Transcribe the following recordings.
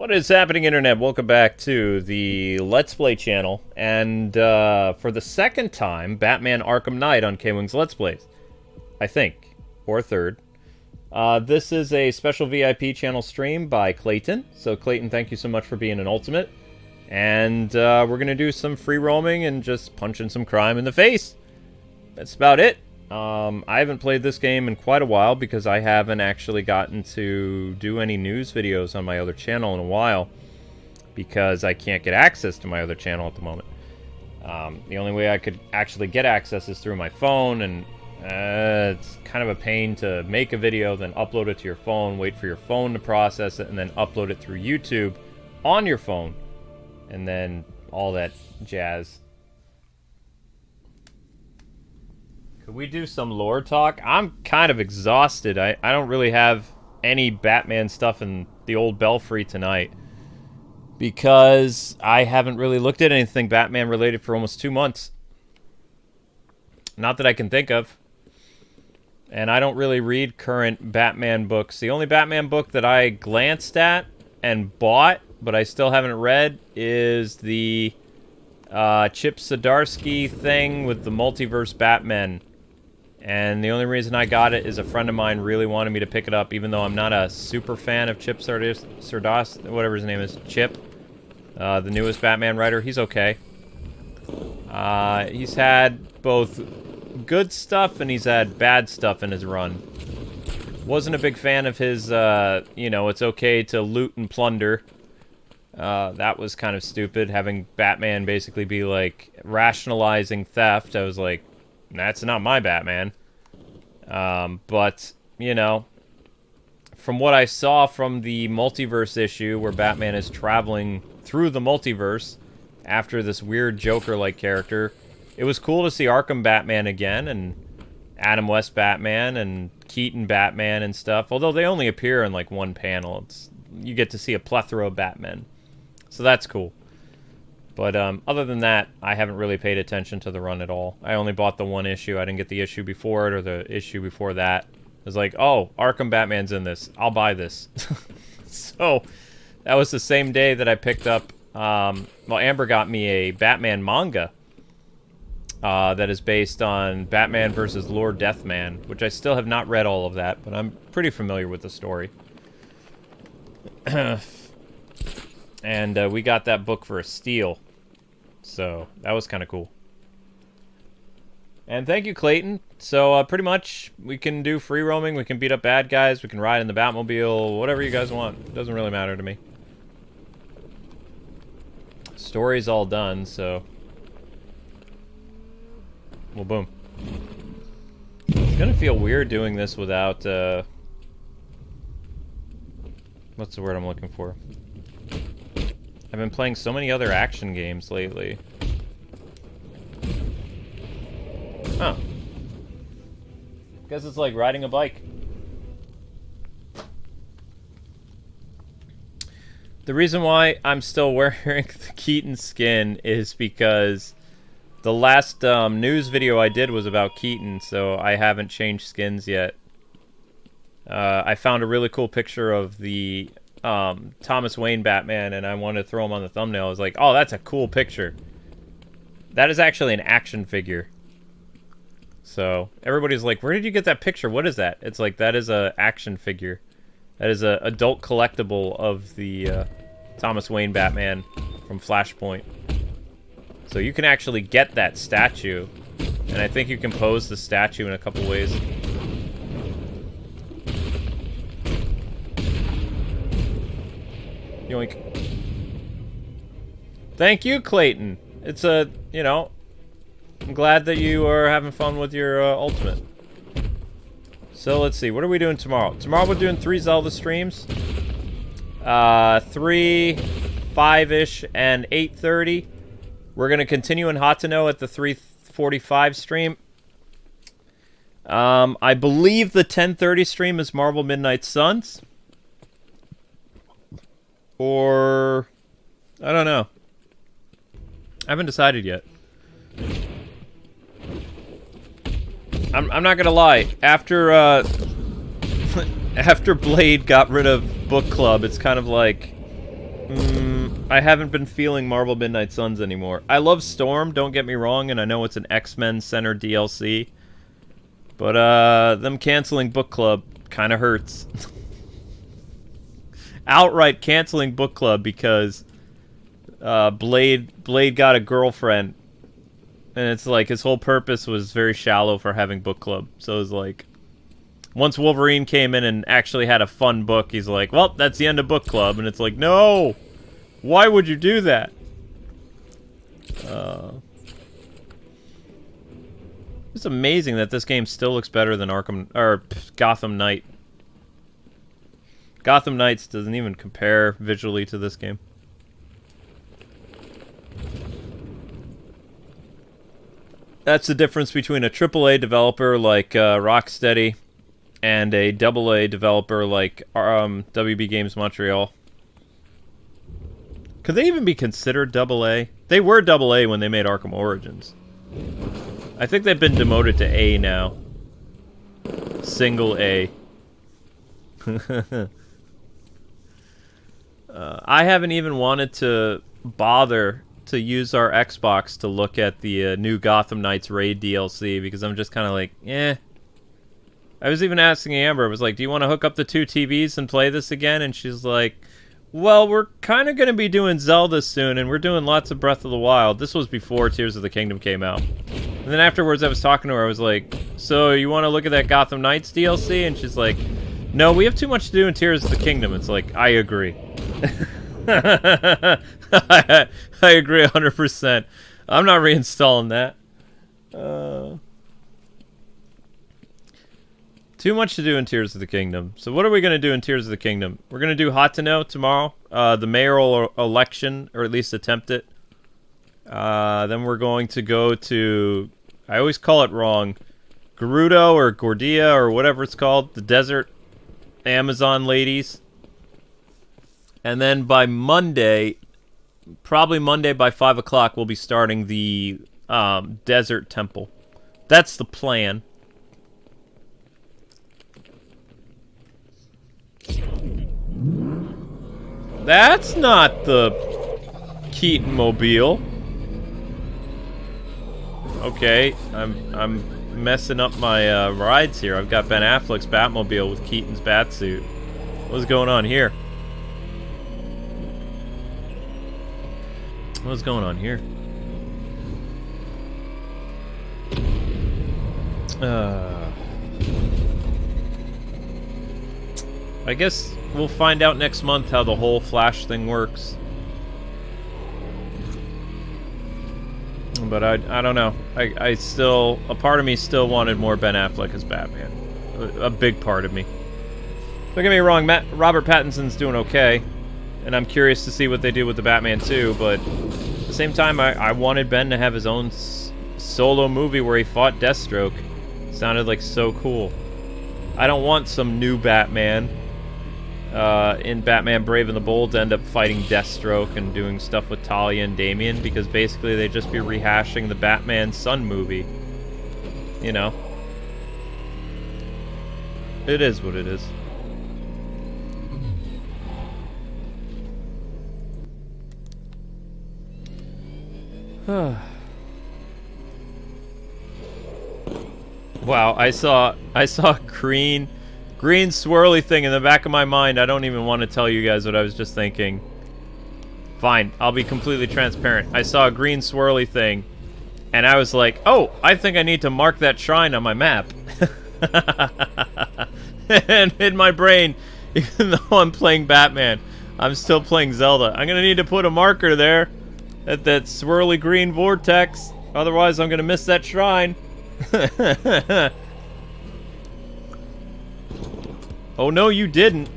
What is happening, Internet? Welcome back to the Let's Play channel, and for the second time, Batman Arkham Knight on Kwingsletsplays, I think, or third. This is a special VIP channel stream by Clayton, so Clayton, thank you so much for being an ultimate, and we're going to do some free roaming and just punching some crime in the face. That's about it. I haven't played this game in quite a while because I haven't actually gotten to do any news videos on my other channel in a while because I can't get access to my other channel at the moment. The only way I could actually get access is through my phone, and it's kind of a pain to make a video, then upload it to your phone, wait for your phone to process it, and then upload it through YouTube on your phone, and then all that jazz. Could we do some lore talk? I'm kind of exhausted. I don't really have any Batman stuff in the old Belfry tonight because I haven't really looked at anything Batman related for almost 2 months. Not that I can think of. And I don't really read current Batman books. The only Batman book that I glanced at and bought, but I still haven't read, is the Chip Zdarsky thing with the Multiverse Batman. And the only reason I got it is a friend of mine really wanted me to pick it up, even though I'm not a super fan of Chip Zdarsky, whatever his name is, Chip, the newest Batman writer. He's okay. He's had both good stuff and he's had bad stuff in his run. Wasn't a big fan of his, you know, it's okay to loot and plunder. That was kind of stupid, having Batman basically be, like, rationalizing theft. I was like, that's not my Batman. But, you know, from what I saw from the multiverse issue where Batman is traveling through the multiverse after this weird Joker-like character, it was cool to see Arkham Batman again, and Adam West Batman, and Keaton Batman and stuff. Although they only appear in, like, one panel. You get to see a plethora of Batmen. So that's cool. But other than that, I haven't really paid attention to the run at all. I only bought the one issue. I didn't get the issue before it or the issue before that. It was like, oh, Arkham Batman's in this. I'll buy this. So that was the same day that I picked up... well, Amber got me a Batman manga that is based on Batman versus Lord Deathman, which I still have not read all of that, but I'm pretty familiar with the story. And we got that book for a steal. So, that was kind of cool. And thank you, Clayton. So, pretty much, we can do free roaming, we can beat up bad guys, we can ride in the Batmobile, whatever you guys want. It doesn't really matter to me. Story's all done, so... Well, boom. It's gonna feel weird doing this without, what's the word I'm looking for? I've been playing so many other action games lately. Huh. Guess it's like riding a bike. The reason why I'm still wearing the Keaton skin is because the last news video I did was about Keaton, so I haven't changed skins yet. I found a really cool picture of the Thomas Wayne Batman, and I wanted to throw him on the thumbnail. I was like, oh, that's a cool picture. That is actually an action figure. So, everybody's like, where did you get that picture? What is that? It's like, that is a action figure. That is a adult collectible of the Thomas Wayne Batman from Flashpoint. So you can actually get that statue, and I think you can pose the statue in a couple ways. Yoink. Thank you, Clayton. It's a, you know, I'm glad that you are having fun with your ultimate. So let's see, what are we doing tomorrow? Tomorrow we're doing 3 Zelda streams. 3, 5-ish, and 8:30. We're going to continue in Hot to Know at the 3:45 stream. I believe the 10:30 stream is Marvel Midnight Suns. Or... I don't know. I haven't decided yet. I'm not gonna lie. After, after Blade got rid of Book Club, it's kind of like... I haven't been feeling Marvel Midnight Suns anymore. I love Storm, don't get me wrong, and I know it's an X-Men centered DLC. But, them canceling book club kind of hurts. Outright canceling book club because Blade got a girlfriend, and it's like his whole purpose was very shallow for having book club. So it was like, once Wolverine came in and actually had a fun book, he's like, well, that's the end of book club. And it's like, no! Why would you do that? It's amazing that this game still looks better than Gotham Knight. Gotham Knights doesn't even compare visually to this game. That's the difference between a AAA developer like Rocksteady and a AA developer like WB Games Montreal. Could they even be considered AA? They were AA when they made Arkham Origins. I think they've been demoted to A now. Single A. I haven't even wanted to bother to use our Xbox to look at the new Gotham Knights Raid DLC because I'm just kind of like, eh. I was even asking Amber, I was like, do you want to hook up the 2 TVs and play this again? And she's like, well, we're kind of going to be doing Zelda soon, and we're doing lots of Breath of the Wild. This was before Tears of the Kingdom came out. And then afterwards I was talking to her, I was like, so you want to look at that Gotham Knights DLC? And she's like, no, we have too much to do in Tears of the Kingdom. It's like, I agree. I agree 100%. I'm not reinstalling that. Too much to do in Tears of the Kingdom. So what are we going to do in Tears of the Kingdom? We're going to do Hot to Know tomorrow. The mayoral election, or at least attempt it. Then we're going to go to... I always call it wrong. Gerudo or Gordia or whatever it's called. The desert Amazon ladies. And then by Monday, probably Monday by 5 o'clock, we'll be starting the desert temple. That's the plan. That's not the Keaton mobile. Okay, I'm messing up my rides here. I've got Ben Affleck's Batmobile with Keaton's Batsuit. What's going on here? What's going on here? I guess we'll find out next month how the whole Flash thing works. But I don't know. I still... A part of me still wanted more Ben Affleck as Batman. A big part of me. Don't get me wrong, Robert Pattinson's doing okay. And I'm curious to see what they do with the Batman too, but at the same time, I wanted Ben to have his own solo movie where he fought Deathstroke. Sounded like so cool. I don't want some new Batman in Batman Brave and the Bold to end up fighting Deathstroke and doing stuff with Talia and Damian, because basically they'd just be rehashing the Batman Son movie. You know? It is what it is. Wow, I saw a green swirly thing in the back of my mind. I don't even want to tell you guys what I was just thinking. Fine, I'll be completely transparent. I saw a green swirly thing, and I was like, oh, I think I need to mark that shrine on my map. And in my brain, even though I'm playing Batman, I'm still playing Zelda. I'm gonna need to put a marker there at that swirly green vortex. Otherwise, I'm gonna miss that shrine. Oh no, you didn't.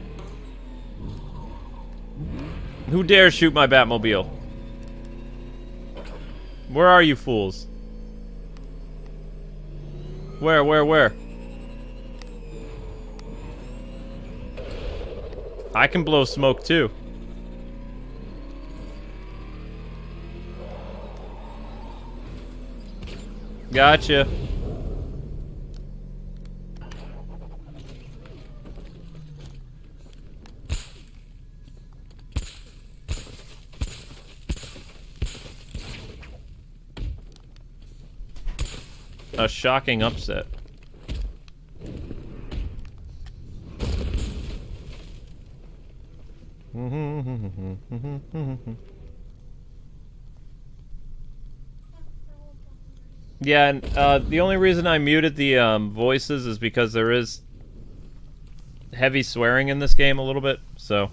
Who dares shoot my Batmobile? Where are you fools? Where? I can blow smoke too. Gotcha. a shocking upset. Yeah, and the only reason I muted the voices is because there is heavy swearing in this game a little bit, so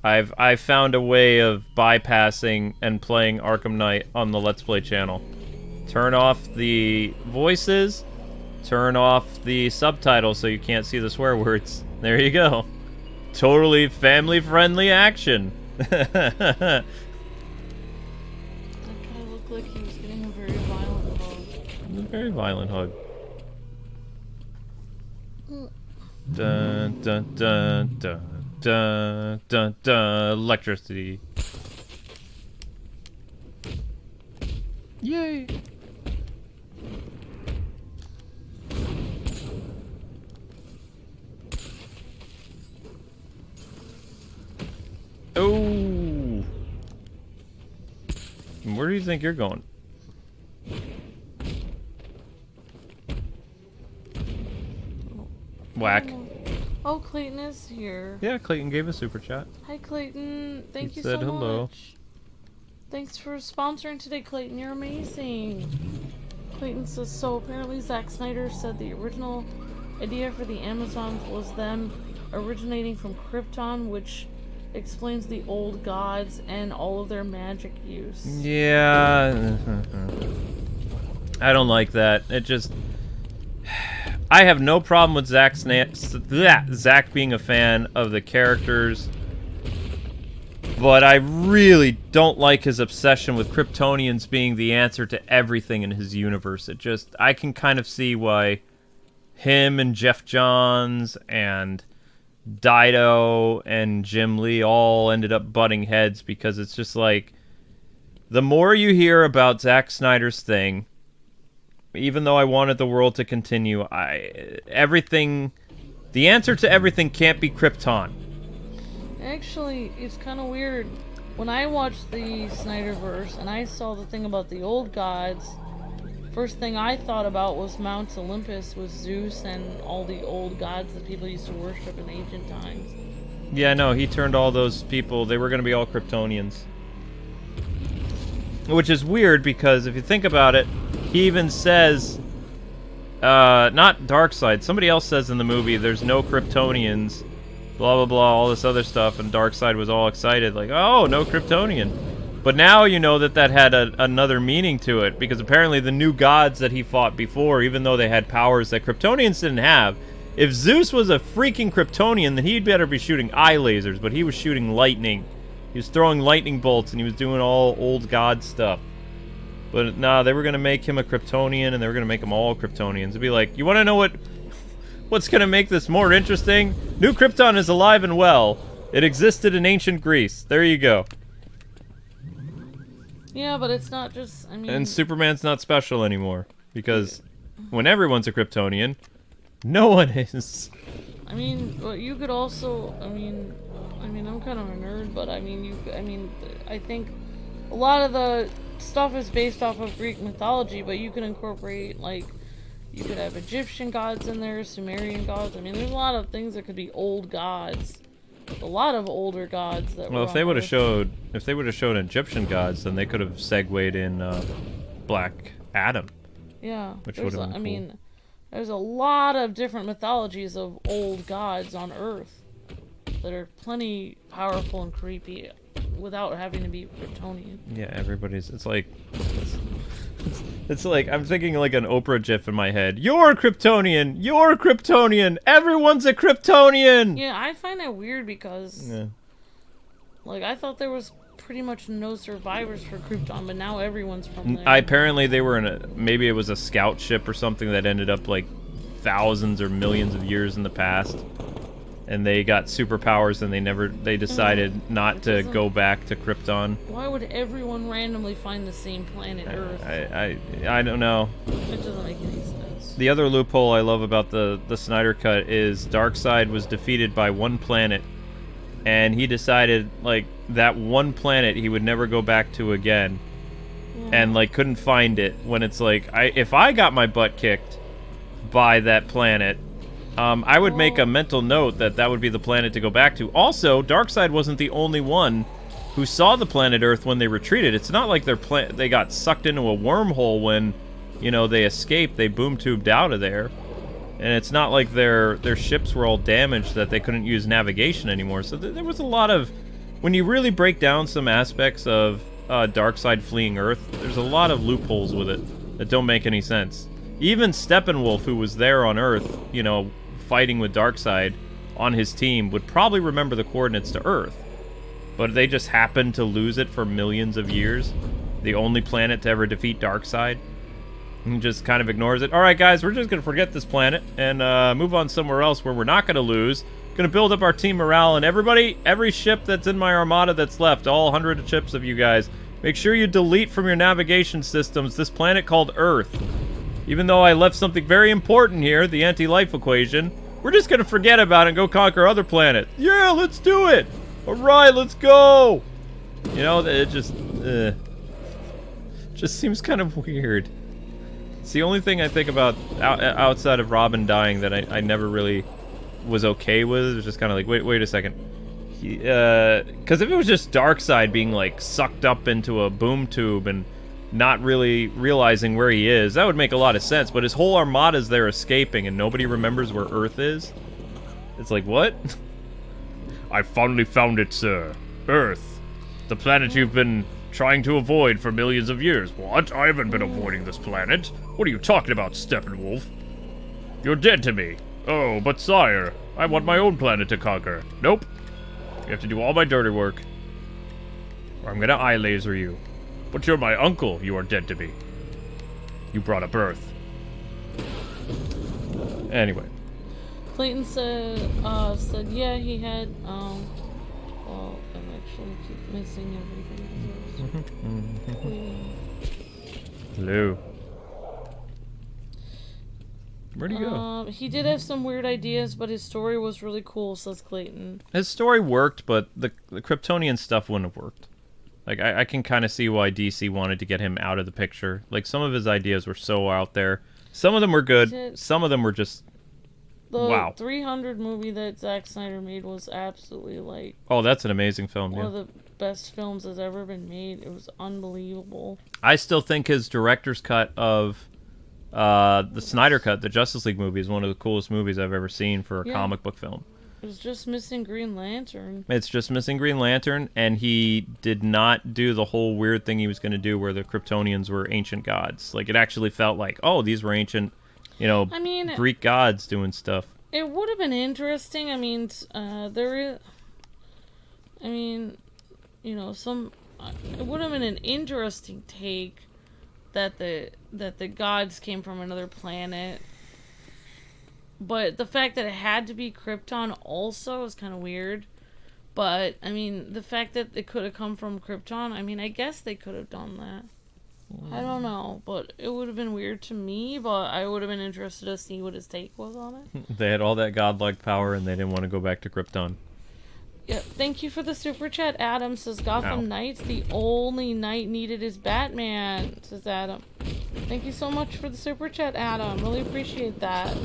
I've found a way of bypassing and playing Arkham Knight on the Let's Play channel. Turn off the voices, turn off the subtitles so you can't see the swear words. There you go. Totally family-friendly action. That guy looked like he was getting a very violent hug. A very violent hug. Dun dun dun dun dun dun dun. Electricity. Yay! Oh! Where do you think you're going? Whack. Oh, Clayton is here. Yeah, Clayton gave a super chat. Hi, Clayton. Thank you said so hello. much. Thanks for sponsoring today, Clayton. You're amazing. Clayton says, so apparently Zack Snyder said the original idea for the Amazons was them originating from Krypton, which explains the old gods and all of their magic use. Yeah. I don't like that. It just... I have no problem with Zack being a fan of the characters, but I really don't like his obsession with Kryptonians being the answer to everything in his universe. It just... I can kind of see why him and Jeff Johns and Dido and Jim Lee all ended up butting heads, because it's just like, the more you hear about Zack Snyder's thing, even though I wanted the world to continue, the answer to everything can't be Krypton. Actually, it's kind of weird. When I watched the Snyderverse and I saw the thing about the old gods, first thing I thought about was Mount Olympus with Zeus and all the old gods that people used to worship in ancient times. Yeah, no, he turned all those people, they were going to be all Kryptonians. Which is weird, because if you think about it, he even says, not Darkseid, somebody else says in the movie, there's no Kryptonians, blah blah blah, all this other stuff, and Darkseid was all excited, like, oh, no Kryptonian. But now you know that that had another meaning to it, because apparently the new gods that he fought before, even though they had powers that Kryptonians didn't have, if Zeus was a freaking Kryptonian, then he'd better be shooting eye lasers, but he was shooting lightning. He was throwing lightning bolts, and he was doing all old god stuff. But nah, they were going to make him a Kryptonian, and they were going to make them all Kryptonians. It'd be like, you want to know what's going to make this more interesting? New Krypton is alive and well. It existed in ancient Greece. There you go. Yeah, but it's not just, I mean... And Superman's not special anymore, because when everyone's a Kryptonian, no one is. I mean, but you could also, I mean, I'm kind of a nerd, but I think a lot of the stuff is based off of Greek mythology, but you can incorporate, like, you could have Egyptian gods in there, Sumerian gods. I mean, there's a lot of things that could be old gods. A lot of older gods that well, if they would have showed Egyptian gods, then they could have segued in Black Adam. Yeah, which would have been cool. I mean, there's a lot of different mythologies of old gods on Earth that are plenty powerful and creepy without having to be Kryptonian. Yeah, it's like, I'm thinking like an Oprah gif in my head. You're a Kryptonian! You're a Kryptonian! Everyone's a Kryptonian! Yeah, I find that weird because, like, I thought there was pretty much no survivors for Krypton, but now everyone's from there. Apparently they were maybe it was a scout ship or something that ended up like thousands or millions of years in the past. And they got superpowers, and they decided not to go back to Krypton. Why would everyone randomly find the same planet Earth? I don't know. It doesn't make any sense. The other loophole I love about the Snyder Cut is Darkseid was defeated by one planet, and he decided, like, that one planet he would never go back to again. and like couldn't find it. When it's like, if I got my butt kicked by that planet, I would make a mental note that would be the planet to go back to. Also, Darkseid wasn't the only one who saw the planet Earth when they retreated. It's not like they got sucked into a wormhole when, you know, they escaped. They boom tubed out of there. And it's not like their ships were all damaged that they couldn't use navigation anymore. So there was a lot of... When you really break down some aspects of Darkseid fleeing Earth, there's a lot of loopholes with it that don't make any sense. Even Steppenwolf, who was there on Earth, you know, fighting with Darkseid on his team, would probably remember the coordinates to Earth. But they just happened to lose it for millions of years. The only planet to ever defeat Darkseid. And just kind of ignores it. Alright guys, we're just going to forget this planet and move on somewhere else where we're not going to lose. Going to build up our team morale, and every ship that's in my armada that's left, all 100 ships of you guys, make sure you delete from your navigation systems this planet called Earth. Even though I left something very important here, the anti-life equation, we're just going to forget about it and go conquer other planets. Yeah, let's do it! Alright, let's go! You know, it just seems kind of weird. It's the only thing I think about outside of Robin dying that I never really was okay with. It was just kind of like, wait a second. Because if it was just Darkseid being, like, sucked up into a boom tube and not really realizing where he is, that would make a lot of sense. But his whole armada's there escaping and nobody remembers where Earth is. It's like, what? I finally found it, sir. Earth. The planet you've been trying to avoid for millions of years. What? I haven't been avoiding this planet. What are you talking about, Steppenwolf? You're dead to me. Oh, but sire, I want my own planet to conquer. Nope. You have to do all my dirty work, or I'm gonna eye laser you. But you're my uncle. You are dead to me. You brought up Earth. Anyway. Clayton said, yeah, he had, well, I'm actually keep missing everything. Hello. Where'd he go? He did have some weird ideas, but his story was really cool, says Clayton. His story worked, but the Kryptonian stuff wouldn't have worked. Like, I can kind of see why DC wanted to get him out of the picture. Like, some of his ideas were so out there. Some of them were good. Some of them were just... The 300 movie that Zack Snyder made was absolutely, like... Oh, that's an amazing film, one of the best films that's ever been made. It was unbelievable. I still think his director's cut of... the Snyder Cut, the Justice League movie, is one of the coolest movies I've ever seen for a comic book film. It was just missing Green Lantern. It's just missing Green Lantern, and he did not do the whole weird thing he was going to do where the Kryptonians were ancient gods. Like, it actually felt like, oh, these were ancient, you know, Greek gods doing stuff. It would have been interesting. I mean, it would have been an interesting take that the gods came from another planet, but the fact that it had to be Krypton also is kind of weird. But I mean, the fact that it could have come from Krypton, I mean, I guess they could have done that. I don't know, but it would have been weird to me, but I would have been interested to see what his take was on it. They had all that godlike power and they didn't want to go back to Krypton. Yeah, thank you for the super chat. Adam says Gotham Knights, the only knight needed is Batman, says Adam. Thank you so much for the super chat, Adam. Really appreciate that.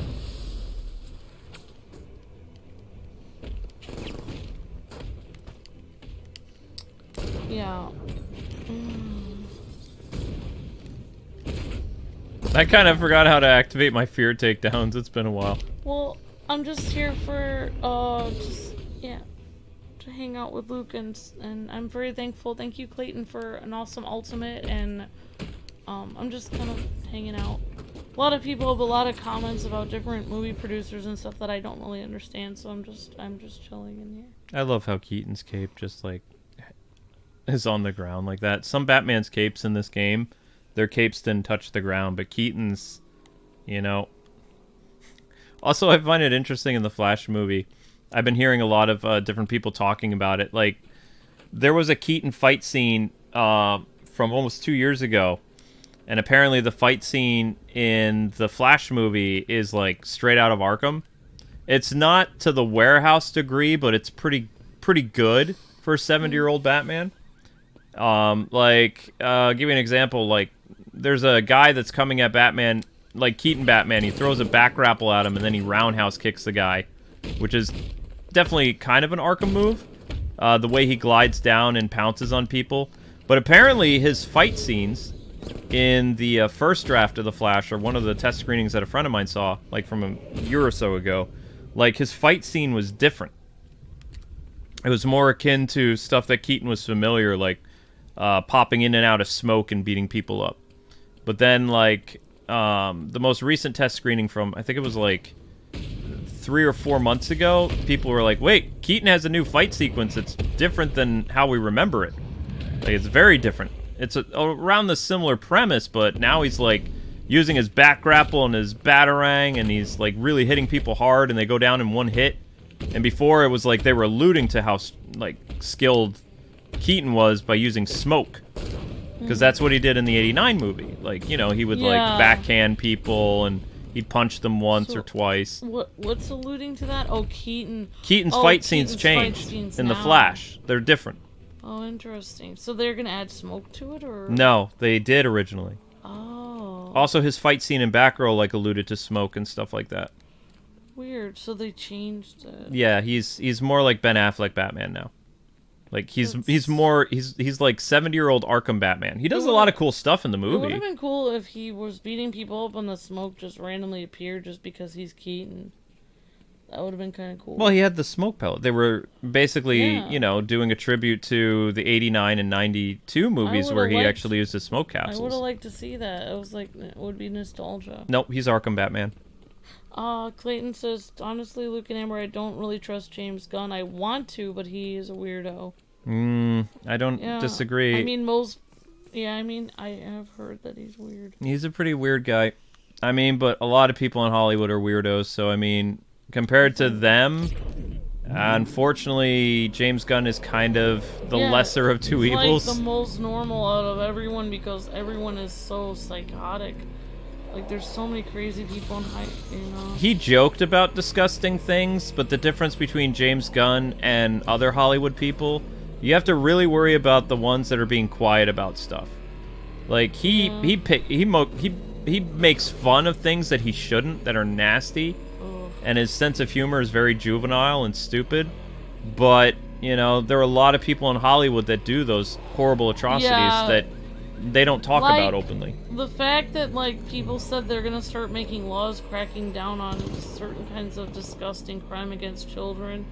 Yeah. I kind of forgot how to activate my fear takedowns. It's been a while. Well, I'm just here for, to hang out with Luke, and I'm very thankful. Thank you, Clayton, for an awesome ultimate, and I'm just kind of hanging out. A lot of people have a lot of comments about different movie producers and stuff that I don't really understand, so I'm just chilling in here. I love how Keaton's cape just, like, is on the ground like that. Some Batman's capes in this game, their capes didn't touch the ground, but Keaton's, you know... Also, I find it interesting in the Flash movie. I've been hearing a lot of different people talking about it. Like, there was a Keaton fight scene from almost 2 years ago, and apparently the fight scene in the Flash movie is, like, straight out of Arkham. It's not to the warehouse degree, but it's pretty good for a 70-year-old Batman. Give you an example. Like, there's a guy that's coming at Batman, like Keaton Batman. He throws a back grapple at him, and then he roundhouse kicks the guy, which is definitely kind of an Arkham move. The way he glides down and pounces on people. But apparently his fight scenes in the first draft of The Flash, or one of the test screenings that a friend of mine saw, like from a year or so ago, like his fight scene was different. It was more akin to stuff that Keaton was familiar, like popping in and out of smoke and beating people up. But then, like, the most recent test screening from, I think it was like 3 or 4 months ago, people were like, wait, Keaton has a new fight sequence that's different than how we remember it. Like, it's very different. It's around the similar premise, but now he's, like, using his back grapple and his batarang, and he's, like, really hitting people hard, and they go down in one hit. And before, it was like they were alluding to how, like, skilled Keaton was by using smoke. Because that's what he did in the 89 movie. Like, you know, he would, like, backhand people, and he'd punch them once or twice. What's alluding to that? Oh, Keaton. Keaton's fight scenes changed in The Flash. They're different. Oh, interesting. So they're going to add smoke to it, or? No, they did originally. Oh. Also, his fight scene in Batgirl, like, alluded to smoke and stuff like that. Weird. So they changed it. Yeah, he's more like Ben Affleck Batman now. Like, he's like 70-year-old Arkham Batman. He does a lot of cool stuff in the movie. It would have been cool if he was beating people up and the smoke just randomly appeared just because he's Keaton. That would have been kind of cool. Well, he had the smoke pellet. They were basically, you know, doing a tribute to the 89 and 92 movies where he actually used his smoke capsules. I would have liked to see that. It was like, it would be nostalgia. Nope, he's Arkham Batman. Clayton says, honestly, Luke and Amber, I don't really trust James Gunn. I want to, but he is a weirdo. I don't disagree. I mean, I have heard that he's weird. He's a pretty weird guy. I mean, but a lot of people in Hollywood are weirdos, so I mean, compared to them, unfortunately, James Gunn is kind of the lesser of two evils. Like the most normal out of everyone because everyone is so psychotic. Like, there's so many crazy people in you know. He joked about disgusting things, but the difference between James Gunn and other Hollywood people, you have to really worry about the ones that are being quiet about stuff. Like, he makes fun of things that he shouldn't, that are nasty, and his sense of humor is very juvenile and stupid. But, you know, there are a lot of people in Hollywood that do those horrible atrocities that they don't talk about openly. The fact that, like, people said they're gonna start making laws cracking down on certain kinds of disgusting crime against children,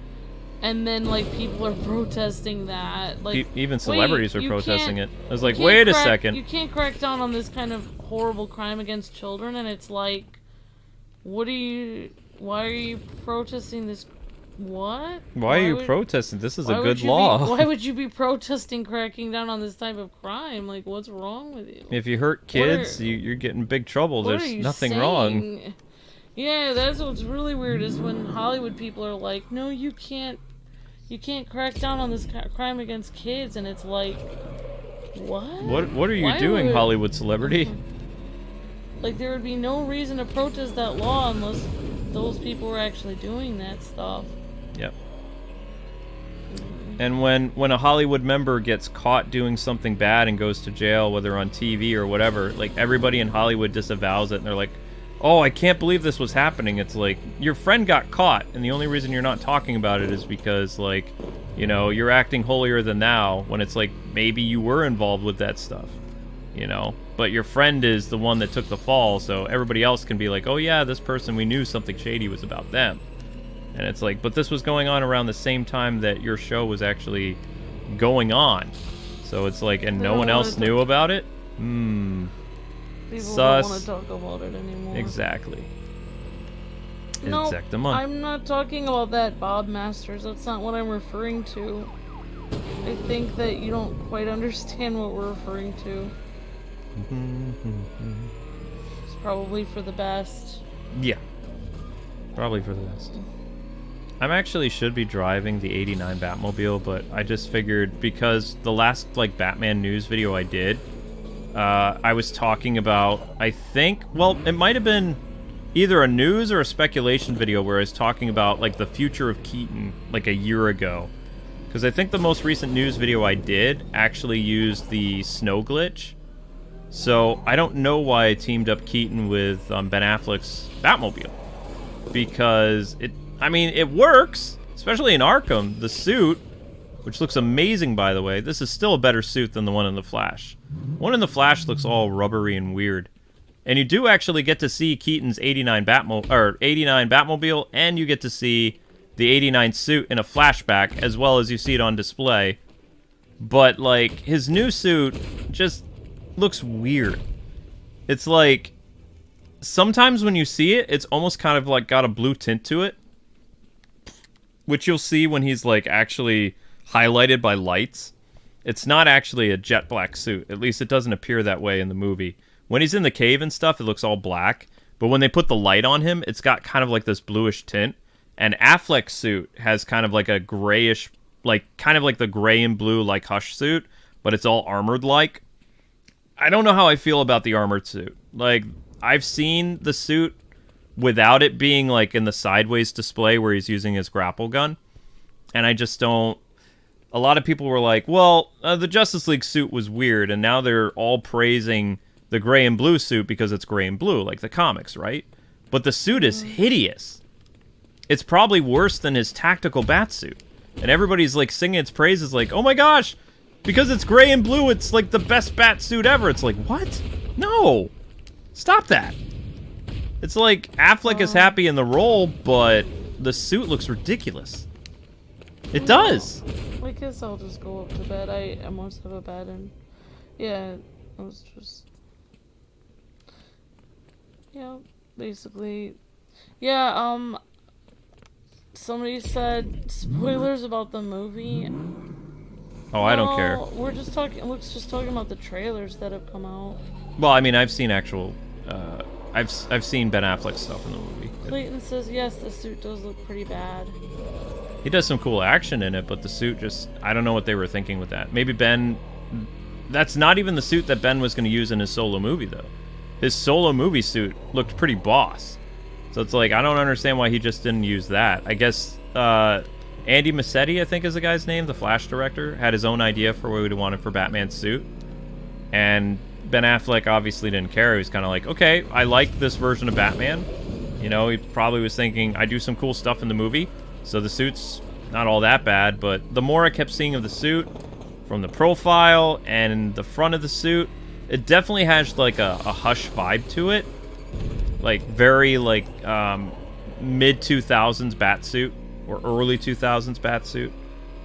and then, like, people are protesting that. Like, even celebrities are protesting it. I was like, wait a second. You can't crack down on this kind of horrible crime against children, and it's like, why are you protesting this? What? Why are you protesting? This is a good law. Why would you be protesting cracking down on this type of crime? Like, what's wrong with you? If you hurt kids, you're getting in big trouble. There's nothing wrong. Yeah, that's what's really weird is when Hollywood people are like, no, you can't crack down on this crime against kids, and it's like, what? What are you doing, Hollywood celebrity? Like, there would be no reason to protest that law unless those people were actually doing that stuff. Yep. And when a Hollywood member gets caught doing something bad and goes to jail, whether on TV or whatever, like, everybody in Hollywood disavows it, and they're like, oh, I can't believe this was happening. It's like, your friend got caught, and the only reason you're not talking about it is because, like, you know, you're acting holier than thou, when it's like, maybe you were involved with that stuff, you know? But your friend is the one that took the fall, so everybody else can be like, oh yeah, this person, we knew something shady was about them. And it's like, but this was going on around the same time that your show was actually going on. So it's like, and no one else knew about it? People Sus. don't want to talk about it anymore. Exactly. No, Exactement. I'm not talking about that, Bob Masters. That's not what I'm referring to. I think that you don't quite understand what we're referring to. It's probably for the best. Yeah. Probably for the best. I'm actually should be driving the 89 Batmobile, but I just figured because the last, like, Batman news video I did, I was talking about, I think, well, it might have been either a news or a speculation video where I was talking about, like, the future of Keaton, like, a year ago. Because I think the most recent news video I did actually used the snow glitch. So I don't know why I teamed up Keaton with Ben Affleck's Batmobile. Because it works, especially in Arkham. The suit, which looks amazing, by the way. This is still a better suit than the one in the Flash. One in the Flash looks all rubbery and weird. And you do actually get to see Keaton's 89 Batmobile, and you get to see the 89 suit in a flashback, as well as you see it on display. But, like, his new suit just looks weird. It's like, sometimes when you see it, it's almost kind of like got a blue tint to it. Which you'll see when he's, like, actually highlighted by lights. It's not actually a jet black suit. At least it doesn't appear that way in the movie. When he's in the cave and stuff, it looks all black. But when they put the light on him, it's got kind of like this bluish tint. And Affleck's suit has kind of like a grayish, like, kind of like the gray and blue, like, Hush suit. But it's all armored-like. I don't know how I feel about the armored suit. Like, I've seen the suit without it being, like, in the sideways display where he's using his grapple gun. And I just don't... A lot of people were like, well, the Justice League suit was weird, and now they're all praising the gray and blue suit because it's gray and blue, like the comics, right? But the suit is hideous. It's probably worse than his tactical bat suit. And everybody's, like, singing its praises like, oh my gosh, because it's gray and blue, it's, like, the best bat suit ever. It's like, what? No! Stop that! It's like, Affleck is happy in the role, but the suit looks ridiculous. It does! I guess I'll just go up to bed. I almost have a bed, and yeah, I was just, yeah, basically, yeah, somebody said spoilers about the movie. Oh, I don't care. We're just talking about the trailers that have come out. Well, I mean, I've seen actual, I've seen Ben Affleck stuff in the movie. Clayton says, yes, the suit does look pretty bad. He does some cool action in it, but the suit just... I don't know what they were thinking with that. Maybe Ben... That's not even the suit that Ben was going to use in his solo movie, though. His solo movie suit looked pretty boss. So it's like, I don't understand why he just didn't use that. I guess Andy Muschietti, I think is the guy's name, the Flash director, had his own idea for what he wanted for Batman's suit. And Ben Affleck obviously didn't care. He was kind of like, okay, I like this version of Batman. You know, he probably was thinking, I do some cool stuff in the movie. So the suit's not all that bad, but the more I kept seeing of the suit, from the profile and the front of the suit, it definitely has like a Hush vibe to it. Like very like mid-2000s bat suit or early 2000s bat suit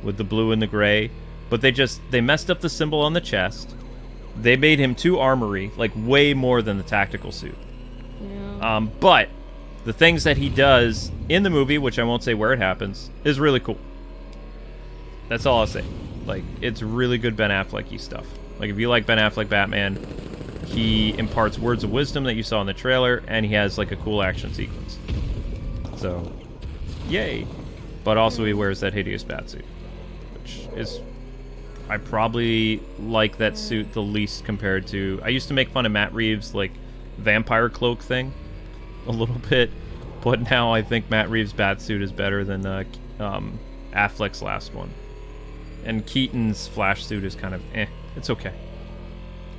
with the blue and the gray. But they messed up the symbol on the chest. They made him too armory, like way more than the tactical suit. Yeah. But the things that he does in the movie, which I won't say where it happens, is really cool. That's all I'll say. Like, it's really good Ben Affleck-y stuff. Like, if you like Ben Affleck Batman, he imparts words of wisdom that you saw in the trailer, and he has, like, a cool action sequence. So, yay. But also he wears that hideous batsuit, which is... I probably like that suit the least compared to... I used to make fun of Matt Reeves' like, vampire cloak thing a little bit, but now I think Matt Reeves' batsuit is better than Affleck's last one. And Keaton's Flash suit is kind of it's okay.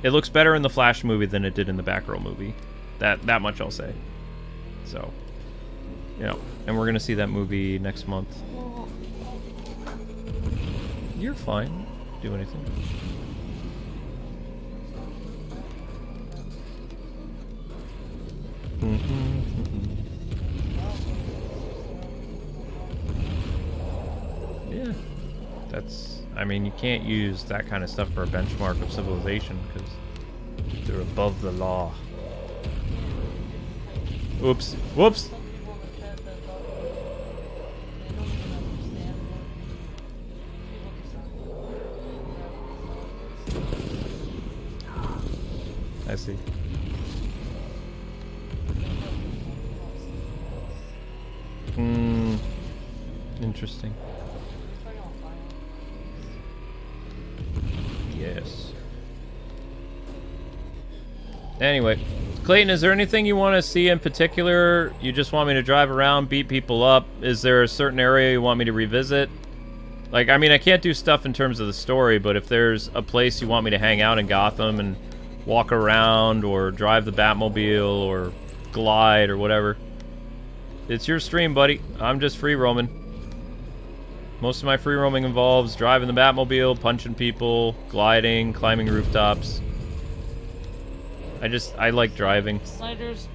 It looks better in the Flash movie than it did in the Batgirl movie. That much I'll say. So, you know, and we're gonna see that movie next month. You're fine. Do anything. Yeah. That's... I mean, you can't use that kind of stuff for a benchmark of civilization, because they're above the law. Oops. Whoops! I see. Interesting. Yes. Anyway, Clayton, is there anything you want to see in particular? You just want me to drive around, beat people up? Is there a certain area you want me to revisit? Like, I mean, I can't do stuff in terms of the story, but if there's a place you want me to hang out in Gotham and walk around or drive the Batmobile or glide or whatever, it's your stream, buddy. I'm just free roaming. Most of my free roaming involves driving the Batmobile, punching people, gliding, climbing rooftops. I like driving. Snyder's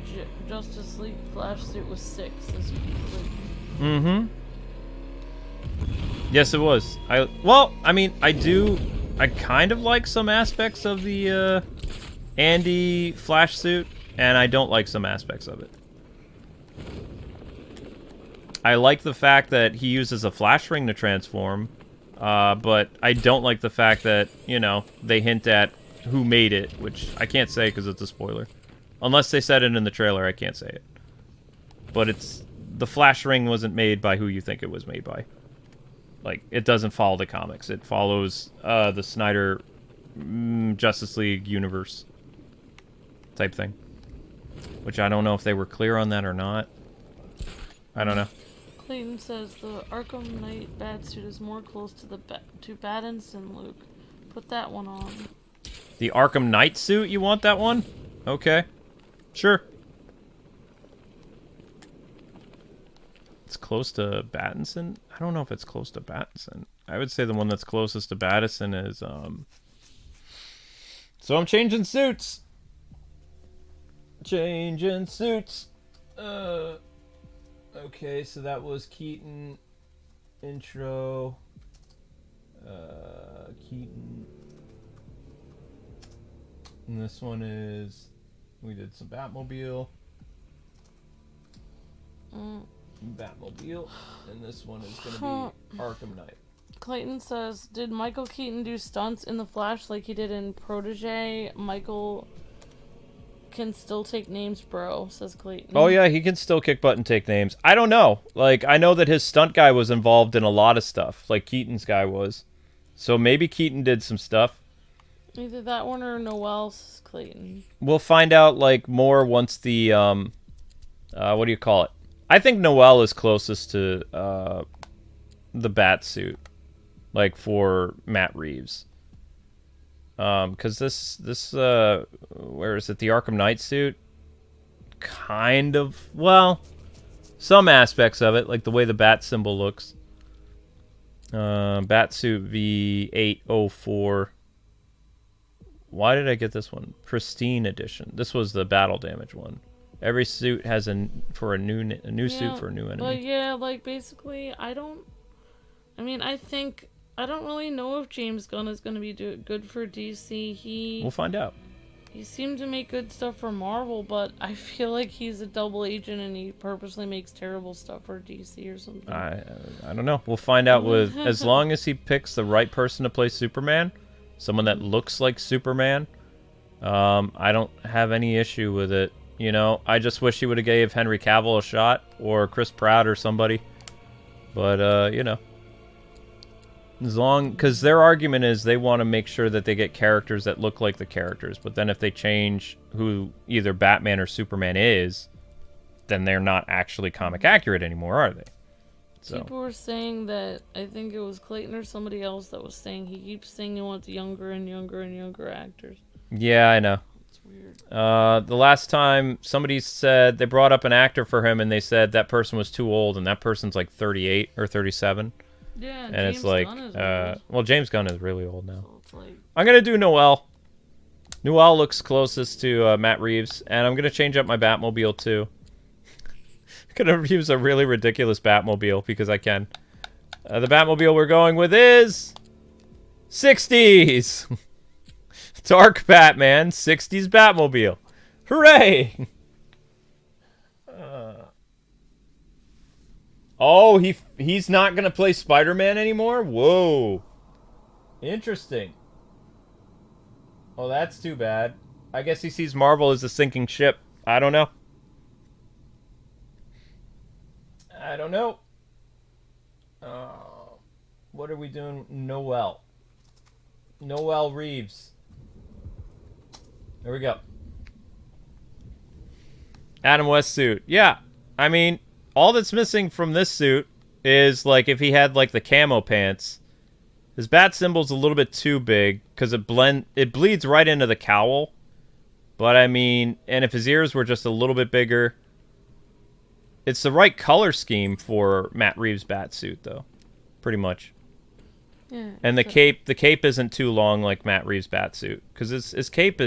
Justice League Flash suit was 6. Mm-hmm. Yes, it was. I kind of like some aspects of the Andy Flash suit, and I don't like some aspects of it. I like the fact that he uses a flash ring to transform, but I don't like the fact that, you know, they hint at who made it, which I can't say because it's a spoiler. Unless they said it in the trailer, I can't say it. But the flash ring wasn't made by who you think it was made by. Like, it doesn't follow the comics. It follows the Snyder Justice League universe type thing. Which I don't know if they were clear on that or not. I don't know. Clayton says the Arkham Knight Batsuit is more close to to Battinson, Luke. Put that one on. The Arkham Knight suit? You want that one? Okay. Sure. It's close to Battinson? I don't know if it's close to Battinson. I would say the one that's closest to Battinson is, So I'm changing suits! Changing suits! Okay, so that was Keaton. Intro. Keaton. And this one is... We did some Batmobile. Batmobile. And this one is going to be Arkham Knight. Clayton says, did Michael Keaton do stunts in The Flash like he did in Protege? Michael can still take names, bro, says Clayton. Oh, yeah, he can still kick butt and take names. I don't know. Like, I know that his stunt guy was involved in a lot of stuff, like Keaton's guy was. So maybe Keaton did some stuff. Either that one or Noel, says Clayton. We'll find out, like, more once the, what do you call it? I think Noel is closest to, the bat suit. Like, for Matt Reeves. Because this, where is it? The Arkham Knight suit? Kind of, well, some aspects of it, like the way the bat symbol looks. Batsuit V804. Why did I get this one? Pristine edition. This was the battle damage one. Every suit has a new suit for a new enemy. But yeah, like basically, I don't really know if James Gunn is going to be good for DC. We'll find out. He seemed to make good stuff for Marvel, but I feel like he's a double agent and he purposely makes terrible stuff for DC or something. I don't know. We'll find out with as long as he picks the right person to play Superman, someone that looks like Superman. I don't have any issue with it. You know, I just wish he would have gave Henry Cavill a shot or Chris Pratt or somebody. But you know. Because their argument is they want to make sure that they get characters that look like the characters, but then if they change who either Batman or Superman is, then they're not actually comic accurate anymore, are they? So. People were saying that, I think it was Clayton or somebody else that was saying he keeps saying he wants younger and younger and younger actors. Yeah, I know. It's weird. The last time somebody said, they brought up an actor for him and they said that person was too old and that person's like 38 or 37. Yeah, and James it's like, Gunn is old. well, James Gunn is really old now. So it's like... I'm going to do Noel. Noel looks closest to Matt Reeves, and I'm going to change up my Batmobile, too. I'm going to use a really ridiculous Batmobile, because I can. The Batmobile we're going with is... 60s! Dark Batman, 60s Batmobile. Hooray! Oh, he's not going to play Spider-Man anymore? Whoa. Interesting. Oh, that's too bad. I guess he sees Marvel as a sinking ship. I don't know. I don't know. What are we doing? Noel. Noel Reeves. There we go. Adam West suit. Yeah. I mean... all that's missing from this suit is, like, if he had, like, the camo pants, His bat symbol's a little bit too big because it bleeds right into the cowl. But I mean, and if his ears were just a little bit bigger, it's the right color scheme for Matt Reeves' bat suit, though, pretty much. Yeah. And the cape isn't too long like Matt Reeves' bat suit because his cape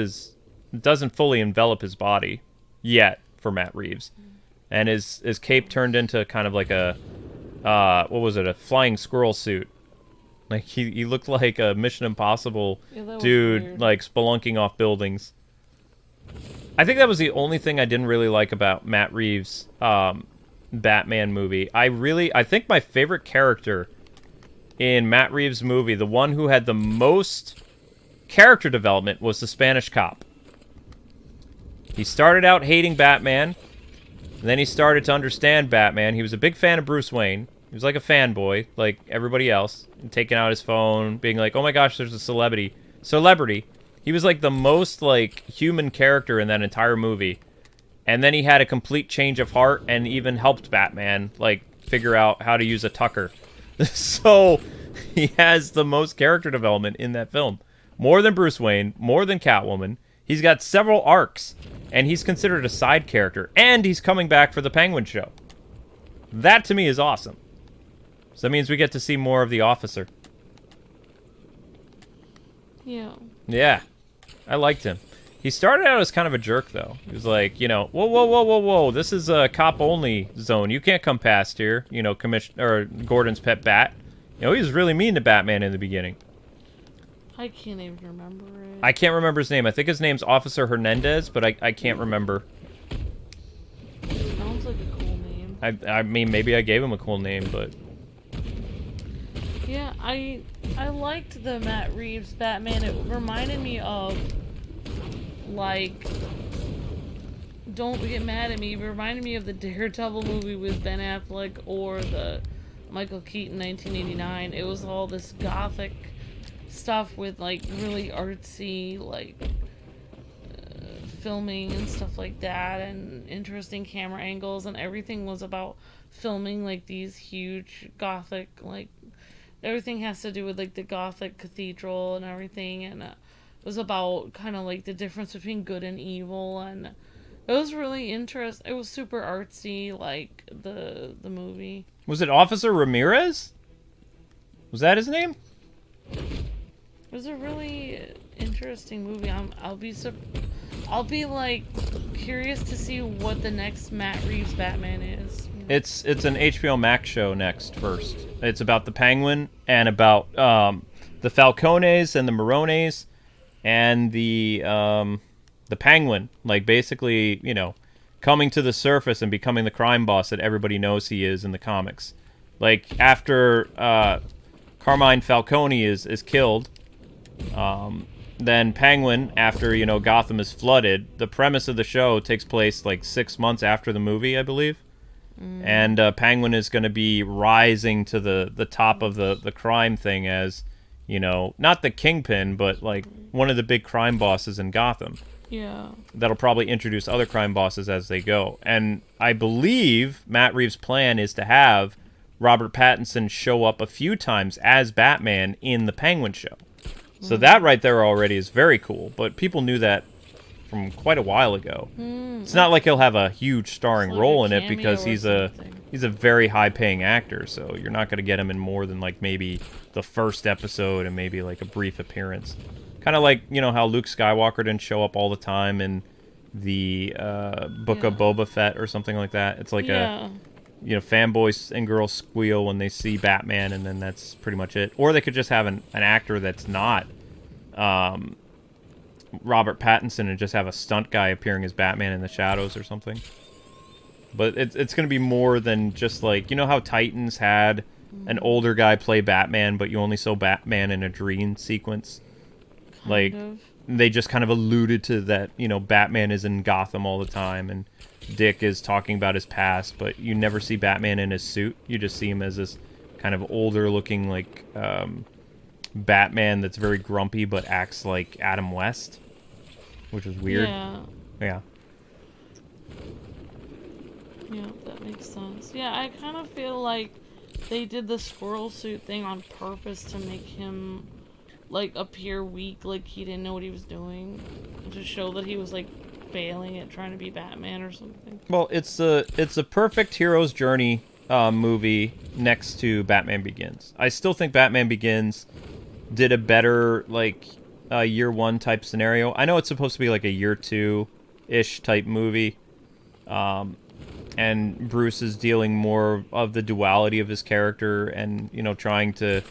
doesn't fully envelop his body yet for Matt Reeves, and his cape turned into kind of like a what was it, a flying squirrel suit. Like he looked like a Mission Impossible dude, like spelunking off buildings. I think that was the only thing I didn't really like about Matt Reeves' Batman movie. I think my favorite character in Matt Reeves' movie, the one who had the most character development, was the Spanish cop. He started out hating Batman, and then he started to understand Batman. He was a big fan of Bruce Wayne. He was like a fanboy, like everybody else, and taking out his phone, being like, "Oh my gosh, there's a celebrity." He was like the most like human character in that entire movie. And then he had a complete change of heart and even helped Batman like figure out how to use a tucker. So he has the most character development in that film. More than Bruce Wayne, more than Catwoman. He's got several arcs, and he's considered a side character, and he's coming back for the Penguin show. That to me is awesome. So that means we get to see more of the officer. Yeah. Yeah. I liked him. He started out as kind of a jerk, though. He was like, you know, whoa, whoa, whoa, whoa, whoa, this is a cop-only zone. You can't come past here. You know, Gordon's pet bat. You know, he was really mean to Batman in the beginning. I can't even remember it. I can't remember his name. I think his name's Officer Hernandez, but I can't remember. Sounds like a cool name. I mean, maybe I gave him a cool name, but... Yeah, I liked the Matt Reeves Batman. It reminded me of, like, don't get mad at me, it reminded me of the Daredevil movie with Ben Affleck or the Michael Keaton 1989. It was all this gothic stuff with, like, really artsy, like, filming and stuff like that, and interesting camera angles, and everything was about filming, like, these huge gothic, like, everything has to do with, like, the Gothic cathedral and everything, and it was about kind of, like, the difference between good and evil, and it was really interesting. It was super artsy, like, the movie. Was it Officer Ramirez? Was that his name? It was a really interesting movie. I'll be, like, curious to see what the next Matt Reeves Batman is. It's an HBO Max show first. It's about the Penguin and about the Falcones and the Morones and the Penguin, like basically, you know, coming to the surface and becoming the crime boss that everybody knows he is in the comics. Like after Carmine Falcone is killed, then Penguin, after, you know, Gotham is flooded, the premise of the show takes place like 6 months after the movie, I believe. And Penguin is going to be rising to the top of the crime thing as, you know, not the kingpin, but like one of the big crime bosses in Gotham. Yeah. That'll probably introduce other crime bosses as they go. And I believe Matt Reeves' plan is to have Robert Pattinson show up a few times as Batman in the Penguin show. So that right there already is very cool. But people knew that from quite a while ago. It's not like he'll have a huge starring role in it because he's a very high-paying actor, so you're not going to get him in more than like maybe the first episode and maybe like a brief appearance. Kind of like, you know, how Luke Skywalker didn't show up all the time in the Book of Boba Fett or something like that. It's like a, you know, fanboys and girls squeal when they see Batman, and then that's pretty much it. Or they could just have an actor that's not Robert Pattinson and just have a stunt guy appearing as Batman in the shadows or something. But it's going to be more than just like, you know how Titans had an older guy play Batman, but you only saw Batman in a dream sequence? Like, they just kind of alluded to that, you know, Batman is in Gotham all the time, and Dick is talking about his past, but you never see Batman in his suit. You just see him as this kind of older looking, like, Batman that's very grumpy but acts like Adam West, which is weird. Yeah, that makes sense. Yeah, I kind of feel like they did the squirrel suit thing on purpose to make him, like, appear weak, like he didn't know what he was doing, to show that he was, like, failing at trying to be Batman or something. Well, it's a perfect hero's journey movie next to Batman Begins. I still think Batman Begins did a better, like, year one type scenario. I know it's supposed to be like a year two-ish type movie. And Bruce is dealing more of the duality of his character and, you know, trying to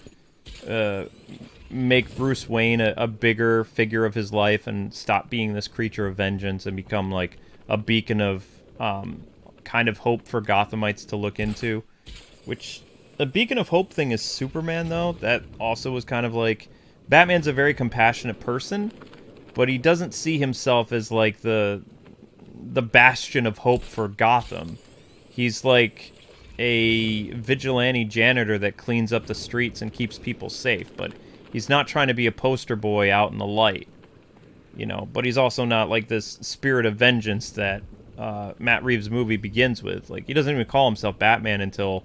make Bruce Wayne a bigger figure of his life and stop being this creature of vengeance and become, like, a beacon of kind of hope for Gothamites to look into. Which, the beacon of hope thing is Superman, though. That also was kind of like... Batman's a very compassionate person, but he doesn't see himself as, like, the bastion of hope for Gotham. He's like a vigilante janitor that cleans up the streets and keeps people safe, but he's not trying to be a poster boy out in the light, you know. But he's also not like this spirit of vengeance that Matt Reeves' movie begins with. Like, he doesn't even call himself Batman until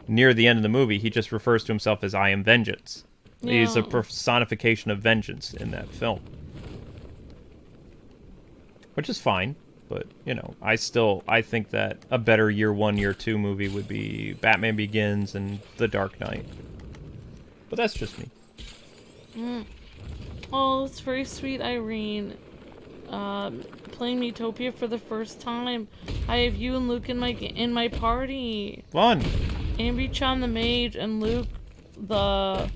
near the end of the movie. He just refers to himself as I am vengeance. Yeah. He's a personification of vengeance in that film, which is fine. But, you know, I think that a better year one, year two movie would be Batman Begins and The Dark Knight. But that's just me. Oh, that's very sweet, Irene. Playing Metopia for the first time. I have you and Luke in my party. Fun. Ambi-chan the mage and Luke the...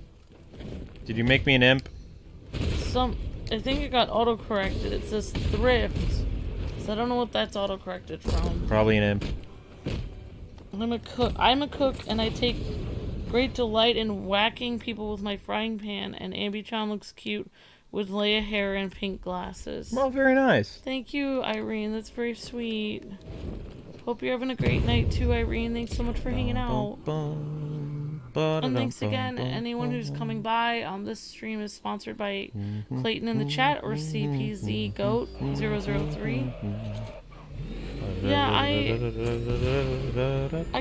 Did you make me an imp? I think it got auto-corrected. It says thrift. So I don't know what that's auto-corrected from. Probably an imp. I'm a cook, and I take great delight in whacking people with my frying pan, and Ambi-chan looks cute with Leia hair and pink glasses. Well, very nice. Thank you, Irene. That's very sweet. Hope you're having a great night, too, Irene. Thanks so much for hanging out. And thanks again, anyone who's coming by. This stream is sponsored by Clayton in the chat or CPZ Goat 003. Yeah, I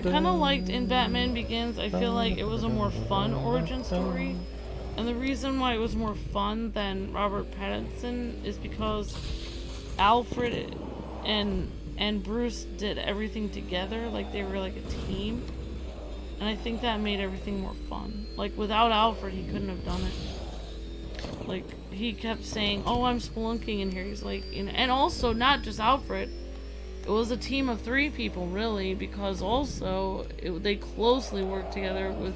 kind of liked in Batman Begins. I feel like it was a more fun origin story, and the reason why it was more fun than Robert Pattinson is because Alfred and Bruce did everything together, like they were like a team. And I think that made everything more fun. Like, without Alfred, he couldn't have done it. Like, he kept saying, oh, I'm spelunking in here. He's like, you know, and also, not just Alfred. It was a team of 3 people, really, because also, they closely worked together with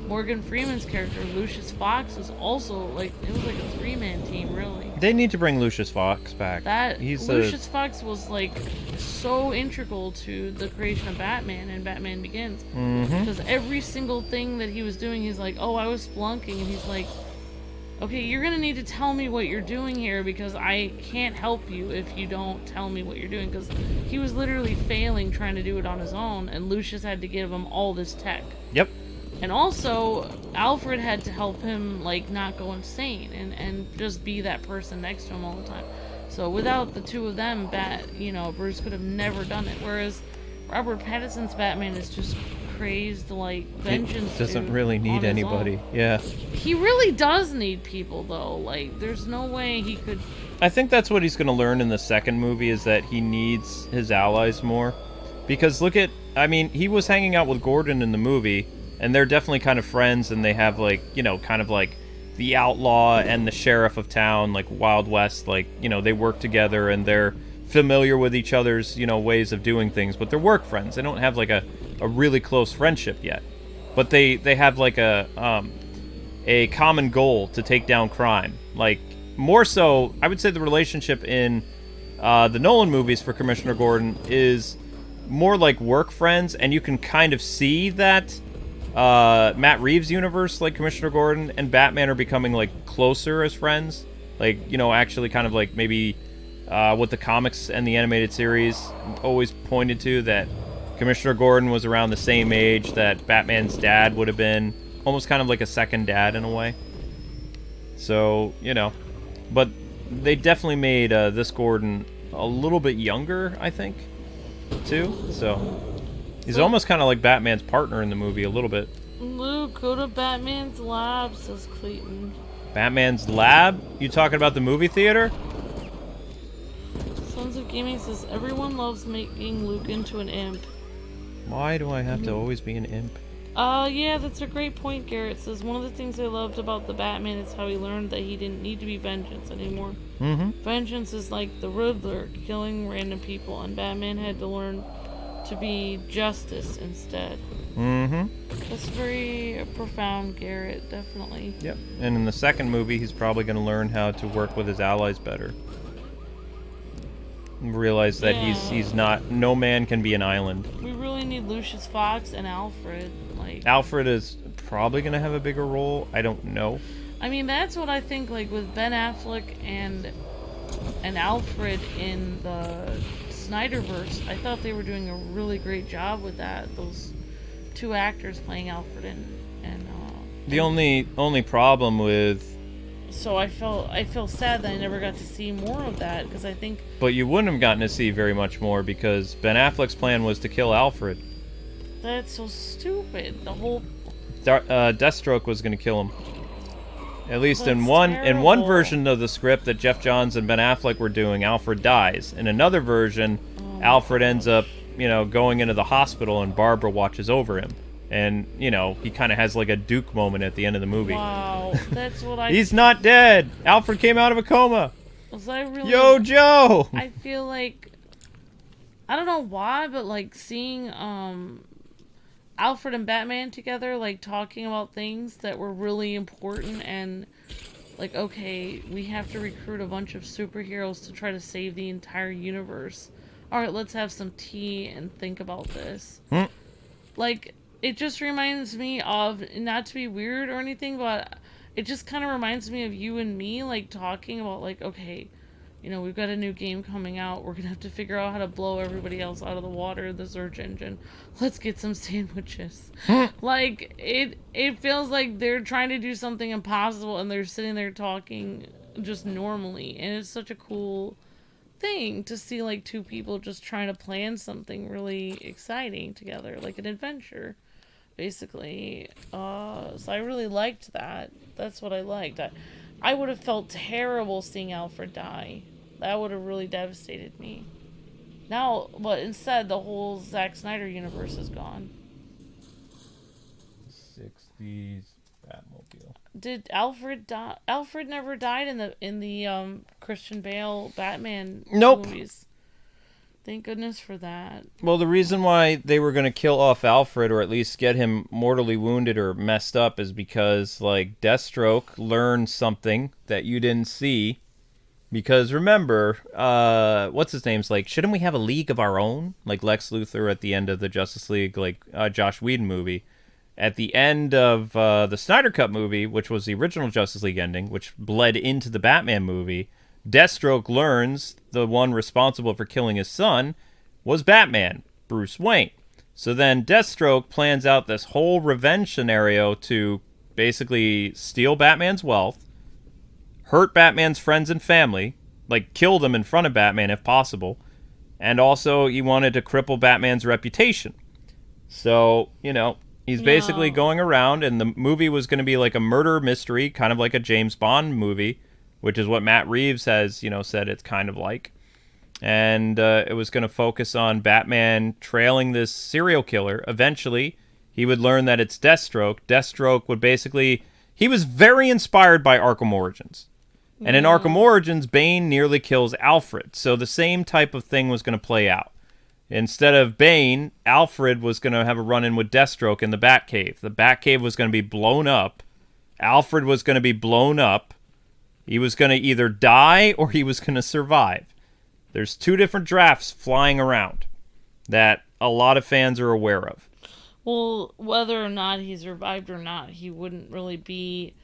Morgan Freeman's character. Lucius Fox was also, like, it was like a 3-man team, really. They need to bring Lucius Fox back. Lucius Fox was, like, so integral to the creation of Batman and Batman Begins. Because every single thing that he was doing, he's like, oh, I was spelunking, and he's like, okay, you're gonna need to tell me what you're doing here, because I can't help you if you don't tell me what you're doing, because he was literally failing trying to do it on his own, and Lucius had to give him all this tech. Yep. And also, Alfred had to help him, like, not go insane and just be that person next to him all the time. So without the two of them, Bruce could have never done it. Whereas Robert Pattinson's Batman is just crazed, like, vengeance. He doesn't really need anybody. Yeah. He really does need people, though. Like, there's no way he could... I think that's what he's going to learn in the second movie, is that he needs his allies more. Because he was hanging out with Gordon in the movie, and they're definitely kind of friends, and they have, like, you know, kind of like the outlaw and the sheriff of town, like Wild West, like, you know, they work together and they're familiar with each other's, you know, ways of doing things, but they're work friends. They don't have like a really close friendship yet, but they have like a common goal to take down crime. Like, more so, I would say the relationship in the Nolan movies for Commissioner Gordon is more like work friends, and you can kind of see that Matt Reeves' universe, like Commissioner Gordon and Batman, are becoming like closer as friends. Like, you know, actually kind of like maybe what the comics and the animated series always pointed to, that Commissioner Gordon was around the same age that Batman's dad would have been, almost kind of like a second dad in a way. So, you know, but they definitely made this Gordon a little bit younger, I think, too. So He's almost kind of like Batman's partner in the movie a little bit. Luke, go to Batman's lab, says Clayton. Batman's lab? You talking about the movie theater? Sons of Gaming says, everyone loves making Luke into an imp. Why do I have to always be an imp? Yeah, that's a great point, Garrett says. One of the things I loved about the Batman is how he learned that he didn't need to be vengeance anymore. Vengeance is like the Riddler, killing random people, and Batman had to learn to be justice instead. That's very profound, Garrett, definitely. Yep. And in the second movie, he's probably going to learn how to work with his allies better. Realize that he's not, no man can be an island. We really need Lucius Fox and Alfred. Like, Alfred is probably going to have a bigger role. I don't know. I mean, that's what I think, like, with Ben Affleck and Alfred in the Snyderverse, I thought they were doing a really great job with that. Those two actors playing Alfred and the only problem with... So I feel sad that I never got to see more of that, because I think... But you wouldn't have gotten to see very much more, because Ben Affleck's plan was to kill Alfred. That's so stupid. The whole... Deathstroke was going to kill him. At least in one version of the script that Jeff Johns and Ben Affleck were doing, Alfred dies. In another version, Alfred ends up, going into the hospital and Barbara watches over him. And, he kind of has like a Duke moment at the end of the movie. Wow, that's what I... He's not dead! Alfred came out of a coma! Was I really... Yo, Joe! I feel like... I don't know why, but like seeing Alfred and Batman together, like talking about things that were really important, and like, okay, we have to recruit a bunch of superheroes to try to save the entire universe. Alright, let's have some tea and think about this. Like... It just reminds me of, not to be weird or anything, but it just kind of reminds me of you and me, like, talking about, like, okay, we've got a new game coming out. We're going to have to figure out how to blow everybody else out of the water, the search engine. Let's get some sandwiches. Like, it feels like they're trying to do something impossible, and they're sitting there talking just normally. And it's such a cool thing to see, like, two people just trying to plan something really exciting together, like an adventure. Basically, so I really liked that. That's what I liked. I would have felt terrible seeing Alfred die. That would have really devastated me. Now, but instead, the whole Zack Snyder universe is gone. 60s Batmobile. Did Alfred die? Alfred never died in the Christian Bale Batman movies. Thank goodness for that. Well, the reason why they were going to kill off Alfred, or at least get him mortally wounded or messed up, is because, like, Deathstroke learned something that you didn't see. Because, remember, what's his name's like, shouldn't we have a league of our own? Like Lex Luthor at the end of the Justice League, like, Joss Whedon movie. At the end of the Snyder Cut movie, which was the original Justice League ending, which bled into the Batman movie, Deathstroke learns the one responsible for killing his son was Batman, Bruce Wayne. So then Deathstroke plans out this whole revenge scenario to basically steal Batman's wealth, hurt Batman's friends and family, like kill them in front of Batman if possible, and also he wanted to cripple Batman's reputation. So, he's basically going around, and the movie was going to be like a murder mystery, kind of like a James Bond movie, which is what Matt Reeves has, said it's kind of like. And it was going to focus on Batman trailing this serial killer. Eventually, he would learn that it's Deathstroke. Deathstroke would basically... He was very inspired by Arkham Origins. And in Arkham Origins, Bane nearly kills Alfred. So the same type of thing was going to play out. Instead of Bane, Alfred was going to have a run-in with Deathstroke in the Batcave. The Batcave was going to be blown up. Alfred was going to be blown up. He was going to either die or he was going to survive. There's two different drafts flying around that a lot of fans are aware of. Well, whether or not he survived or not, he wouldn't really be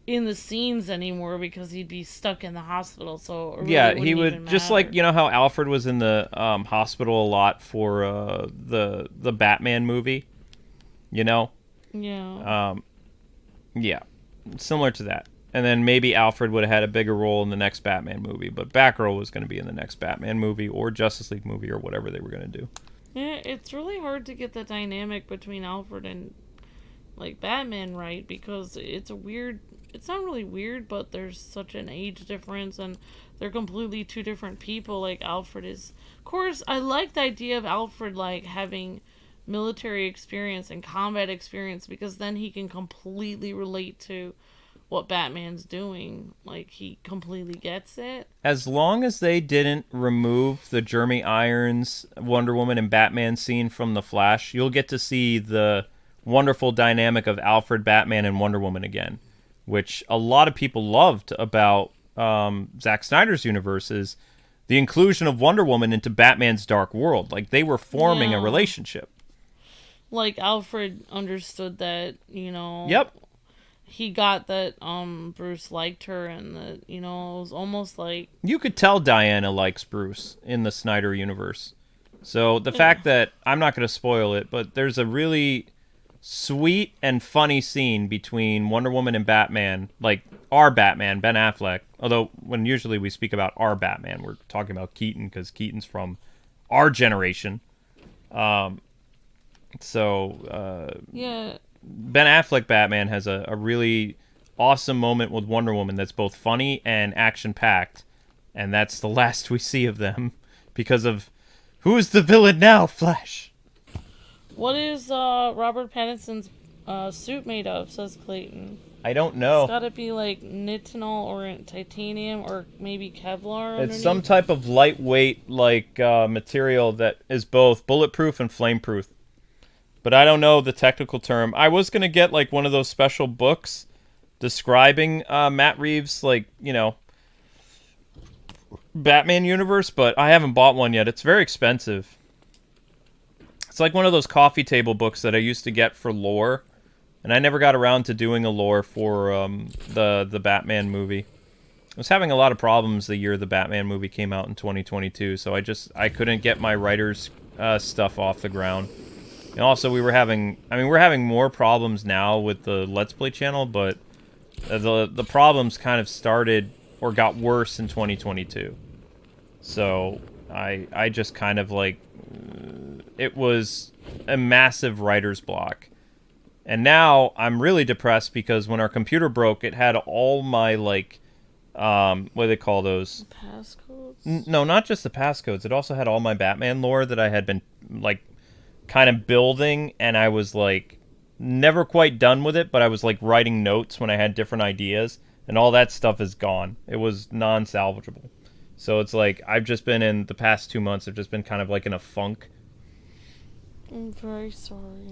in the scenes anymore because he'd be stuck in the hospital. So really he would, just like, how Alfred was in the hospital a lot for the Batman movie, Yeah. Yeah, similar to that. And then maybe Alfred would have had a bigger role in the next Batman movie. But Batgirl was going to be in the next Batman movie or Justice League movie or whatever they were going to do. Yeah, it's really hard to get the dynamic between Alfred and like Batman right, because it's not really weird, but there's such an age difference and they're completely two different people. Like Alfred is, of course, I like the idea of Alfred like having military experience and combat experience, because then he can completely relate to what Batman's doing. Like he completely gets it. As long as they didn't remove the Jeremy Irons Wonder Woman and Batman scene from The Flash, you'll get to see the wonderful dynamic of Alfred, Batman, and Wonder Woman again, which a lot of people loved about Zack Snyder's universe is the inclusion of Wonder Woman into Batman's dark world. Like, they were forming a relationship. Like, Alfred understood that, you know... Yep. He got that Bruce liked her, and that, you know, it was almost like... You could tell Diana likes Bruce in the Snyder universe. So the fact that... I'm not going to spoil it, but there's a really sweet and funny scene between Wonder Woman and Batman. Like, our Batman, Ben Affleck. Although, when usually we speak about our Batman, we're talking about Keaton, because Keaton's from our generation. Yeah. Ben Affleck Batman has a really awesome moment with Wonder Woman that's both funny and action-packed. And that's the last we see of them because of... Who's the villain now, Flash? What is Robert Pattinson's suit made of, says Clayton? I don't know. It's gotta be like nitinol or titanium or maybe Kevlar underneath. It's some type of lightweight material that is both bulletproof and flameproof. But I don't know the technical term. I was going to get like one of those special books describing Matt Reeves' Batman universe, but I haven't bought one yet. It's very expensive. It's like one of those coffee table books that I used to get for lore, and I never got around to doing a lore for the Batman movie. I was having a lot of problems the year the Batman movie came out in 2022, so I couldn't get my writer's stuff off the ground. And also, we're having more problems now with the Let's Play channel, but the problems kind of started or got worse in 2022. So I just kind of it was a massive writer's block. And now I'm really depressed because when our computer broke, it had all my what do they call those? Passcodes? No, not just the passcodes. It also had all my Batman lore that I had been kind of building, and I was never quite done with it, but I was writing notes when I had different ideas, and all that stuff is gone. It was non-salvageable. So it's I've just been in the past 2 months, I've just been kind of in a funk. I'm very sorry.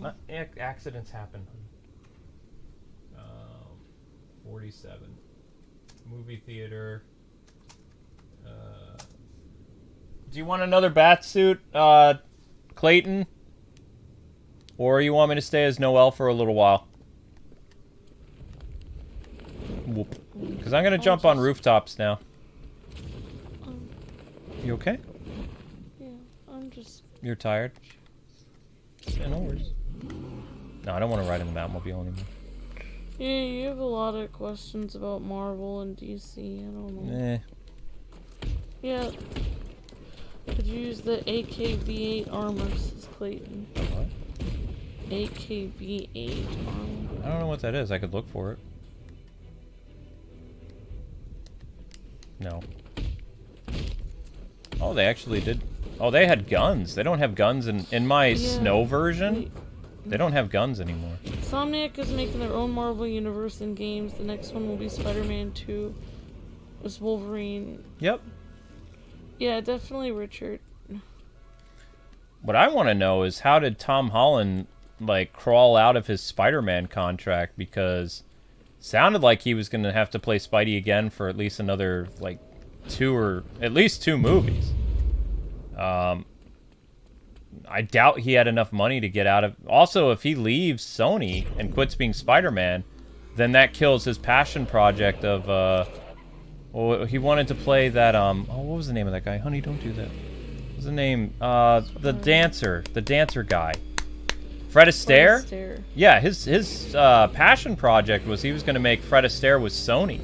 Accidents happen. 47. Movie theater. Do you want another bat suit, Clayton? Or you want me to stay as Noel for a little while? Whoop. Because I'm going to jump on rooftops now. You okay? Yeah, I'm just... You're tired? Yeah, no worries. No, I don't want to ride in the Batmobile anymore. Yeah, you have a lot of questions about Marvel and DC, I don't know. Yeah. Could you use the AKB8 armor, says Clayton. What? AKB8 armor. I don't know what that is. I could look for it. No. Oh, they actually did. Oh, they had guns. They don't have guns in my snow version. They don't have guns anymore. Insomniac is making their own Marvel universe in games. The next one will be Spider-Man 2. It's Wolverine. Yep. Yeah, definitely Richard. What I want to know is how did Tom Holland crawl out of his Spider-Man contract, because sounded like he was going to have to play Spidey again for at least another at least two movies. I doubt he had enough money to get out of... Also, if he leaves Sony and quits being Spider-Man, then that kills his passion project of, well, he wanted to play that, what was the name of that guy? Honey, don't do that. What was the name? The dancer guy. Fred Astaire? Fred Astaire. Yeah, his passion project was he was going to make Fred Astaire with Sony.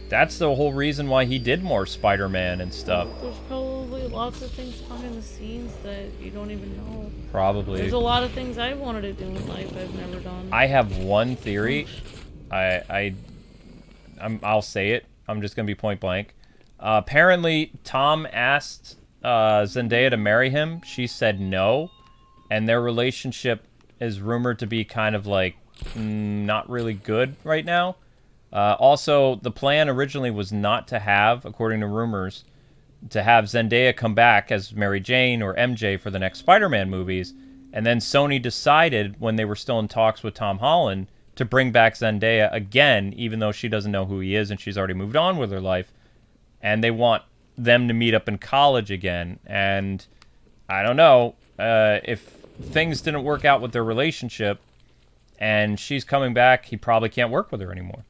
That's the whole reason why he did more Spider-Man and stuff. There's probably lots of things behind the scenes that you don't even know. Probably. There's a lot of things I wanted to do in life I've never done. I have one theory. I'll say it. I'm just gonna be point blank. Apparently, Tom asked Zendaya to marry him. She said no, and their relationship is rumored to be kind of like not really good right now. Also, the plan originally was not to have, according to rumors, to have Zendaya come back as Mary Jane or MJ for the next Spider-Man movies. And then Sony decided, when they were still in talks with Tom Holland, to bring back Zendaya again, even though she doesn't know who he is and she's already moved on with her life. And they want them to meet up in college again. And I don't know, if things didn't work out with their relationship and she's coming back, he probably can't work with her anymore.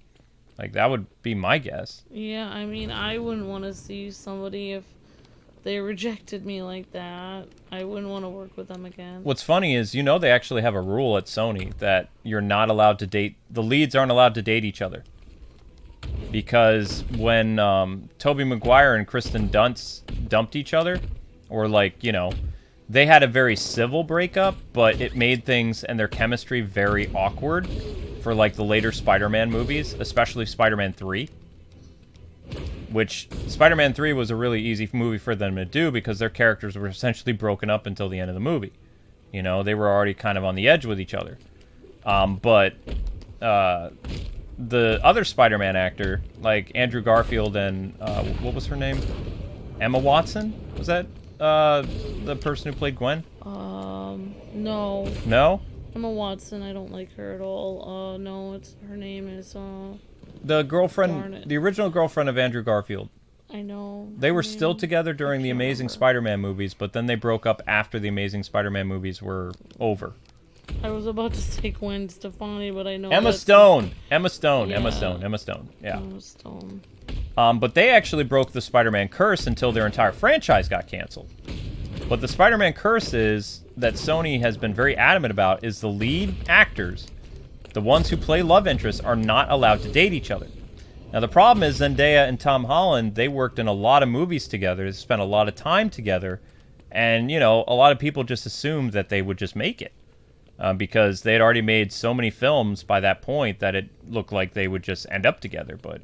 Like, that would be my guess. Yeah, I mean, I wouldn't want to see somebody if they rejected me like that. I wouldn't want to work with them again. What's funny is, you know, they actually have a rule at Sony that you're not allowed to date, the leads aren't allowed to date each other. Because when Tobey Maguire and Kristen Dunst dumped each other, or like, you know, they had a very civil breakup, but it made things and their chemistry very awkward for like the later Spider-Man movies, especially Spider-Man 3. Which, Spider-Man 3 was a really easy movie for them to do because their characters were essentially broken up until the end of the movie. You know, they were already kind of on the edge with each other. But the other Spider-Man actor, like Andrew Garfield and, what was her name? Emma Watson? Was that the person who played Gwen? No. No? Emma Watson, I don't like her at all. No, her name is, the girlfriend, the original girlfriend of Andrew Garfield. I know. They were still together during the Amazing Spider-Man movies, but then they broke up after the Amazing Spider-Man movies were over. I was about to say Gwen Stefani, but I know Emma Stone. Emma Stone. Yeah. Emma Stone. But they actually broke the Spider-Man curse until their entire franchise got canceled. But the Spider-Man curse is that Sony has been very adamant about is the lead actors, the ones who play love interests, are not allowed to date each other. Now, the problem is Zendaya and Tom Holland, they worked in a lot of movies together. They spent a lot of time together. And, you know, a lot of people just assumed that they would just make it. Because they had already made so many films by that point that it looked like they would just end up together. But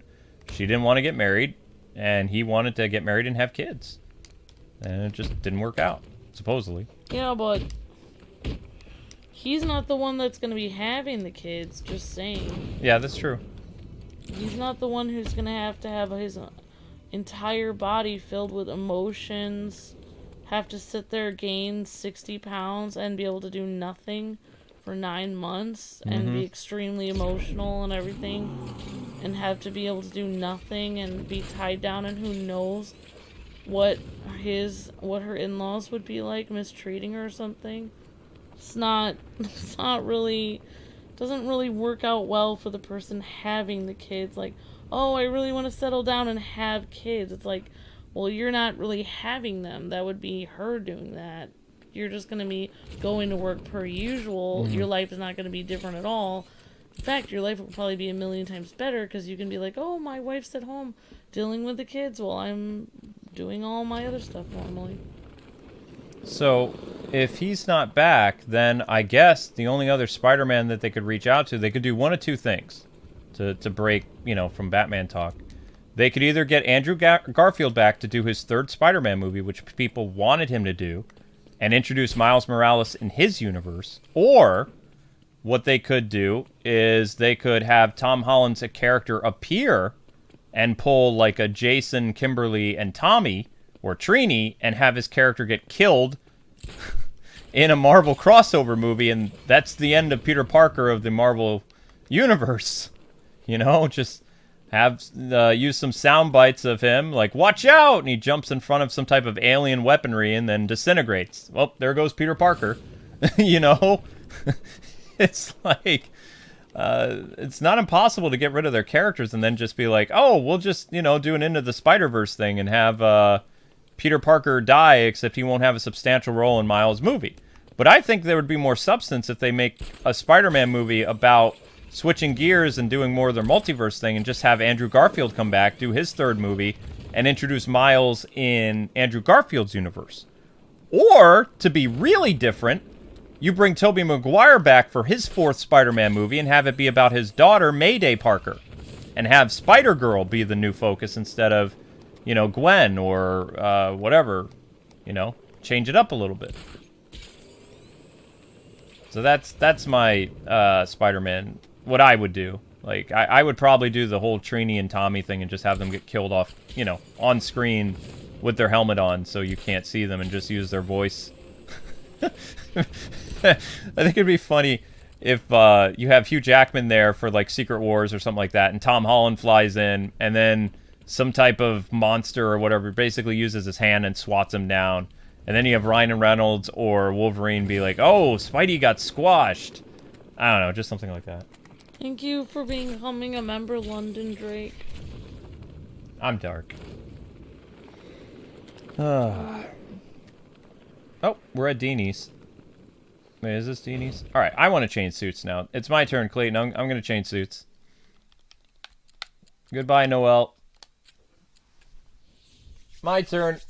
she didn't want to get married, and he wanted to get married and have kids. And it just didn't work out, supposedly. Yeah, but he's not the one that's going to be having the kids, just saying. Yeah, that's true. He's not the one who's going to have his entire body filled with emotions, have to sit there, gain 60 pounds, and be able to do nothing for 9 months, and be extremely emotional and everything, and have to be able to do nothing and be tied down, and who knows what her in-laws would be like, mistreating her or something. It's not really, doesn't really work out well for the person having the kids. Like, oh, I really want to settle down and have kids. It's like, well, you're not really having them. That would be her doing that. You're just going to be going to work per usual. Your life is not going to be different at all. In fact, your life will probably be a million times better because you can be like, oh, my wife's at home dealing with the kids while I'm doing all my other stuff normally. So, if he's not back, then I guess the only other Spider-Man that they could reach out to, they could do one of two things to break, you know, from Batman talk. They could either get Andrew Garfield back to do his third Spider-Man movie, which people wanted him to do, and introduce Miles Morales in his universe, or what they could do is they could have Tom Holland's character appear and pull like a Jason, Kimberly, and Tommy, or Trini, and have his character get killed in a Marvel crossover movie, and that's the end of Peter Parker of the Marvel universe. You know, just have use some sound bites of him, like, watch out, and he jumps in front of some type of alien weaponry and then disintegrates. Well, there goes Peter Parker. You know? It's like, it's not impossible to get rid of their characters and then just be like, oh, we'll just, you know, do an Into the Spider-Verse thing and have Peter Parker die, except he won't have a substantial role in Miles' movie. But I think there would be more substance if they make a Spider-Man movie about switching gears and doing more of their multiverse thing and just have Andrew Garfield come back, do his third movie, and introduce Miles in Andrew Garfield's universe. Or, to be really different, you bring Tobey Maguire back for his fourth Spider-Man movie and have it be about his daughter, Mayday Parker. And have Spider-Girl be the new focus instead of, you know, Gwen or whatever. You know, change it up a little bit. So that's my Spider-Man, what I would do. Like, I would probably do the whole Trini and Tommy thing and just have them get killed off, you know, on screen with their helmet on so you can't see them and just use their voice. I think it'd be funny if you have Hugh Jackman there for, like, Secret Wars or something like that, and Tom Holland flies in, and then some type of monster or whatever basically uses his hand and swats him down. And then you have Ryan Reynolds or Wolverine be like, oh, Spidey got squashed. I don't know, just something like that. Thank you for becoming a member, London Drake. I'm dark. Oh, we're at Deanie's. Wait, is this Deanie's? Alright, I want to change suits now. It's my turn, Clayton. I'm going to change suits. Goodbye, Noel. My turn.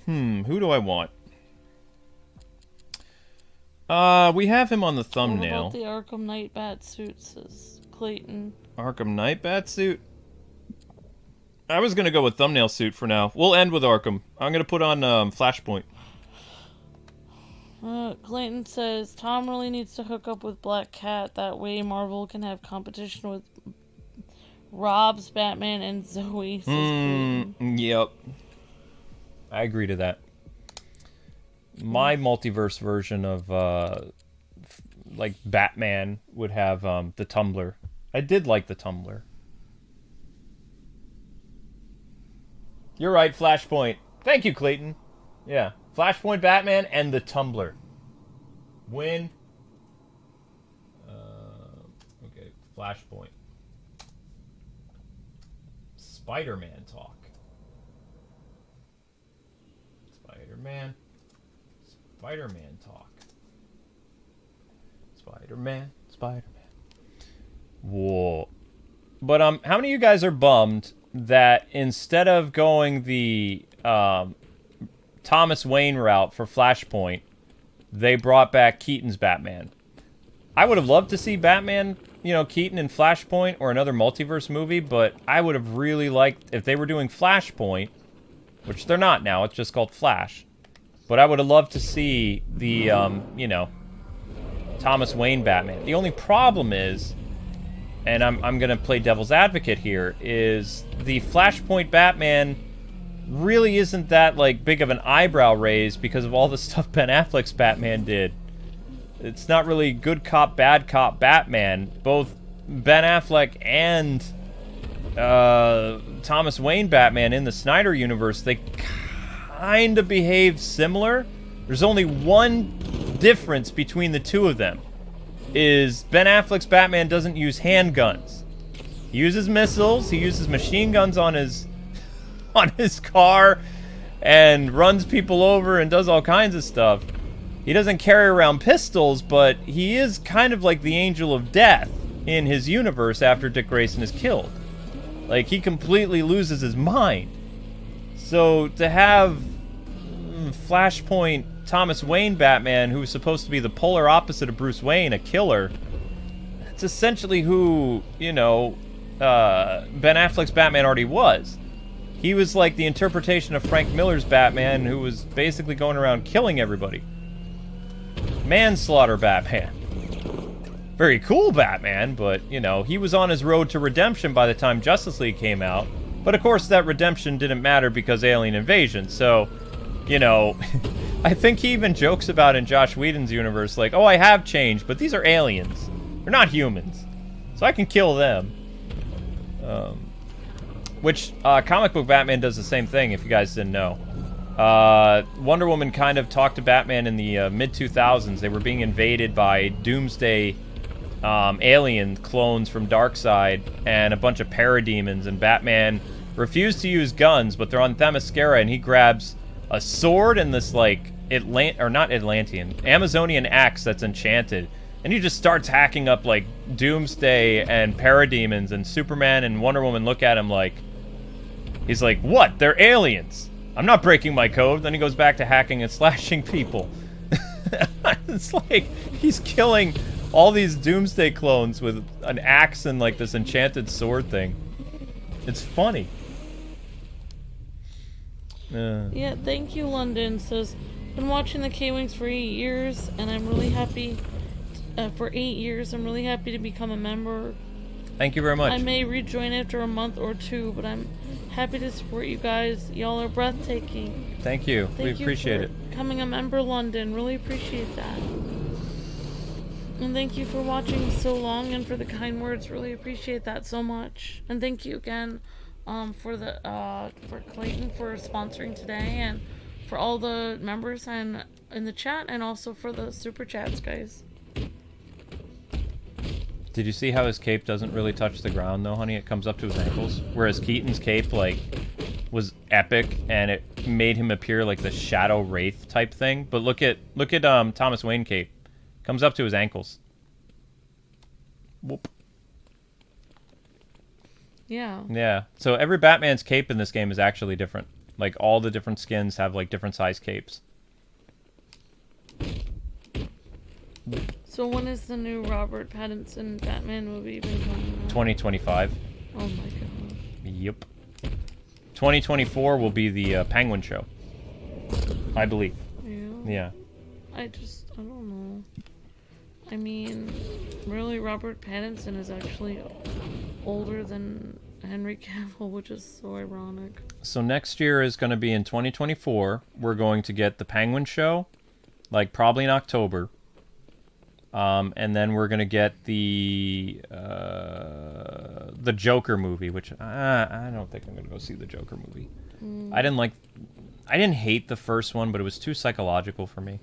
Who do I want? We have him on the thumbnail. What about the Arkham Knight bat suit, says Clayton? Arkham Knight bat suit? I was gonna go with thumbnail suit for now. We'll end with Arkham. I'm gonna put on Flashpoint. Clayton says Tom really needs to hook up with Black Cat. That way Marvel can have competition with Rob's Batman and Zoe. Says Clayton. Yep. I agree to that. My multiverse version of like Batman would have the Tumbler. I did like the Tumbler. You're right, Flashpoint. Thank you, Clayton. Yeah, Flashpoint, Batman, and the Tumbler. Win. Okay, Flashpoint. Spider-Man talk. Spider-Man. Spider-Man talk. Spider-Man. Spider-Man. Whoa. But how many of you guys are bummed that instead of going the Thomas Wayne route for Flashpoint, they brought back Keaton's Batman? I would have loved to see Batman, you know, Keaton in Flashpoint or another multiverse movie, but I would have really liked, if they were doing Flashpoint, which they're not now, it's just called Flash, but I would have loved to see the, you know, Thomas Wayne Batman. The only problem is, and I'm going to play devil's advocate here, is the Flashpoint Batman really isn't that, like, big of an eyebrow raise because of all the stuff Ben Affleck's Batman did. It's not really good cop, bad cop Batman. Both Ben Affleck and Thomas Wayne Batman in the Snyder universe, they kind of behave similar. There's only one difference between the two of them. Is Ben Affleck's Batman doesn't use handguns. He uses missiles, he uses machine guns on his car and runs people over and does all kinds of stuff. He doesn't carry around pistols, but he is kind of like the angel of death in his universe after Dick Grayson is killed. Like, he completely loses his mind. So to have Flashpoint Thomas Wayne Batman, who's supposed to be the polar opposite of Bruce Wayne, a killer, that's essentially who, you know, Ben Affleck's Batman already was. He was like the interpretation of Frank Miller's Batman, who was basically going around killing everybody. Manslaughter Batman. Very cool Batman, but, you know, he was on his road to redemption by the time Justice League came out. But, of course, that redemption didn't matter because alien invasion, so, you know, I think he even jokes about in Joss Whedon's universe, like, oh, I have changed, but these are aliens. They're not humans. So I can kill them. Which, comic book Batman does the same thing, if you guys didn't know. Wonder Woman kind of talked to Batman in the mid-2000s. They were being invaded by Doomsday alien clones from Darkseid and a bunch of parademons, and Batman refused to use guns, but they're on Themyscira, and he grabs a sword and this, like, Amazonian axe that's enchanted, and he just starts hacking up like Doomsday and Parademons, and Superman and Wonder Woman look at him like, he's like, what? They're aliens. I'm not breaking my code. Then he goes back to hacking and slashing people. It's like he's killing all these Doomsday clones with an axe and like this enchanted sword thing. It's funny. Yeah, thank you, London. Says, been watching the Kwings for 8 years, and I'm really happy. For 8 years, I'm really happy to become a member. Thank you very much. I may rejoin after a month or two, but I'm happy to support you guys. Y'all are breathtaking. Thank you. We appreciate it. Becoming a member, London. Really appreciate that. And thank you for watching so long and for the kind words. Really appreciate that so much. And thank you again for Clayton for sponsoring today, and for all the members and in the chat, and also for the super chats, guys. Did you see how his cape doesn't really touch the ground though, honey? It comes up to his ankles. Whereas Keaton's cape, like, was epic, and it made him appear like the Shadow Wraith type thing. But look at Thomas Wayne cape. Comes up to his ankles. Whoop. Yeah. Yeah. So every Batman's cape in this game is actually different. Like, all the different skins have, like, different size capes. So when is the new Robert Pattinson Batman movie been coming out? 2025. Oh my god. Yep. 2024 will be the Penguin show, I believe. Yeah. Yeah. I don't know. I mean, really, Robert Pattinson is actually older than Henry Cavill, which is so ironic. So next year is going to be in 2024. We're going to get the Penguin show, like probably in October. And then we're going to get the Joker movie, which I don't think I'm going to go see the Joker movie. I didn't hate the first one, but it was too psychological for me.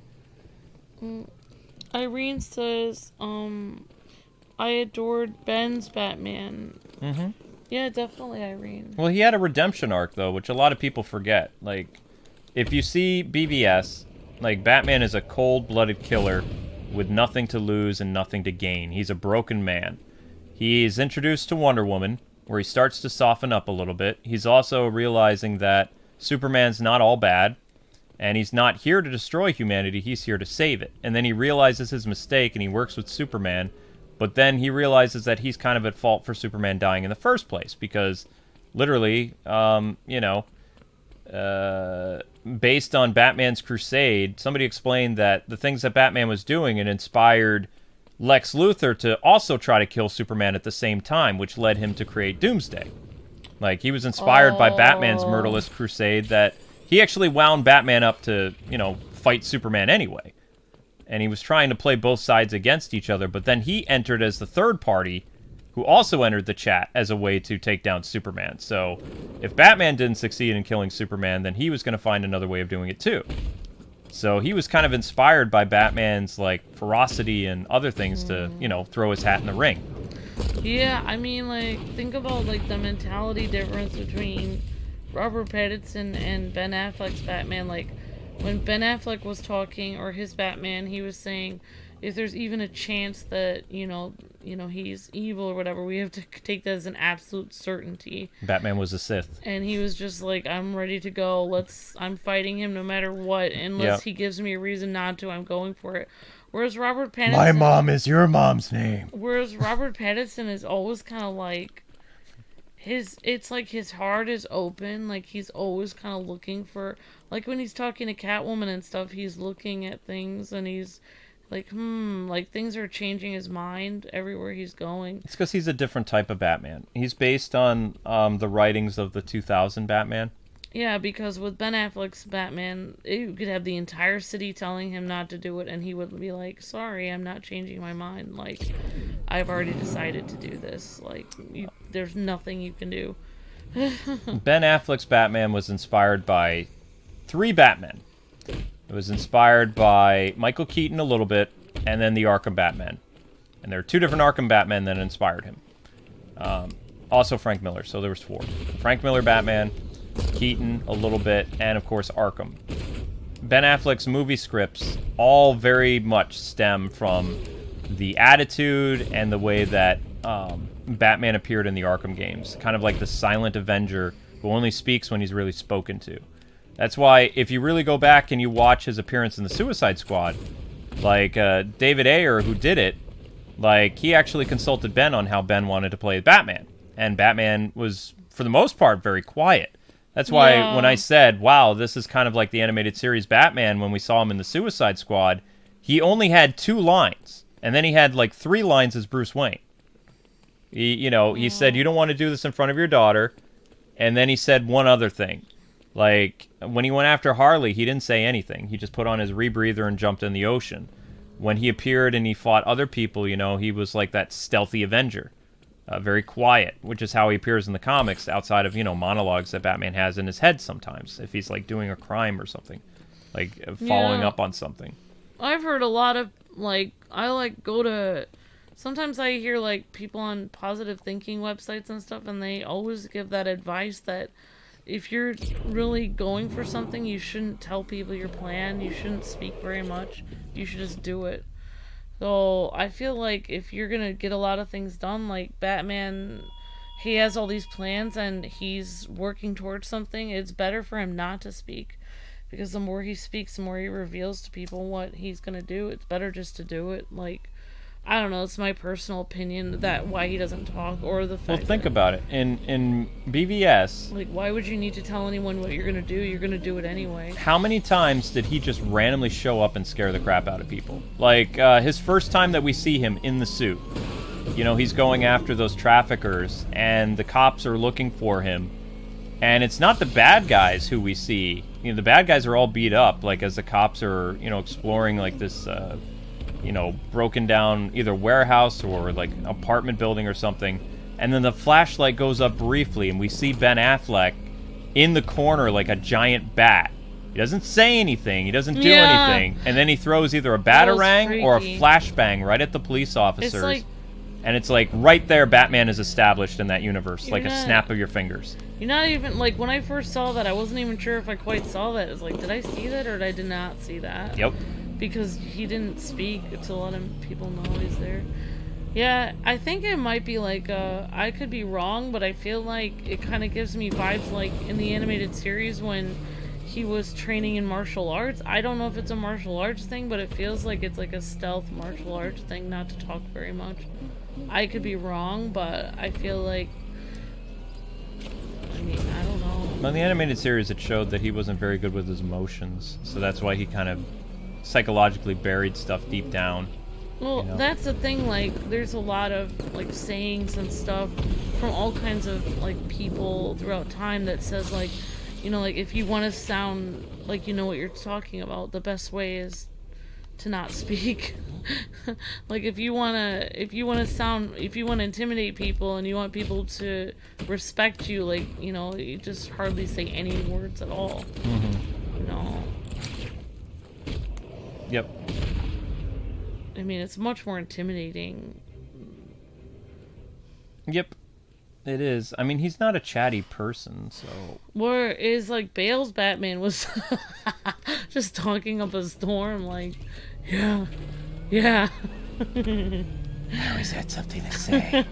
Irene says, I adored Ben's Batman. Mm-hmm. Yeah, definitely, Irene. Well, he had a redemption arc, though, which a lot of people forget. Like, if you see BVS, like, Batman is a cold-blooded killer with nothing to lose and nothing to gain. He's a broken man. He is introduced to Wonder Woman, where he starts to soften up a little bit. He's also realizing that Superman's not all bad, and he's not here to destroy humanity, he's here to save it. And then he realizes his mistake, and he works with Superman, but then he realizes that he's kind of at fault for Superman dying in the first place, because literally, based on Batman's crusade, somebody explained that the things that Batman was doing had inspired Lex Luthor to also try to kill Superman at the same time, which led him to create Doomsday. Like, he was inspired by Batman's murderous crusade that he actually wound Batman up to, fight Superman anyway. And he was trying to play both sides against each other, but then he entered as the third party, who also entered the chat as a way to take down Superman. So, if Batman didn't succeed in killing Superman, then he was going to find another way of doing it too. So he was kind of inspired by Batman's, like, ferocity and other things to, throw his hat in the ring. Yeah, I mean, like, think about, like, the mentality difference between Robert Pattinson and Ben Affleck's Batman. Like, when Ben Affleck was talking, or his Batman, he was saying, if there's even a chance that, he's evil or whatever, we have to take that as an absolute certainty. Batman was a Sith. And he was just like, I'm ready to go. I'm fighting him no matter what. Unless he gives me a reason not to, I'm going for it. Whereas Robert Pattinson... My mom is your mom's name. Whereas Robert Pattinson is always kind of like... It's like his heart is open. Like, he's always kind of looking for... Like, when he's talking to Catwoman and stuff, he's looking at things and he's... Like, like things are changing his mind everywhere he's going. It's because he's a different type of Batman. He's based on the writings of the 2000 Batman. Yeah, because with Ben Affleck's Batman, you could have the entire city telling him not to do it, and he would be like, sorry, I'm not changing my mind. Like, I've already decided to do this. Like, there's nothing you can do. Ben Affleck's Batman was inspired by 3 Batmen. It was inspired by Michael Keaton a little bit, and then the Arkham Batman. And there are 2 different Arkham Batmen that inspired him. Also Frank Miller, so there was 4. Frank Miller Batman, Keaton a little bit, and of course Arkham. Ben Affleck's movie scripts all very much stem from the attitude and the way that Batman appeared in the Arkham games. Kind of like the silent Avenger who only speaks when he's really spoken to. That's why, if you really go back and you watch his appearance in the Suicide Squad, like, David Ayer, who did it, like, he actually consulted Ben on how Ben wanted to play Batman. And Batman was, for the most part, very quiet. That's why when I said, wow, this is kind of like the animated series Batman, when we saw him in the Suicide Squad, he only had 2 lines. And then he had, like, 3 lines as Bruce Wayne. He said, you don't want to do this in front of your daughter. And then he said one other thing. Like, when he went after Harley, he didn't say anything. He just put on his rebreather and jumped in the ocean. When he appeared and he fought other people, he was like that stealthy Avenger. Very quiet, which is how he appears in the comics, outside of, monologues that Batman has in his head sometimes, if he's, like, doing a crime or something. Like, following up on something. I've heard a lot of, sometimes I hear, like, people on positive thinking websites and stuff, and they always give that advice that if you're really going for something, you shouldn't tell people your plan, you shouldn't speak very much, you should just do it. So I feel like if you're gonna get a lot of things done, like Batman, he has all these plans and he's working towards something, it's better for him not to speak. Because the more he speaks, the more he reveals to people what he's gonna do. It's better just to do it. Like, I don't know, it's my personal opinion that why he doesn't talk, or the fact Well, think about it. In BVS... Like, why would you need to tell anyone what you're gonna do? You're gonna do it anyway. How many times did he just randomly show up and scare the crap out of people? Like, his first time that we see him in the suit. He's going after those traffickers, and the cops are looking for him. And it's not the bad guys who we see. The bad guys are all beat up, like, as the cops are, exploring, like, this... broken down either warehouse or like apartment building or something, and then the flashlight goes up briefly and we see Ben Affleck in the corner like a giant bat. He doesn't say anything, he doesn't do anything, and then he throws either a batarang or a flashbang right at the police officers. And it's like right there Batman is established in that universe, like a snap of your fingers. You're not even, like, when I first saw that, I wasn't even sure if I quite saw that. It's like, did I see that or did I not see that? Yep. Because he didn't speak to let people know he's there. Yeah, I think it might be like, I could be wrong, but I feel like it kind of gives me vibes like in the animated series when he was training in martial arts. I don't know if it's a martial arts thing, but it feels like it's like a stealth martial arts thing, not to talk very much. I could be wrong, but I feel like, I don't know. On the animated series, it showed that he wasn't very good with his emotions, so that's why he kind of psychologically buried stuff deep down. Well, that's the thing, like, there's a lot of, like, sayings and stuff from all kinds of, like, people throughout time that says, like, like, if you want to sound like you know what you're talking about, the best way is to not speak. Like, if you want to intimidate people and you want people to respect you, like, you just hardly say any words at all. Yep. I mean, it's much more intimidating. Yep. It is. I mean, he's not a chatty person, so... Whereas, like, Bale's Batman was just talking up a storm, like, yeah. I always had something to say.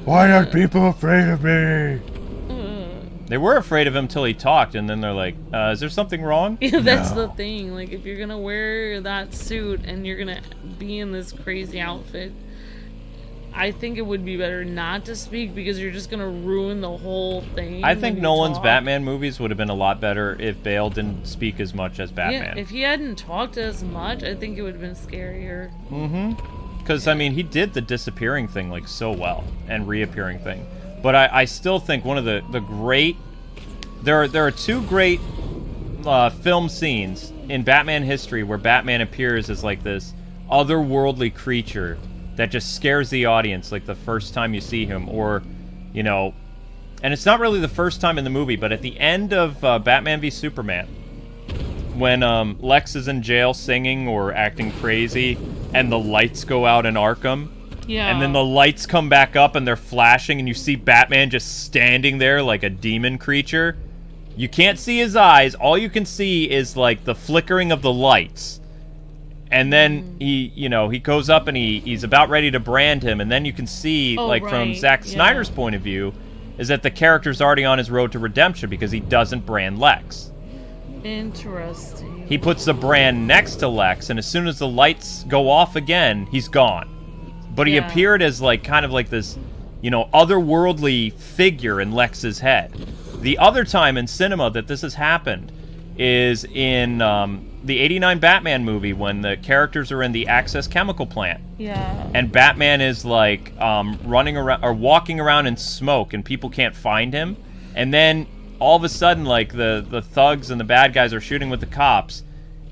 Why are people afraid of me? They were afraid of him till he talked, and then they're like, is there something wrong? Yeah, that's the thing. Like, if you're gonna wear that suit and you're gonna be in this crazy outfit, I think it would be better not to speak because you're just gonna ruin the whole thing. I think Nolan's Batman movies would have been a lot better if Bale didn't speak as much as Batman. Yeah, if he hadn't talked as much, I think it would have been scarier. Because, I mean, he did the disappearing thing, like, so well, and reappearing thing. But I still think one of the great... There are 2 great film scenes in Batman history where Batman appears as, like, this otherworldly creature that just scares the audience, like, the first time you see him, or, and it's not really the first time in the movie, but at the end of Batman v Superman, when Lex is in jail singing or acting crazy, and the lights go out in Arkham, and then the lights come back up and they're flashing, and you see Batman just standing there like a demon creature. You can't see his eyes. All you can see is, like, the flickering of the lights. And then he goes up and he's about ready to brand him. And then you can see, from Zack Snyder's point of view, is that the character's already on his road to redemption because he doesn't brand Lex. Interesting. He puts the brand next to Lex, and as soon as the lights go off again, he's gone. But he appeared as, like, kind of like this, otherworldly figure in Lex's head. The other time in cinema that this has happened is in the 89 Batman movie when the characters are in the Access chemical plant. Yeah. And Batman is, like, running around, or walking around in smoke, and people can't find him. And then all of a sudden, like, the thugs and the bad guys are shooting with the cops,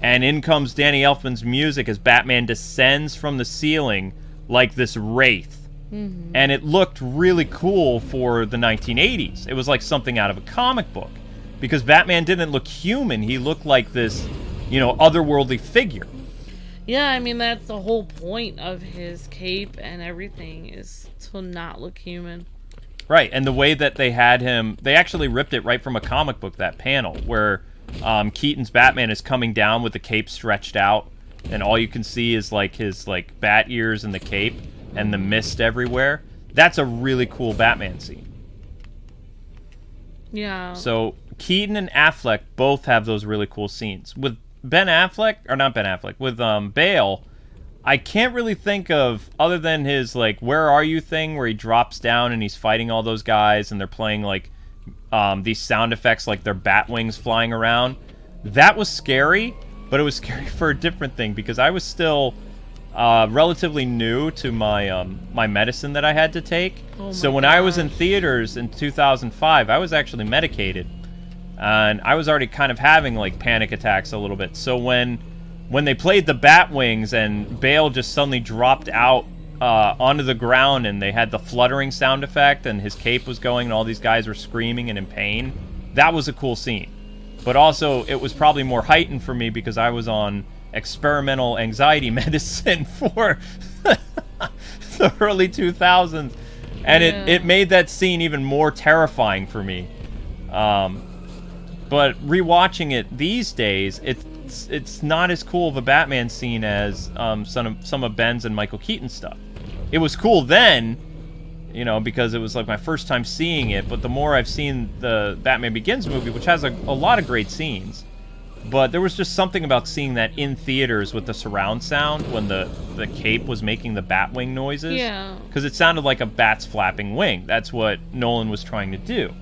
and in comes Danny Elfman's music as Batman descends from the ceiling like this wraith. Mm-hmm. And it looked really cool for the 1980s. It was like something out of a comic book. Because Batman didn't look human. He looked like this, otherworldly figure. Yeah, I mean, that's the whole point of his cape and everything, is to not look human. Right, and the way that they had him, they actually ripped it right from a comic book, that panel, where Keaton's Batman is coming down with the cape stretched out, and all you can see is, like, his, like, bat ears and the cape, and the mist everywhere. That's a really cool Batman scene. Yeah. So, Keaton and Affleck both have those really cool scenes. With Ben Affleck, or not Ben Affleck, with Bale, I can't really think of, other than his, like, Where Are You thing, where he drops down and he's fighting all those guys, and they're playing, like, these sound effects like their bat wings flying around. That was scary, but it was scary for a different thing, because I was still relatively new to my my medicine that I had to take. So when I was in theaters in 2005, I was actually medicated. And I was already kind of having, like, panic attacks a little bit. So when they played the bat wings and Bale just suddenly dropped out onto the ground and they had the fluttering sound effect and his cape was going and all these guys were screaming and in pain, that was a cool scene. But also, it was probably more heightened for me because I was on experimental anxiety medicine for the early 2000s. And it made that scene even more terrifying for me. But rewatching it these days, it's not as cool of a Batman scene as some of Ben's and Michael Keaton stuff. It was cool then, because it was like my first time seeing it. But the more I've seen the Batman Begins movie, which has a lot of great scenes, but there was just something about seeing that in theaters with the surround sound when the cape was making the Batwing noises. Yeah. Because it sounded like a bat's flapping wing. That's what Nolan was trying to do.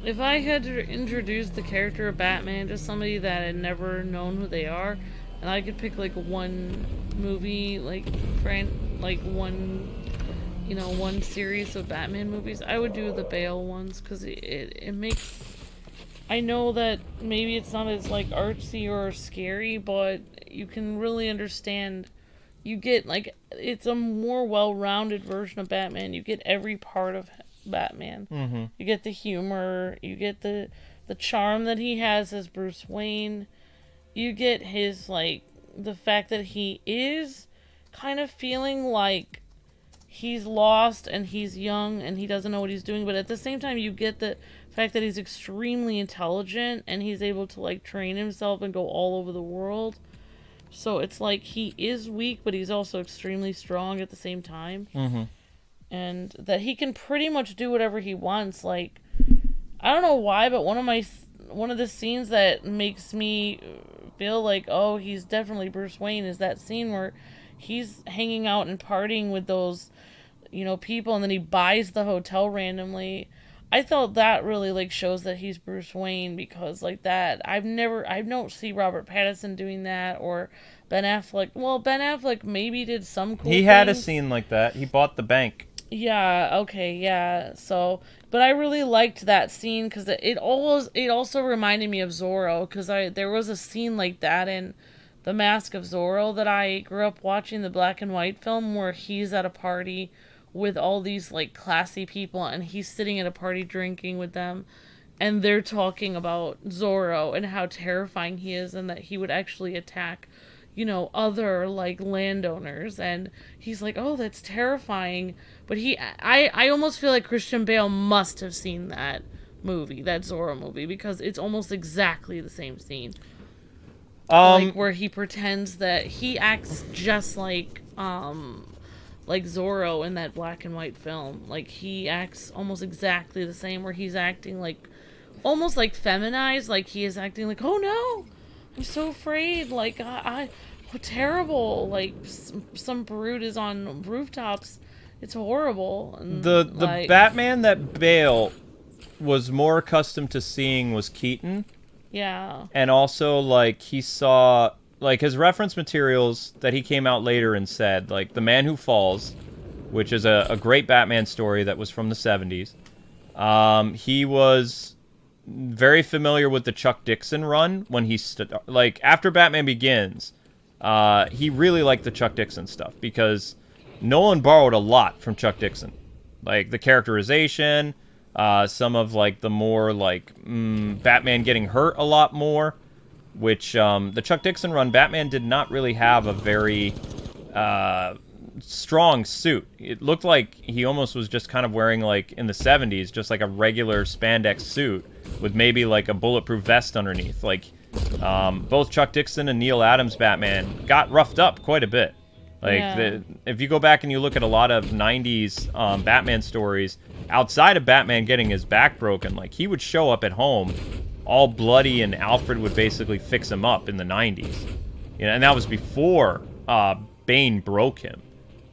If I had to introduce the character of Batman to somebody that had never known who they are, and I could pick, like, one movie, like, one series of Batman movies, I would do the Bale ones, because it makes... I know that maybe it's not as, like, artsy or scary, but you can really understand... You get, like, it's a more well-rounded version of Batman. You get every part of Batman. Mm-hmm. You get the humor, you get the charm that he has as Bruce Wayne, you get his, like, the fact that he is kind of feeling like he's lost and he's young and he doesn't know what he's doing, but at the same time you get the fact that he's extremely intelligent and he's able to, like, train himself and go all over the world. So it's like he is weak, but he's also extremely strong at the same time. Mm-hmm. And that he can pretty much do whatever he wants. Like, I don't know why, but one of the scenes that makes me feel like, oh, he's definitely Bruce Wayne, is that scene where he's hanging out and partying with those, people, and then he buys the hotel randomly. I thought that really, like, shows that he's Bruce Wayne, because, like, that, I don't see Robert Pattinson doing that, or Ben Affleck. Well, Ben Affleck maybe did some cool things. Had a scene like that. He bought the bank. Yeah, okay, yeah. So, but I really liked that scene because it also reminded me of Zorro, because there was a scene like that in The Mask of Zorro that I grew up watching, the black and white film, where he's at a party with all these, like, classy people, and he's sitting at a party drinking with them, and they're talking about Zorro and how terrifying he is, and that he would actually attack, other, like, landowners, and he's like, oh, that's terrifying. But I almost feel like Christian Bale must have seen that movie, that Zorro movie, because it's almost exactly the same scene. Where he pretends that he acts just like Zorro in that black and white film. Like, he acts almost exactly the same, where he's acting like, almost like feminized, like he is acting like, oh no, I'm so afraid, like, oh, terrible, like, some brute is on rooftops, it's horrible. And, the like, Batman that Bale was more accustomed to seeing was Keaton. Yeah. And also, like, he saw, like, his reference materials that he came out later and said, like, The Man Who Falls, which is a great Batman story that was from the 70s. He was very familiar with the Chuck Dixon run when he, like, after Batman Begins, he really liked the Chuck Dixon stuff because Nolan borrowed a lot from Chuck Dixon. Like, the characterization, some of, like, the more, like, Batman getting hurt a lot more, which, the Chuck Dixon run, Batman did not really have a very, strong suit. It looked like he almost was just kind of wearing, like, in the 70s, just, like, a regular spandex suit with maybe, like, a bulletproof vest underneath. Like, both Chuck Dixon and Neil Adams' Batman got roughed up quite a bit. Like, yeah. If you go back and you look at a lot of 90s Batman stories, outside of Batman getting his back broken, like, he would show up at home all bloody and Alfred would basically fix him up in the 90s. You know, and that was before Bane broke him.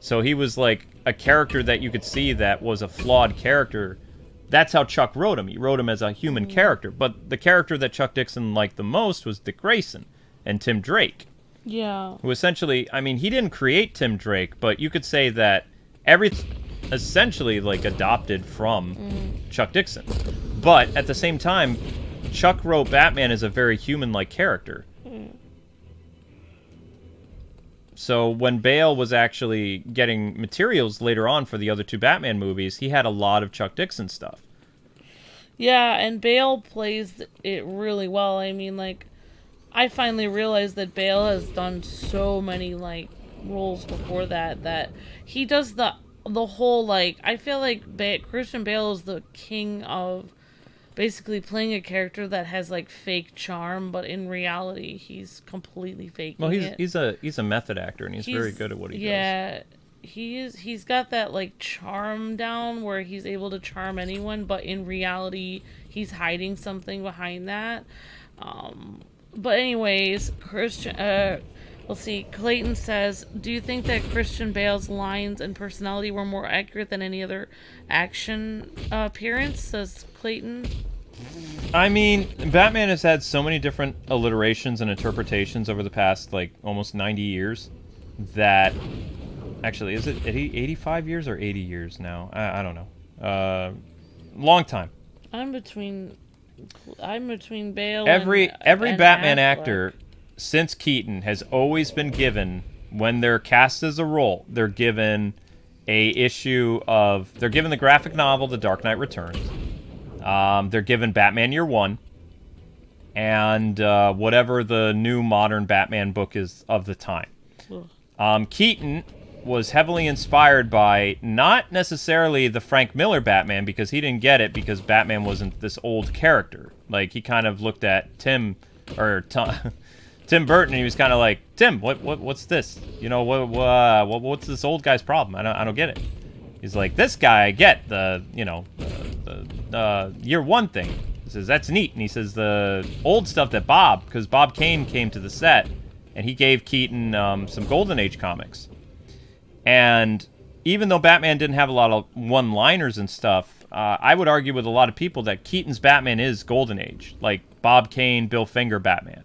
So he was, like, a character that you could see that was a flawed character. That's how Chuck wrote him. He wrote him as a human character. But the character that Chuck Dixon liked the most was Dick Grayson and Tim Drake. Yeah. Who essentially, I mean, he didn't create Tim Drake, but you could say that essentially, like, adopted from Chuck Dixon. But at the same time, Chuck wrote Batman as a very human-like character. So when Bale was actually getting materials later on for the other two Batman movies, he had a lot of Chuck Dixon stuff. Yeah, and Bale plays it really well. I mean, like, I finally realized that Bale has done so many, like, roles before that he does the whole, like, I feel like Christian Bale is the king of basically playing a character that has, like, fake charm, but in reality he's completely faking it. He's a method actor, and he's very good at what he does. Yeah, he's got that, like, charm down where he's able to charm anyone, but in reality he's hiding something behind that. But anyways, let's see, Clayton says, do you think that Christian Bale's lines and personality were more accurate than any other action appearance, says Clayton? I mean, Batman has had so many different alliterations and interpretations over the past, like, almost 90 years that... Actually, is it 85 years or 80 years now? I don't know. Long time. I'm between Bale every and Batman Affleck. actor since Keaton has always been given, when they're cast as a role, they're given they're given the graphic novel The Dark Knight Returns. They're given Batman Year One, and whatever the new modern Batman book is of the time. Keaton was heavily inspired by not necessarily the Frank Miller Batman, because he didn't get it because Batman wasn't this old character. Like, he kind of looked at Tim Burton, and he was kind of like, Tim, what's this? You know, what's this old guy's problem? I don't get it. He's like, this guy I get the Year One thing. He says, that's neat. And he says the old stuff that because Bob Kane came to the set and he gave Keaton some Golden Age comics. And even though Batman didn't have a lot of one-liners and stuff, I would argue with a lot of people that Keaton's Batman is Golden Age, like Bob Kane, Bill Finger Batman,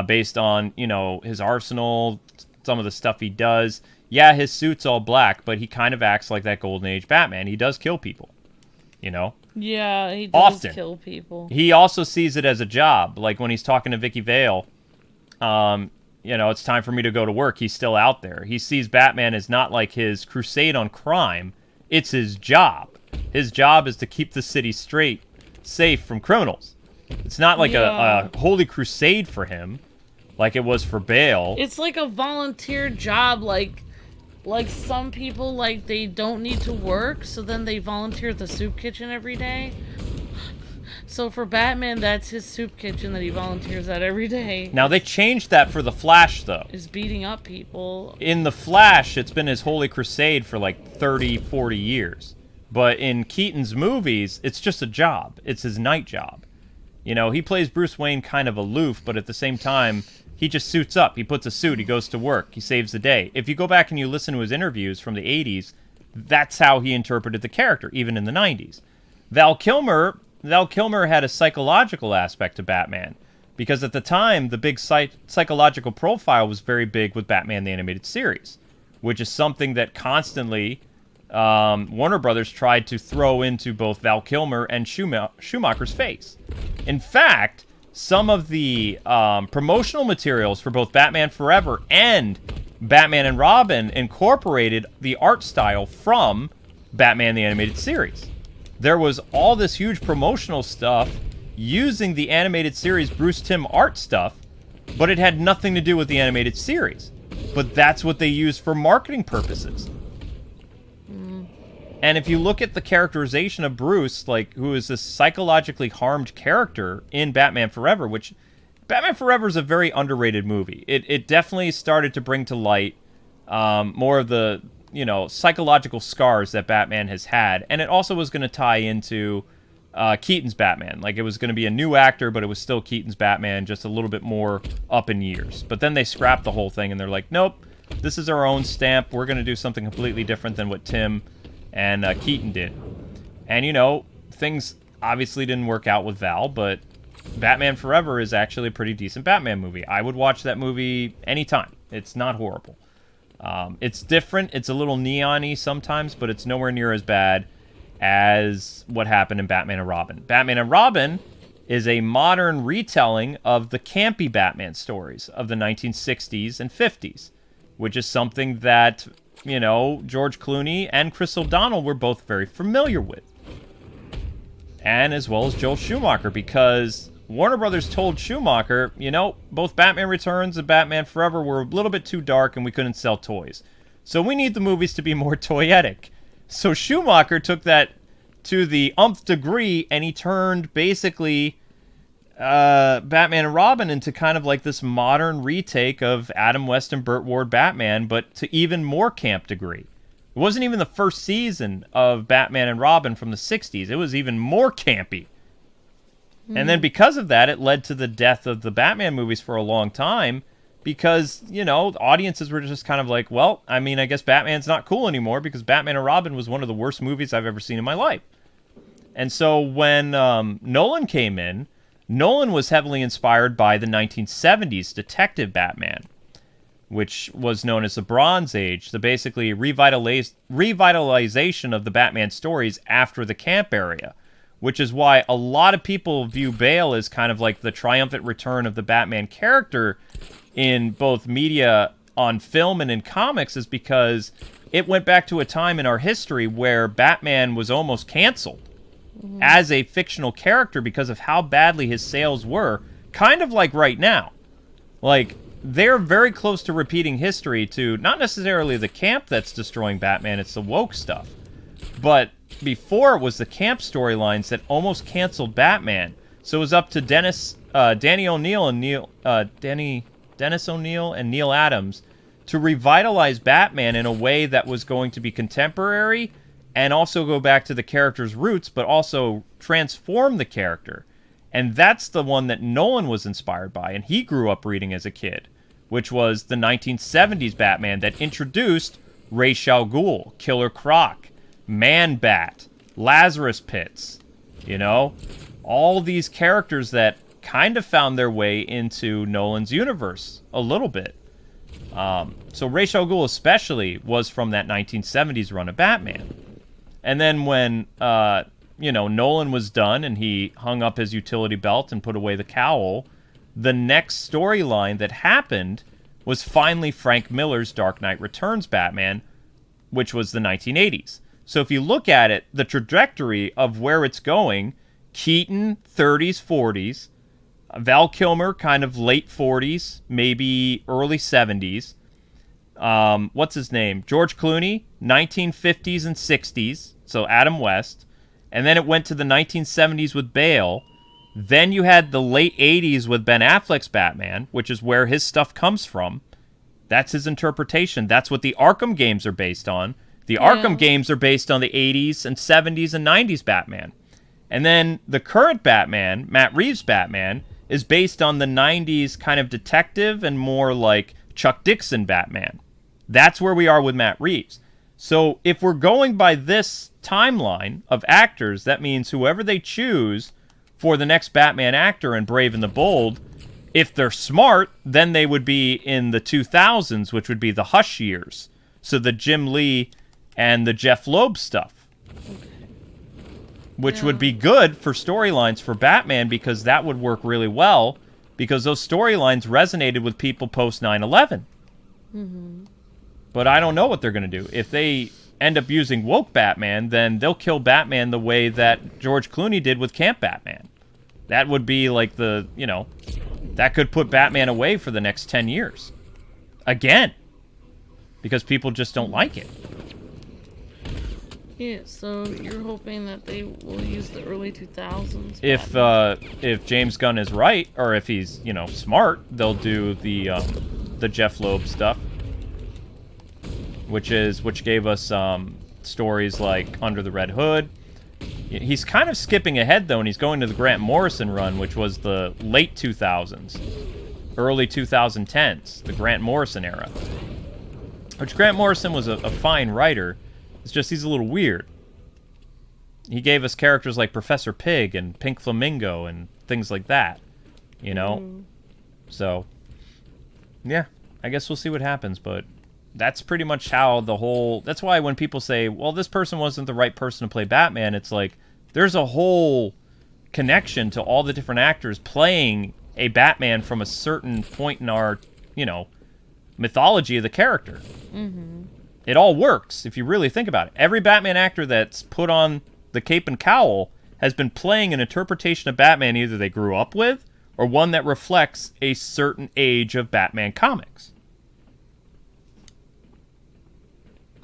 based on, you know, his arsenal, some of the stuff he does. Yeah, his suit's all black, but he kind of acts like that Golden Age Batman. He does kill people, you know? Yeah, he does often kill people. He also sees it as a job, like when he's talking to Vicky Vale. You know, it's time for me to go to work. He's still out there. He sees Batman as not like his crusade on crime. It's his job. His job is to keep the city safe from criminals. It's not like a holy crusade for him, like it was for Bale. It's like a volunteer job, like some people, like, they don't need to work, so then they volunteer at the soup kitchen every day. So for Batman, that's his soup kitchen that he volunteers at every day. Now, they changed that for The Flash, though. Is beating up people. In The Flash, it's been his holy crusade for like 30, 40 years. But in Keaton's movies, it's just a job. It's his night job. You know, he plays Bruce Wayne kind of aloof, but at the same time, he just suits up. He puts a suit, he goes to work, he saves the day. If you go back and you listen to his interviews from the 80s, that's how he interpreted the character, even in the 90s. Val Kilmer had a psychological aspect to Batman, because at the time, the big psychological profile was very big with Batman the Animated Series, which is something that constantly Warner Brothers tried to throw into both Val Kilmer and Schumacher's face. In fact, some of the promotional materials for both Batman Forever and Batman and Robin incorporated the art style from Batman the Animated Series. There was all this huge promotional stuff using the animated series Bruce Timm art stuff, but it had nothing to do with the animated series. But that's what they used for marketing purposes. And if you look at the characterization of Bruce, like, who is this psychologically harmed character in Batman Forever, which Batman Forever is a very underrated movie. It definitely started to bring to light more of the, you know, psychological scars that Batman has had. And it also was going to tie into Keaton's Batman. Like, it was going to be a new actor, but it was still Keaton's Batman, just a little bit more up in years. But then they scrapped the whole thing, and they're like, nope, this is our own stamp. We're going to do something completely different than what Timm and Keaton did. And, you know, things obviously didn't work out with Val, but Batman Forever is actually a pretty decent Batman movie. I would watch that movie anytime. It's not horrible. It's different. It's a little neon-y sometimes, but it's nowhere near as bad as what happened in Batman and Robin. Batman and Robin is a modern retelling of the campy Batman stories of the 1960s and 50s, which is something that, you know, George Clooney and Chris O'Donnell were both very familiar with. And as well as Joel Schumacher, because Warner Brothers told Schumacher, you know, both Batman Returns and Batman Forever were a little bit too dark and we couldn't sell toys. So we need the movies to be more toyetic. So Schumacher took that to the umpth degree, and he turned basically Batman and Robin into kind of like this modern retake of Adam West and Burt Ward Batman, but to even more camp degree. It wasn't even the first season of Batman and Robin from the 60s. It was even more campy. And then because of that, it led to the death of the Batman movies for a long time, because, you know, audiences were just kind of like, well, I mean, I guess Batman's not cool anymore, because Batman and Robin was one of the worst movies I've ever seen in my life. And so when Nolan came in, Nolan was heavily inspired by the 1970s Detective Batman, which was known as the Bronze Age, the basically revitalization of the Batman stories after the camp era, which is why a lot of people view BALE as kind of like the triumphant return of the Batman character in both media on film and in comics, is because it went back to a time in our history where Batman was almost canceled as a fictional character because of how badly his sales were, kind of like right now. Like, they're very close to repeating history to not necessarily the camp that's destroying Batman, it's the woke stuff. But before, it was the camp storylines that almost canceled Batman. So it was up to Dennis O'Neil and Neil Adams to revitalize Batman in a way that was going to be contemporary and also go back to the character's roots, but also transform the character. And that's the one that Nolan was inspired by, and he grew up reading as a kid, which was the 1970s Batman that introduced Ra's al Ghul, Killer Croc, Man-Bat, Lazarus Pits, you know? All these characters that kind of found their way into Nolan's universe a little bit. So Ra's al Ghul especially was from that 1970s run of Batman. And then when, you know, Nolan was done and he hung up his utility belt and put away the cowl, the next storyline that happened was finally Frank Miller's Dark Knight Returns Batman, which was the 1980s. So if you look at it, the trajectory of where it's going, Keaton, 30s, 40s, Val Kilmer, kind of late 40s, maybe early 70s. What's his name? George Clooney, 1950s and 60s, so Adam West. And then it went to the 1970s with BALE. Then you had the late 80s with Ben Affleck's Batman, which is where his stuff comes from. That's his interpretation. That's what the Arkham games are based on. The Arkham games are based on the 80s and 70s and 90s Batman. And then the current Batman, Matt Reeves' Batman, is based on the 90s kind of detective and more like Chuck Dixon Batman. That's where we are with Matt Reeves. So if we're going by this timeline of actors, that means whoever they choose for the next Batman actor in Brave and the Bold, if they're smart, then they would be in the 2000s, which would be the Hush years. So the Jim Lee and the Jeff Loeb stuff. Which would be good for storylines for Batman, because that would work really well, because those storylines resonated with people post 9/11. But I don't know what they're going to do. If they end up using woke Batman, then they'll kill Batman the way that George Clooney did with Camp Batman. That would be like the, you know, that could put Batman away for the next 10 years. Again. Because people just don't like it. Yeah, so you're hoping that they will use the early 2000s. If James Gunn is right, or if he's, you know, smart, they'll do the Jeff Loeb stuff, which gave us stories like Under the Red Hood. He's kind of skipping ahead though, and he's going to the Grant Morrison run, which was the late 2000s, early 2010s, the Grant Morrison era. Which Grant Morrison was a fine writer. It's just he's a little weird. He gave us characters like Professor Pig and Pink Flamingo and things like that, you know? So, yeah, I guess we'll see what happens, but that's pretty much how the whole... That's why when people say, well, this person wasn't the right person to play Batman, it's like, there's a whole connection to all the different actors playing a Batman from a certain point in our, you know, mythology of the character. It all works, if you really think about it. Every Batman actor that's put on the cape and cowl has been playing an interpretation of Batman either they grew up with, or one that reflects a certain age of Batman comics.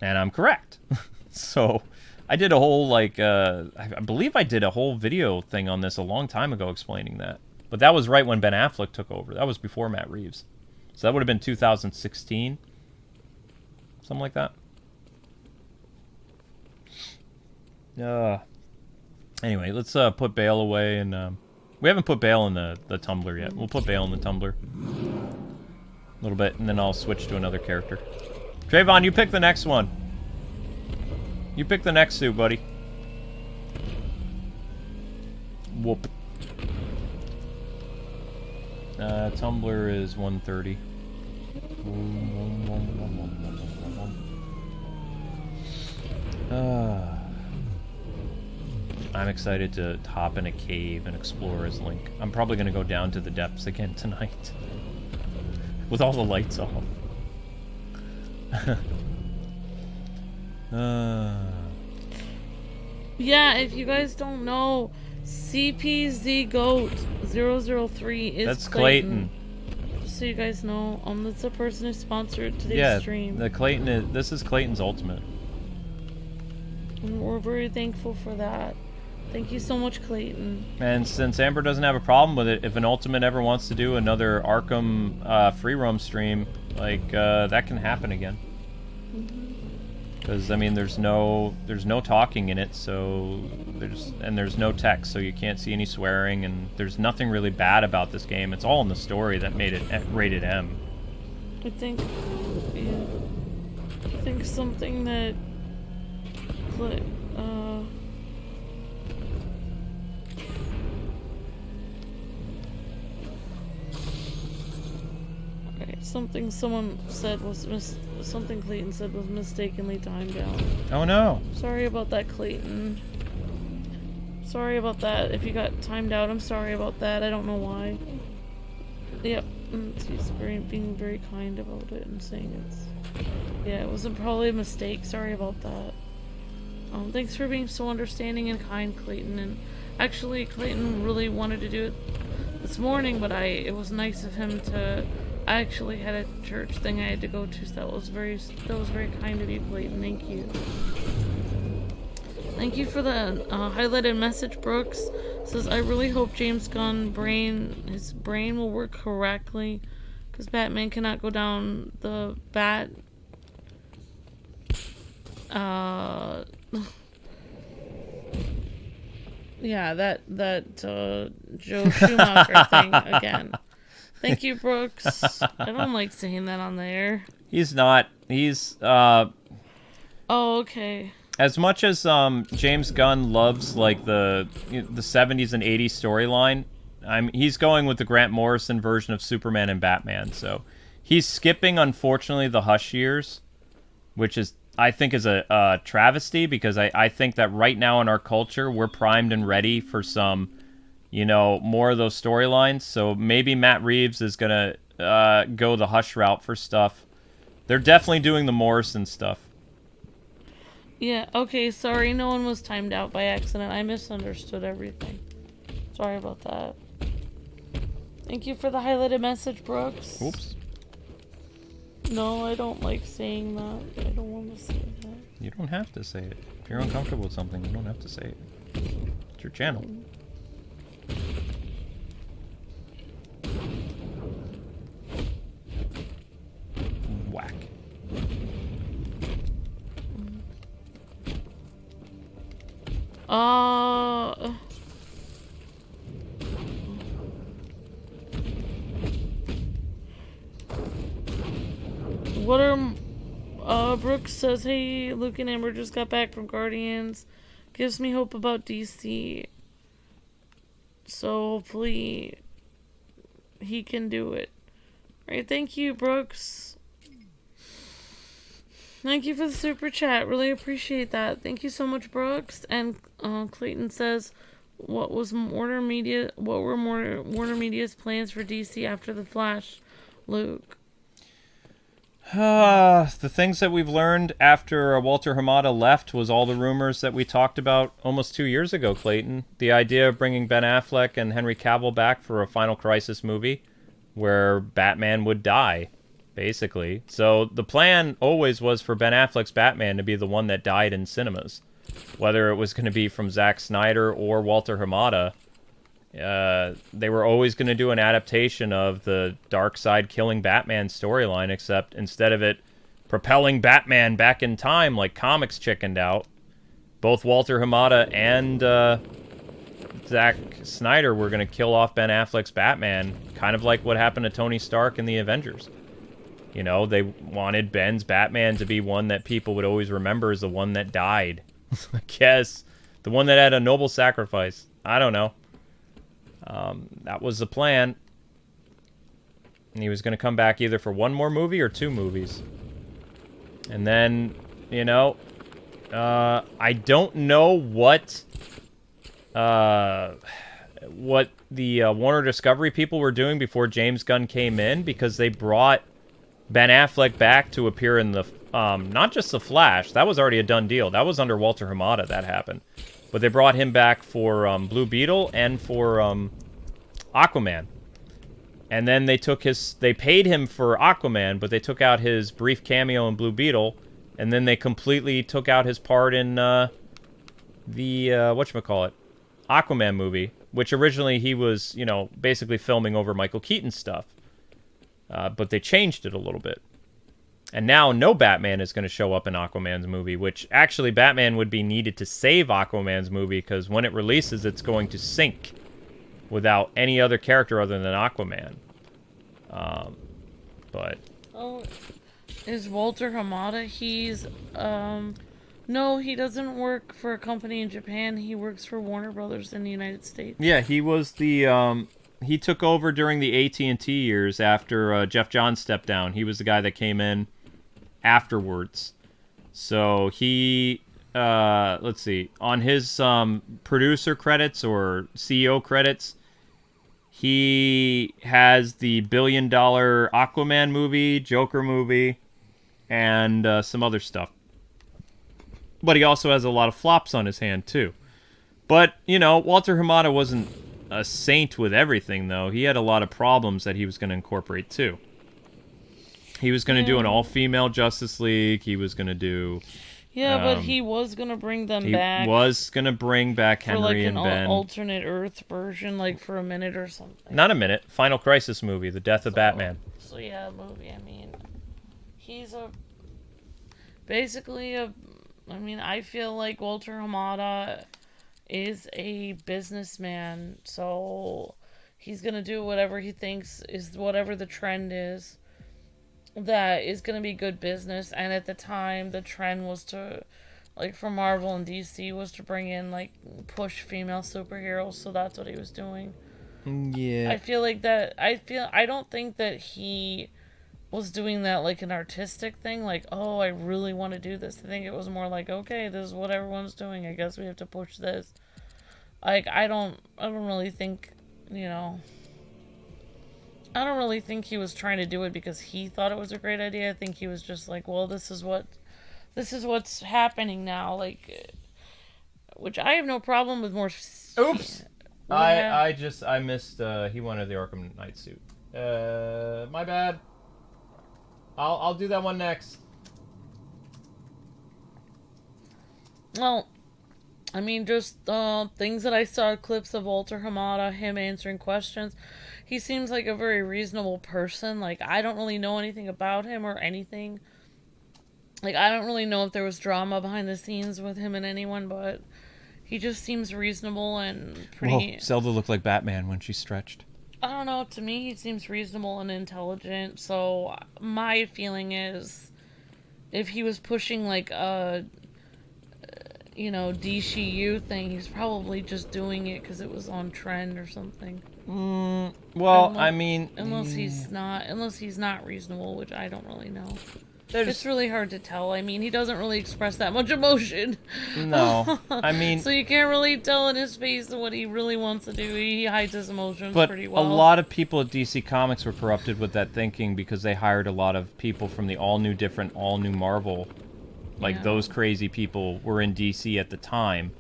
And I'm correct. So, I did a whole, like, I believe I did a whole video thing on this a long time ago explaining that. But that was right when Ben Affleck took over. That was before Matt Reeves. So that would have been 2016. Something like that. Anyway, let's put BALE away, and we haven't put BALE in the Tumbler yet. We'll put BALE in the Tumbler a little bit, and then I'll switch to another character. Trayvon, you pick the next one. You pick the next suit, buddy. Whoop. Tumbler is 130. I'm excited to hop in a cave and explore as Link. I'm probably going to go down to the depths again tonight. With all the lights off. Yeah, if you guys don't know, CPZ Goat 003 is That's Clayton. Just so you guys know, that's the person who sponsored today's stream. This is Clayton's Ultimate. And we're very thankful for that. Thank you so much, Clayton. And since Amber doesn't have a problem with it, if an Ultimate ever wants to do another Arkham free roam stream, like that can happen again. Because I mean, there's no talking in it, so there's no text, so you can't see any swearing, and there's nothing really bad about this game. It's all in the story that made it rated M. I think something that something someone said was something Clayton said was mistakenly timed out. Oh no. Sorry about that, Clayton. Sorry about that. If you got timed out, I'm sorry about that. I don't know why. Yep. He's being very kind about it and saying it wasn't probably a mistake. Sorry about that. Thanks for being so understanding and kind, Clayton. And actually, Clayton really wanted to do it this morning, but it was nice of him to. I actually had a church thing I had to go to, so that was very kind of you, Clayton. Thank you. Thank you for the highlighted message, Brooks. Says, I really hope James Gunn his brain will work correctly, because Batman cannot go down the yeah, that Joe Schumacher thing again. Thank you, Brooks. I don't like saying that on the air. He's not. He's Oh, okay. as much as James Gunn loves like the 70s and 80s storyline. He's going with the Grant Morrison version of Superman and Batman. So he's skipping, unfortunately, the Hush years, which is I think is a travesty, because I think that right now in our culture we're primed and ready for some, more of those storylines. So maybe Matt Reeves is gonna go the Hush route for stuff. They're definitely doing the Morrison stuff. Yeah, okay, sorry, no one was timed out by accident. I misunderstood everything. Sorry about that. Thank you for the highlighted message, Brooks. Oops. No, I don't like saying that. I don't want to say that. You don't have to say it. If you're uncomfortable with something, you don't have to say it. It's your channel. Whack. What are, Brooks says, hey, Luke and Amber just got back from Guardians. Gives me hope about DC. So hopefully he can do it. Alright, thank you, Brooks. Thank you for the super chat. Really appreciate that. Thank you so much, Brooks. And Clayton says, what were Warner Media's plans for DC after the Flash, Luke? The things that we've learned after Walter Hamada left was all the rumors that we talked about almost 2 years ago, Clayton. The idea of bringing Ben Affleck and Henry Cavill back for a Final Crisis movie where Batman would die, basically. So the plan always was for Ben Affleck's Batman to be the one that died in cinemas. Whether it was going to be from Zack Snyder or Walter Hamada, they were always going to do an adaptation of the Darkseid killing Batman storyline, except instead of it propelling Batman back in time like comics chickened out, both Walter Hamada and Zack Snyder were going to kill off Ben Affleck's Batman, kind of like what happened to Tony Stark in the Avengers. They wanted Ben's Batman to be one that people would always remember as the one that died. I guess. The one that had a noble sacrifice. I don't know. That was the plan. And he was going to come back either for one more movie or 2 movies. And then, I don't know what the Warner Discovery people were doing before James Gunn came in, because they brought Ben Affleck back to appear in the, not just The Flash. That was already a done deal. That was under Walter Hamada that happened. But they brought him back for Blue Beetle and for Aquaman. And then they paid him for Aquaman, but they took out his brief cameo in Blue Beetle, and then they completely took out his part in the whatchamacallit, Aquaman movie, which originally he was, basically filming over Michael Keaton's stuff. But they changed it a little bit. And now no Batman is going to show up in Aquaman's movie, which actually Batman would be needed to save Aquaman's movie, because when it releases, it's going to sink without any other character other than Aquaman. But... Oh, is Walter Hamada? He's, no, he doesn't work for a company in Japan. He works for Warner Brothers in the United States. Yeah, he was the, he took over during the AT&T years after Jeff Johns stepped down. He was the guy that came in afterwards. So he, let's see, on his producer credits or CEO credits, he has the $1 billion Aquaman movie, Joker movie, and some other stuff. But he also has a lot of flops on his hand, too. But, Walter Hamada wasn't a saint with everything, though. He had a lot of problems that he was going to incorporate, too. He was going to do an all-female Justice League. He was going to do... Yeah, but he was going to bring them back. He was going to bring back Henry and Ben. For like an alternate Earth version, like for a minute or something. Not a minute. Final Crisis movie, The Death of Batman. So yeah, movie, I mean... He's basically I mean, I feel like Walter Hamada is a businessman, so he's going to do whatever he thinks is whatever the trend is that is going to be good business. And at the time, the trend was to, like, for Marvel and DC, was to bring in, like, push female superheroes, so that's what he was doing. Yeah. I feel like that, I don't think that he was doing that like an artistic thing, like, oh, I really want to do this. I think it was more like, okay, this is what everyone's doing, I guess we have to push this. Like, I don't really think, you know, I don't really think he was trying to do it because he thought it was a great idea. I think he was just like, well, this is what's happening now, like, which I have no problem with more. Oops. I missed, he wanted the Arkham Knight suit. My bad. I'll do that one next. Well, I mean, just things that I saw, clips of Walter Hamada, him answering questions. He seems like a very reasonable person. Like, I don't really know anything about him or anything. Like, I don't really know if there was drama behind the scenes with him and anyone, but he just seems reasonable and pretty... Whoa, Zelda looked like Batman when she stretched. I don't know, to me he seems reasonable and intelligent, so my feeling is if he was pushing like a, you know, DCU thing, he's probably just doing it because it was on trend or something. Well, I mean... Unless he's not reasonable, which I don't really know. It's really hard to tell. I mean, he doesn't really express that much emotion. No. I mean... So you can't really tell in his face what he really wants to do. He hides his emotions pretty well. But a lot of people at DC Comics were corrupted with that thinking because they hired a lot of people from the all-new Marvel. Like, those crazy people were in DC at the time.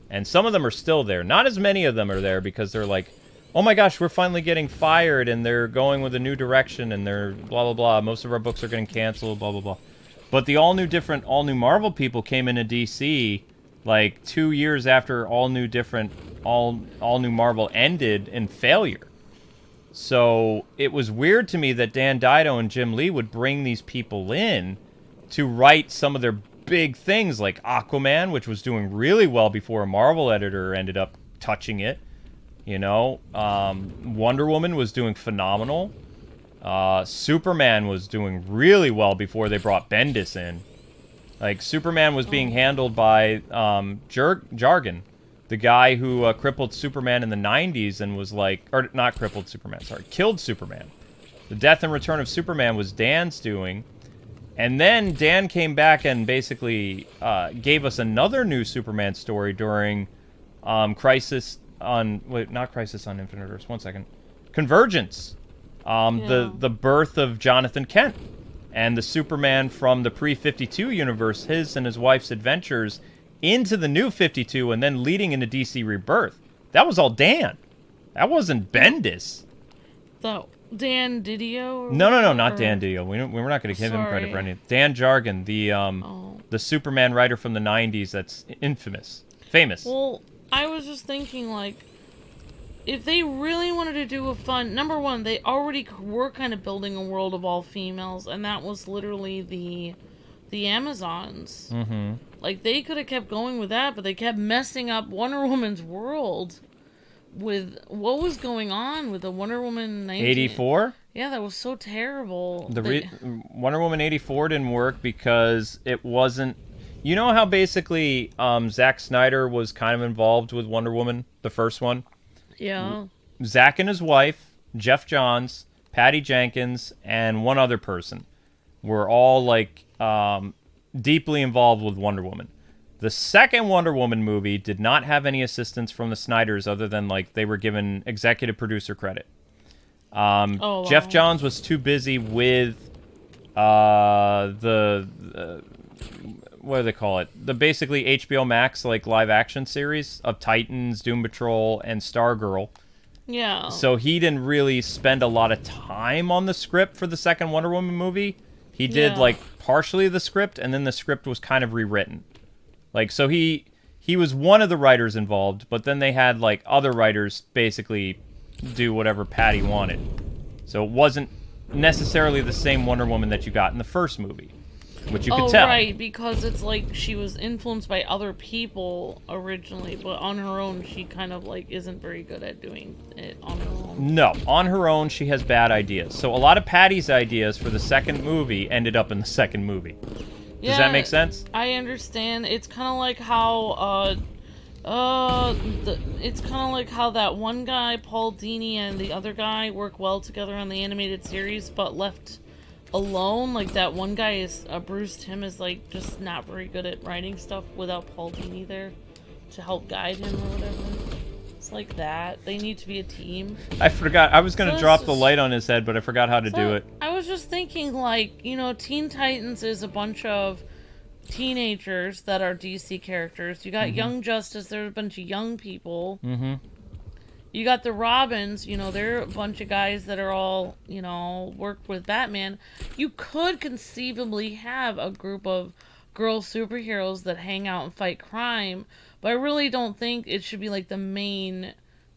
And some of them are still there. Not as many of them are there because they're like, oh my gosh, we're finally getting fired, and they're going with a new direction, and they're blah, blah, blah. Most of our books are getting canceled, blah, blah, blah. But the all-new Marvel people came into DC, like, 2 years after all-new Marvel ended in failure. So it was weird to me that Dan Dido and Jim Lee would bring these people in to write some of their big things, like Aquaman, which was doing really well before a Marvel editor ended up touching it. You know, Wonder Woman was doing phenomenal. Superman was doing really well before they brought Bendis in. Like, Superman was being handled by Jargon, the guy who crippled Superman in the 90s and was like... Or, not crippled Superman, sorry. Killed Superman. The Death and Return of Superman was Dan's doing. And then Dan came back and basically gave us another new Superman story during Crisis... not Crisis on Infinite Earths. 1 second. Convergence. The birth of Jonathan Kent and the Superman from the pre-52 universe, his and his wife's adventures into the new 52 and then leading into DC Rebirth. That was all Dan. That wasn't Bendis. So, Dan Didio? No, not Dan Didio. We're not going to give him credit for anything. Dan Jargon, the Superman writer from the 90s that's famous. Well, I was just thinking, like, if they really wanted to do a fun... Number one, they already were kind of building a world of all females, and that was literally the Amazons. Mm-hmm. Like, they could have kept going with that, but they kept messing up Wonder Woman's world with what was going on with the Wonder Woman 84? Yeah, that was so terrible. Wonder Woman 84 didn't work because it wasn't... You know how basically Zack Snyder was kind of involved with Wonder Woman, the first one? Yeah. Zack and his wife, Jeff Johns, Patty Jenkins, and one other person were all, like, deeply involved with Wonder Woman. The second Wonder Woman movie did not have any assistance from the Snyders other than, like, they were given executive producer credit. Wow. Jeff Johns was too busy with what do they call it? The basically HBO Max, like, live action series of Titans, Doom Patrol, and Stargirl. Yeah. So he didn't really spend a lot of time on the script for the second Wonder Woman movie. He did, Yeah. like, partially the script, and then the script was kind of rewritten. Like, so he was one of the writers involved, but then they had, like, other writers basically do whatever Patty wanted. So it wasn't necessarily the same Wonder Woman that you got in the first movie, which you could tell. Right, because it's like she was influenced by other people originally, but on her own, she kind of, like, isn't very good at doing it on her own. No, on her own, she has bad ideas. So a lot of Patty's ideas for the second movie ended up in the second movie. Does that make sense? I understand. It's kind of like how, it's kind of like how that one guy, Paul Dini, and the other guy work well together on the animated series, but left alone. Like, that one guy is, Bruce Timm is, like, just not very good at writing stuff without Paul Dini there to help guide him or whatever. It's like that. They need to be a team. I forgot. I was going to So drop this the is- light on his head, but I forgot how to do So, it. I was just thinking, like, you know, Teen Titans is a bunch of teenagers that are DC characters. You got Young Justice, they're a bunch of young people. Mm-hmm. You got the Robins, you know, they're a bunch of guys that are all, you know, work with Batman. You could conceivably have a group of girl superheroes that hang out and fight crime, but I really don't think it should be, like, the main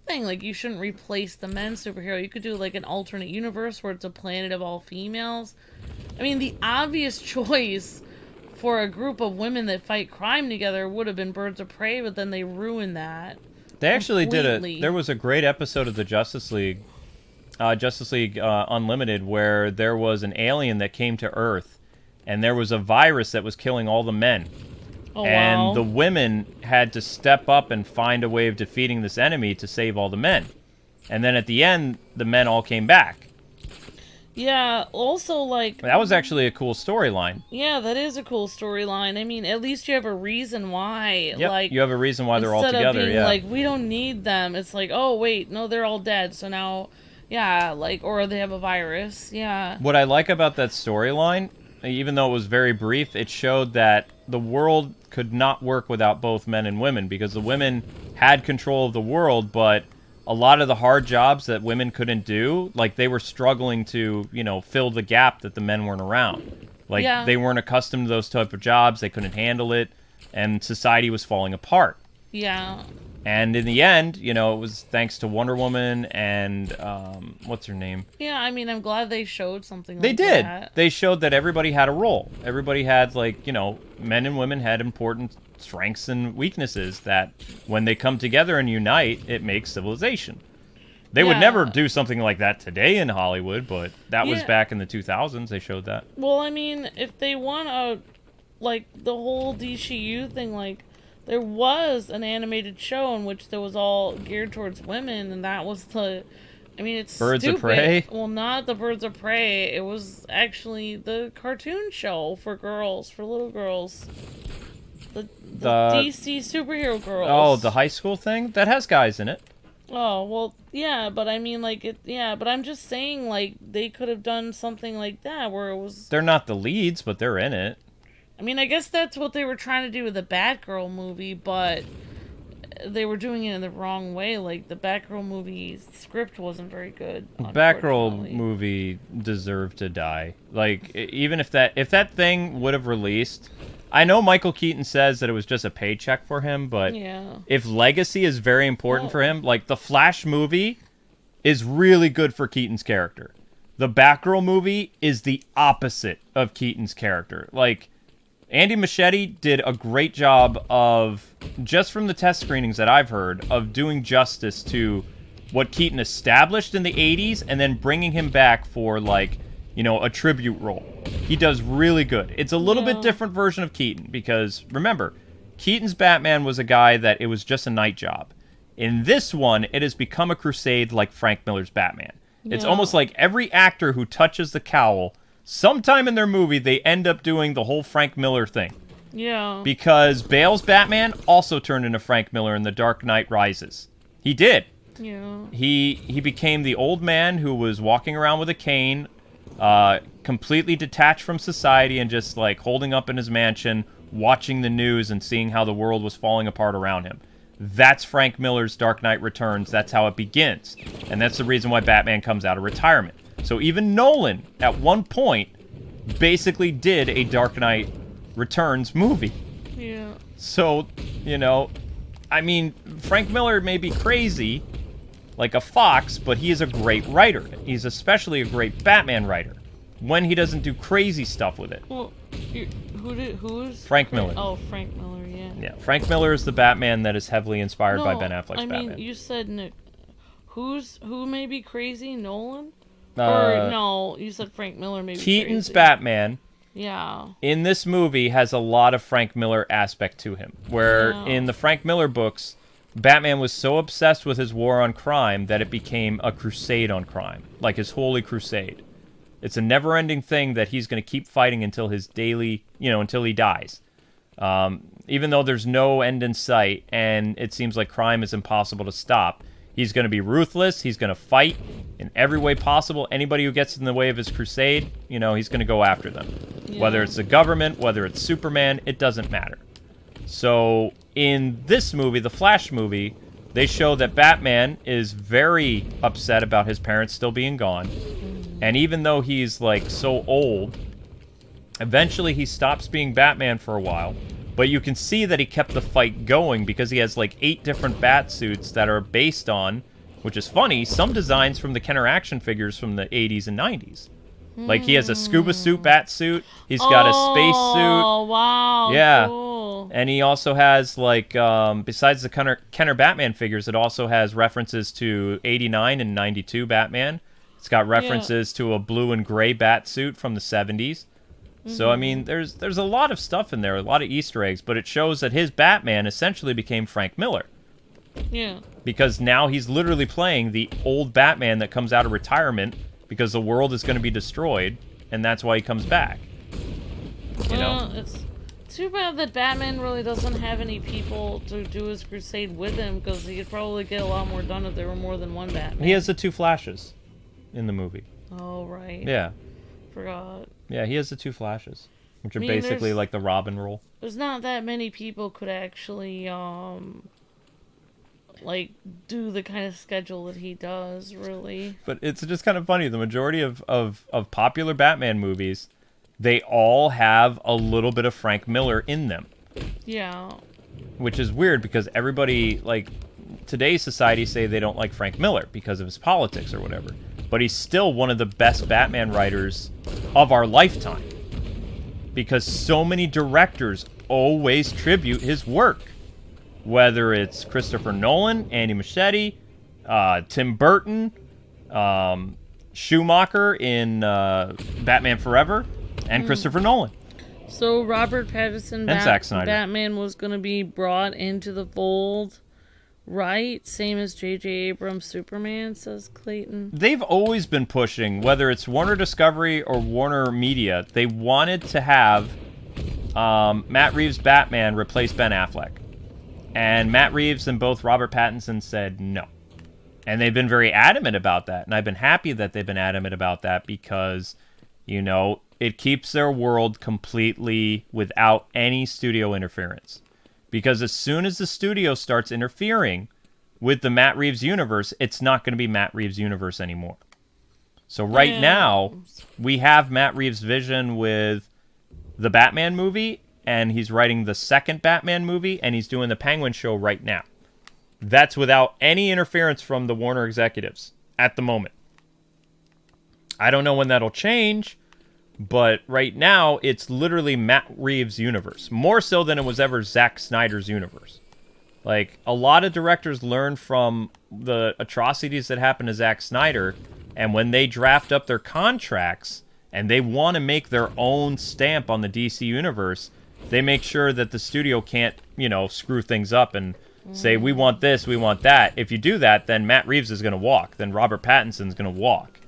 thing. Like, you shouldn't replace the men superhero. You could do, like, an alternate universe where it's a planet of all females. I mean, the obvious choice for a group of women that fight crime together would have been Birds of Prey, but then they ruined that. They actually completely. there was a great episode of the Justice League Unlimited, where there was an alien that came to Earth, and there was a virus that was killing all the men. Oh, And wow. the women had to step up and find a way of defeating this enemy to save all the men. And then at the end, the men all came back. Yeah, also, like, That was actually a cool storyline. yeah, that is a cool storyline. I mean, at least you have a reason why. Yep, Like, you have a reason why they're all instead together, of being yeah. like, we don't need them, it's like, oh, wait, no, they're all dead, so now, yeah, like, or they have a virus, yeah. What I like about that storyline, even though it was very brief, it showed that the world could not work without both men and women, because the women had control of the world, but a lot of the hard jobs that women couldn't do, like, they were struggling to, you know, fill the gap that the men weren't around. Like, Yeah. they weren't accustomed to those type of jobs, they couldn't handle it, and society was falling apart. Yeah. And in the end, you know, it was thanks to Wonder Woman and, what's her name? Yeah, I mean, I'm glad they showed something They like did. that. They showed that everybody had a role. Everybody had, like, you know, men and women had important strengths and weaknesses that when they come together and unite, it makes civilization. They would Yeah. never do something like that today in Hollywood, but that was Yeah. back in the 2000s. They showed that. Well, I mean, if they want to, like, the whole DCU thing, like, there was an animated show in which there was all geared towards women, and that was the, I mean, it's Birds of stupid. Prey? Well, not the Birds of Prey. It was actually the cartoon show for girls, for little girls. The DC superhero girls. Oh, the high school thing? That has guys in it. Oh, well, yeah, but I mean, like, but I'm just saying, like, they could have done something like that where it was... They're not the leads, but they're in it. I mean, I guess that's what they were trying to do with the Batgirl movie, but they were doing it in the wrong way. Like, the Batgirl movie script wasn't very good. Batgirl unfortunately. movie deserved to die. Like, even if that thing would have released, I know Michael Keaton says that it was just a paycheck for him, but Yeah. if legacy is very important Oh. for him, like the Flash movie is really good for Keaton's character. The Batgirl movie is the opposite of Keaton's character. Like, Andy Muschietti did a great job of, just from the test screenings that I've heard, of doing justice to what Keaton established in the 80s and then bringing him back for, like, you know, a tribute role. He does really good. It's a little bit different version of Keaton because, remember, Keaton's Batman was a guy that it was just a night job. In this one, it has become a crusade like Frank Miller's Batman. It's Yeah. almost like every actor who touches the cowl, sometime in their movie, they end up doing the whole Frank Miller thing. Yeah. Because Bale's Batman also turned into Frank Miller in The Dark Knight Rises. He did. Yeah. He became the old man who was walking around with a cane, completely detached from society and just like holding up in his mansion, watching the news and seeing how the world was falling apart around him. That's Frank Miller's Dark Knight Returns. That's how it begins. And that's the reason why Batman comes out of retirement. So even Nolan, at one point, basically did a Dark Knight Returns movie. Yeah. So, you know, I mean, Frank Miller may be crazy, like a fox, but he is a great writer. He's especially a great Batman writer when he doesn't do crazy stuff with it. Well, who's Frank Miller. Oh, Frank Miller, yeah. Yeah, Frank Miller is the Batman that is heavily inspired by No, Ben Affleck's Batman. I mean, you said Nick. Who may be crazy? Nolan? Or no, you said Frank Miller may be Keaton's crazy. Batman Yeah. in this movie has a lot of Frank Miller aspect to him. Where Yeah. in the Frank Miller books, Batman was so obsessed with his war on crime that it became a crusade on crime, like his holy crusade. It's a never-ending thing that he's going to keep fighting until his daily, until he dies. Even though there's no end in sight and it seems like crime is impossible to stop, he's going to be ruthless. He's going to fight in every way possible. Anybody who gets in the way of his crusade, he's going to go after them. Yeah. Whether it's the government, whether it's Superman, it doesn't matter. So in this movie, the Flash movie, they show that Batman is very upset about his parents still being gone. And even though he's like so old, eventually he stops being Batman for a while. But you can see that he kept the fight going because he has like 8 different bat suits that are based on, which is funny, some designs from the Kenner action figures from the 80s and 90s. Like he has a scuba suit bat suit. He's got a space suit. Oh, wow. Yeah. Cool. And he also has, like, besides the Kenner Batman figures, it also has references to 89 and 92 Batman. It's got references to a blue and gray bat suit from the 70s. So, I mean, there's a lot of stuff in there, a lot of Easter eggs, but it shows that his Batman essentially became Frank Miller. Yeah. Because now he's literally playing the old Batman that comes out of retirement because the world is going to be destroyed, and that's why he comes back. Well, it's too bad that Batman really doesn't have any people to do his crusade with him, because he could probably get a lot more done if there were more than one Batman. He has the 2 Flashes in the movie. Oh, right. Yeah. Forgot. Yeah, he has the 2 Flashes, which are I mean, basically like the Robin role. There's not that many people could actually, like, do the kind of schedule that he does, really. But it's just kind of funny. The majority of popular Batman movies, they all have a little bit of Frank Miller in them. Yeah. Which is weird because everybody, like, today's society say they don't like Frank Miller because of his politics or whatever. But he's still one of the best Batman writers of our lifetime. Because so many directors always tribute his work. Whether it's Christopher Nolan, Andy Muschietti, Tim Burton, Schumacher in Batman Forever, and Christopher Nolan. So Robert Pattinson And Zack Snyder. Batman was going to be brought into the fold, right? Same as J.J. Abrams' Superman, says Clayton. They've always been pushing, whether it's Warner Discovery or Warner Media, they wanted to have Matt Reeves' Batman replace Ben Affleck. And Matt Reeves and both Robert Pattinson said no. And they've been very adamant about that. And I've been happy that they've been adamant about that because, it keeps their world completely without any studio interference. Because as soon as the studio starts interfering with the Matt Reeves universe, it's not going to be Matt Reeves' universe anymore. So right now, we have Matt Reeves' vision with the Batman movie, and he's writing the second Batman movie, and he's doing the Penguin show right now. That's without any interference from the Warner executives at the moment. I don't know when that'll change, but right now, it's literally Matt Reeves' universe. More so than it was ever Zack Snyder's universe. Like, a lot of directors learn from the atrocities that happened to Zack Snyder, and when they draft up their contracts, and they want to make their own stamp on the DC universe, they make sure that the studio can't, screw things up and say, we want this, we want that. If you do that, then Matt Reeves is going to walk. Then Robert Pattinson's going to walk.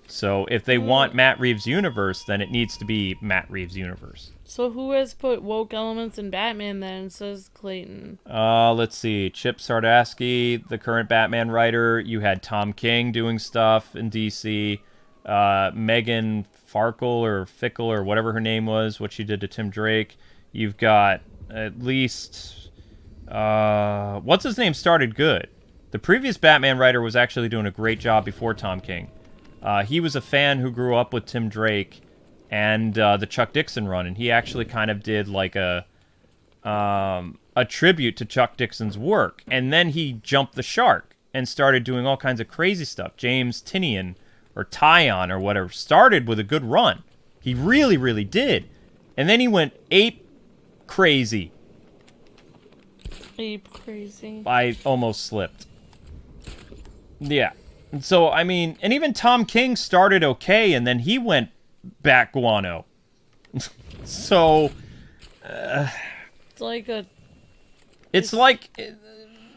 So if they want Matt Reeves' universe, then it needs to be Matt Reeves' universe. So who has put woke elements in Batman then, says Clayton? Let's see. Chip Zdarsky, the current Batman writer. You had Tom King doing stuff in DC. Megan Farkle or Fickle or whatever her name was, what she did to Tim Drake. You've got at least... what's his name started good. The previous Batman writer was actually doing a great job before Tom King. He was a fan who grew up with Tim Drake and the Chuck Dixon run, and he actually kind of did like a tribute to Chuck Dixon's work, and then he jumped the shark and started doing all kinds of crazy stuff. James Tynion or Tyon or whatever started with a good run. He really, really did. And then he went ape crazy. Ape crazy. I almost slipped. Yeah. And so, I mean, and even Tom King started okay, and then he went back guano. So, it's like a... It's like...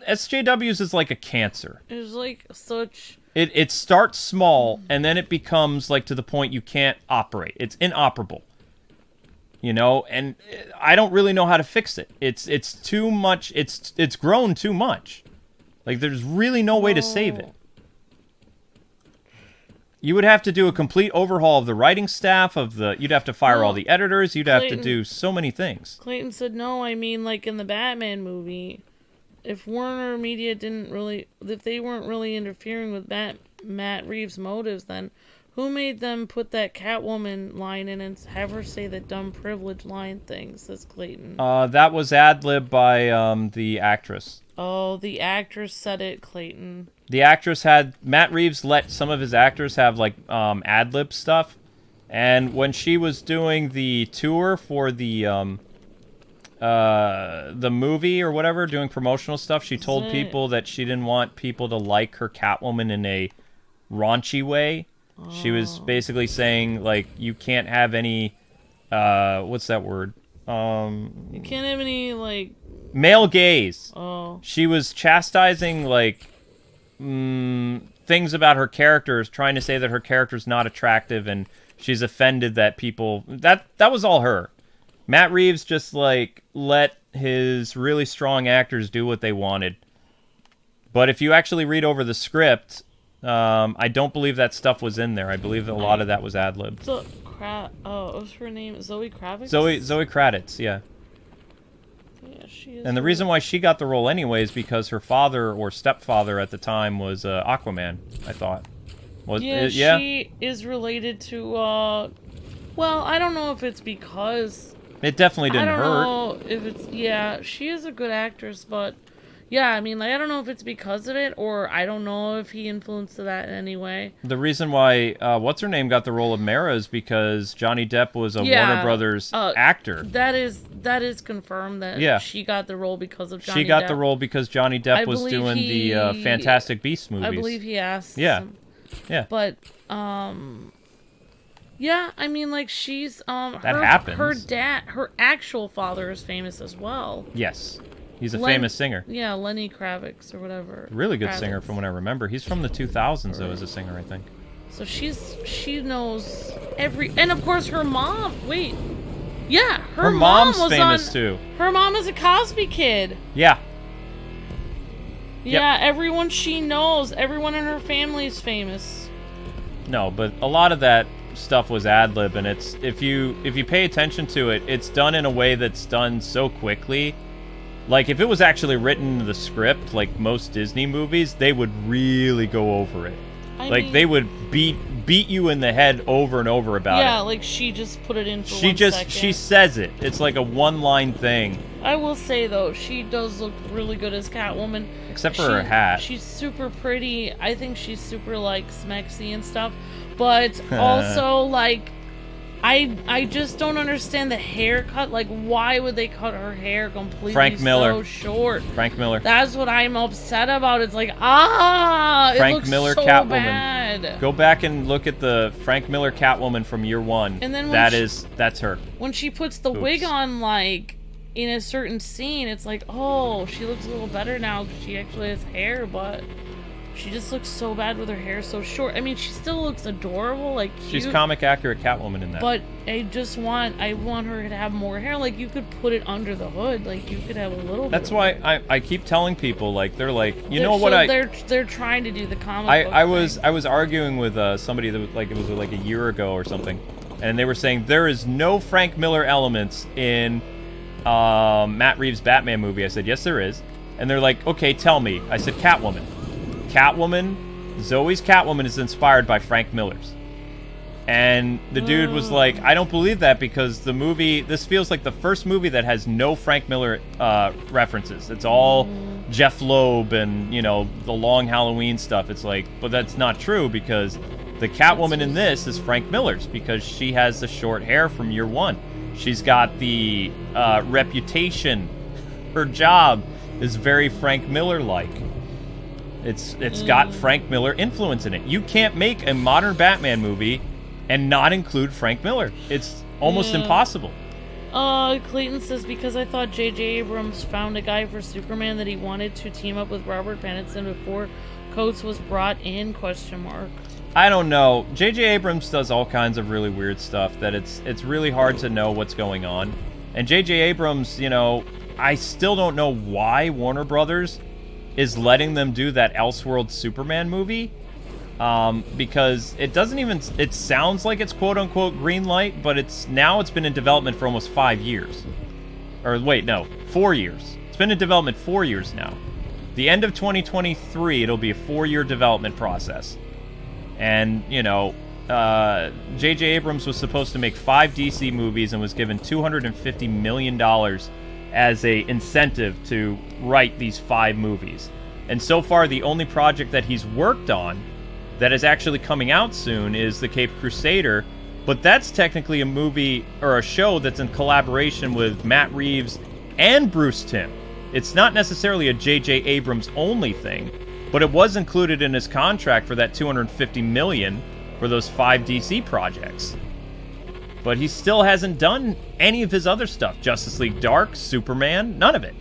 SJWs is like a cancer. It's like such... It starts small, and then it becomes, like, to the point you can't operate. It's inoperable. You know? And I don't really know how to fix it. It's too much... It's grown too much. Like, there's really no way to save it. You would have to do a complete overhaul of the writing staff, you'd have to fire all the editors, you'd have to do so many things. Clayton said, no, I mean, like, in the Batman movie... If Warner Media if they weren't really interfering with Matt Reeves' motives, then who made them put that Catwoman line in and have her say that dumb privilege line thing, says Clayton. That was ad-lib by the actress. Oh, the actress said it, Clayton. The actress Matt Reeves let some of his actors have, like, ad-lib stuff. And when she was doing the tour for the movie or whatever, doing promotional stuff, she told people that she didn't want people to like her Catwoman in a raunchy way. Oh. She was basically saying, like, you can't have any, what's that word? You can't have any, like... Male gaze. Oh. She was chastising, like, things about her characters, trying to say that her character's not attractive, and she's offended that people... That was all her. Matt Reeves just, like, let his really strong actors do what they wanted. But if you actually read over the script, I don't believe that stuff was in there. I believe that a lot of that was ad-lib. So, what's her name? Zoe Kravitz? Zoe Kravitz, yeah. Yeah, she is. And the reason why she got the role anyway is because her father or stepfather at the time was Aquaman, I thought. She is related to, well, I don't know if it's because... It definitely didn't hurt. I don't know if it's... Yeah, she is a good actress, but... Yeah, I mean, like, I don't know if it's because of it, or I don't know if he influenced that in any way. The reason why What's-Her-Name got the role of Mara is because Johnny Depp was a Warner Brothers actor. That is confirmed that she got the role because of Johnny Depp. She got the role because Johnny Depp was doing the Fantastic Beasts movies. I believe he asked. Yeah. Yeah. But, yeah, I mean, like, she's, happens. Her actual father is famous as well. Yes. He's a famous singer. Yeah, Lenny Kravitz or whatever. Really good singer from what I remember. He's from the 2000s, though, as a singer, I think. So she knows and of course her mom, yeah, her mom's was famous, too. Her mom is a Cosby kid. Yeah. Yeah, everyone she knows, everyone in her family is famous. No, but a lot of that stuff was ad-lib, and it's if you pay attention to it, it's done in a way that's done so quickly. Like, if it was actually written into the script, like most Disney movies, they would really go over it. I mean, they would beat you in the head over and over about it. Yeah, like she just put it in for 1 second. She says it. It's like a one-line thing. I will say, though, she does look really good as Catwoman. Except for her hat. She's super pretty. I think she's super, like, smexy and stuff. But also, like... I just don't understand the haircut. Like, why would they cut her hair completely so short? Frank Miller. That's what I'm upset about. It's like, it looks Miller so Catwoman. bad. Go back and look at the Frank Miller Catwoman from year one. And then that's her. When she puts the wig on, like, in a certain scene, it's like, oh, she looks a little better now because she actually has hair, but... She just looks so bad with her hair so short. I mean, she still looks adorable, like cute. She's comic accurate Catwoman in that. But I want her to have more hair. Like, you could put it under the hood. Like, you could have a little bit. That's why I keep telling people, like, they're like, they're trying to do the comic book thing. I was arguing with somebody that was, like, it was like a year ago or something, and they were saying there is no Frank Miller elements in Matt Reeves' Batman movie. I said, yes, there is. And they're like, okay, tell me. I said, Zoe's Catwoman is inspired by Frank Miller's. And the dude was like, I don't believe that because this feels like the first movie that has no Frank Miller references. It's all Jeff Loeb and, the long Halloween stuff. It's like, but that's not true because the Catwoman in this is Frank Miller's because she has the short hair from year one. She's got the reputation. Her job is very Frank Miller-like. It's got Frank Miller influence in it. You can't make a modern Batman movie and not include Frank Miller. It's almost impossible. Clayton says, because I thought J.J. Abrams found a guy for Superman that he wanted to team up with Robert Pattinson before Coates was brought in, ? I don't know. J.J. Abrams does all kinds of really weird stuff that it's really hard to know what's going on. And J.J. Abrams, I still don't know why Warner Brothers is letting them do that Elseworld Superman movie. Because it sounds like it's quote-unquote green light, but it's been in development for almost 5 years. Or wait, no, 4 years. It's been in development 4 years now. The end of 2023, it'll be a 4-year development process. And, J.J. Abrams was supposed to make 5 DC movies and was given $250 million as a incentive to write these 5 movies. And so far, the only project that he's worked on that is actually coming out soon is The Caped Crusader, but that's technically a movie or a show that's in collaboration with Matt Reeves and Bruce Timm. It's not necessarily a J.J. Abrams only thing, but it was included in his contract for that $250 million for those 5 DC projects. But he still hasn't done any of his other stuff. Justice League Dark, Superman, none of it.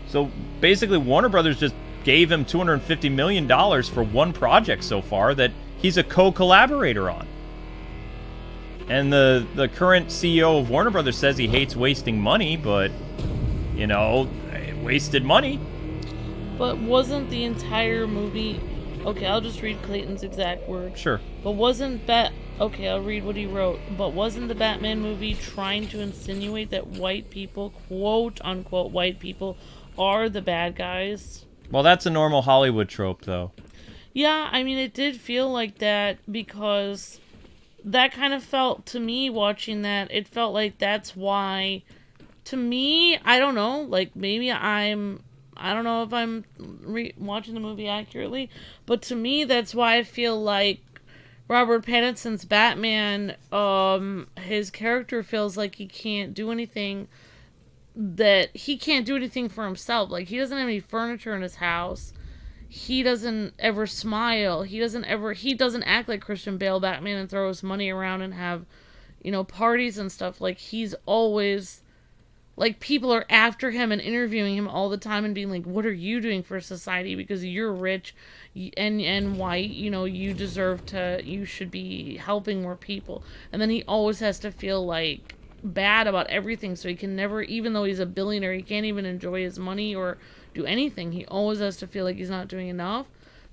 So basically Warner Brothers just gave him $250 million for one project so far that he's a co-collaborator on. And the current CEO of Warner Brothers says he hates wasting money, but, wasted money. But wasn't the entire movie... Okay, I'll just read Clayton's exact words. Sure. But Okay, I'll read what he wrote. But wasn't the Batman movie trying to insinuate that white people, quote-unquote white people, are the bad guys? Well, that's a normal Hollywood trope, though. Yeah, I mean, it did feel like that because that kind of felt, to me, watching that, it felt like that's why, to me, I don't know, like, maybe I don't know if I'm watching the movie accurately, but to me, that's why I feel like Robert Pattinson's Batman, his character feels like he can't do anything for himself. Like, he doesn't have any furniture in his house. He doesn't ever smile. He doesn't act like Christian Bale Batman and throw his money around and have, parties and stuff. Like, he's always, like, people are after him and interviewing him all the time and being like, what are you doing for society? Because you're rich and white, you should be helping more people. And then he always has to feel like bad about everything, so he can never, even though he's a billionaire, he can't even enjoy his money or do anything. He always has to feel like he's not doing enough.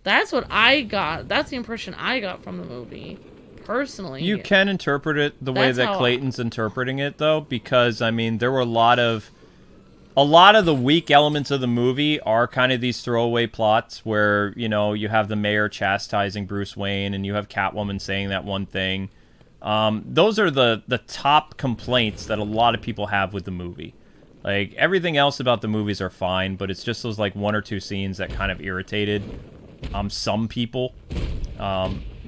That's what I got. That's the impression I got from the movie, personally. You can interpret it the way that Clayton's interpreting it, though, because I mean, there were a lot of the weak elements of the movie are kind of these throwaway plots where you have the mayor chastising Bruce Wayne and you have Catwoman saying that one thing. Those are the top complaints that a lot of people have with the movie. Like, everything else about the movies are fine, but it's just those, like, 1 or 2 scenes that kind of irritated some people.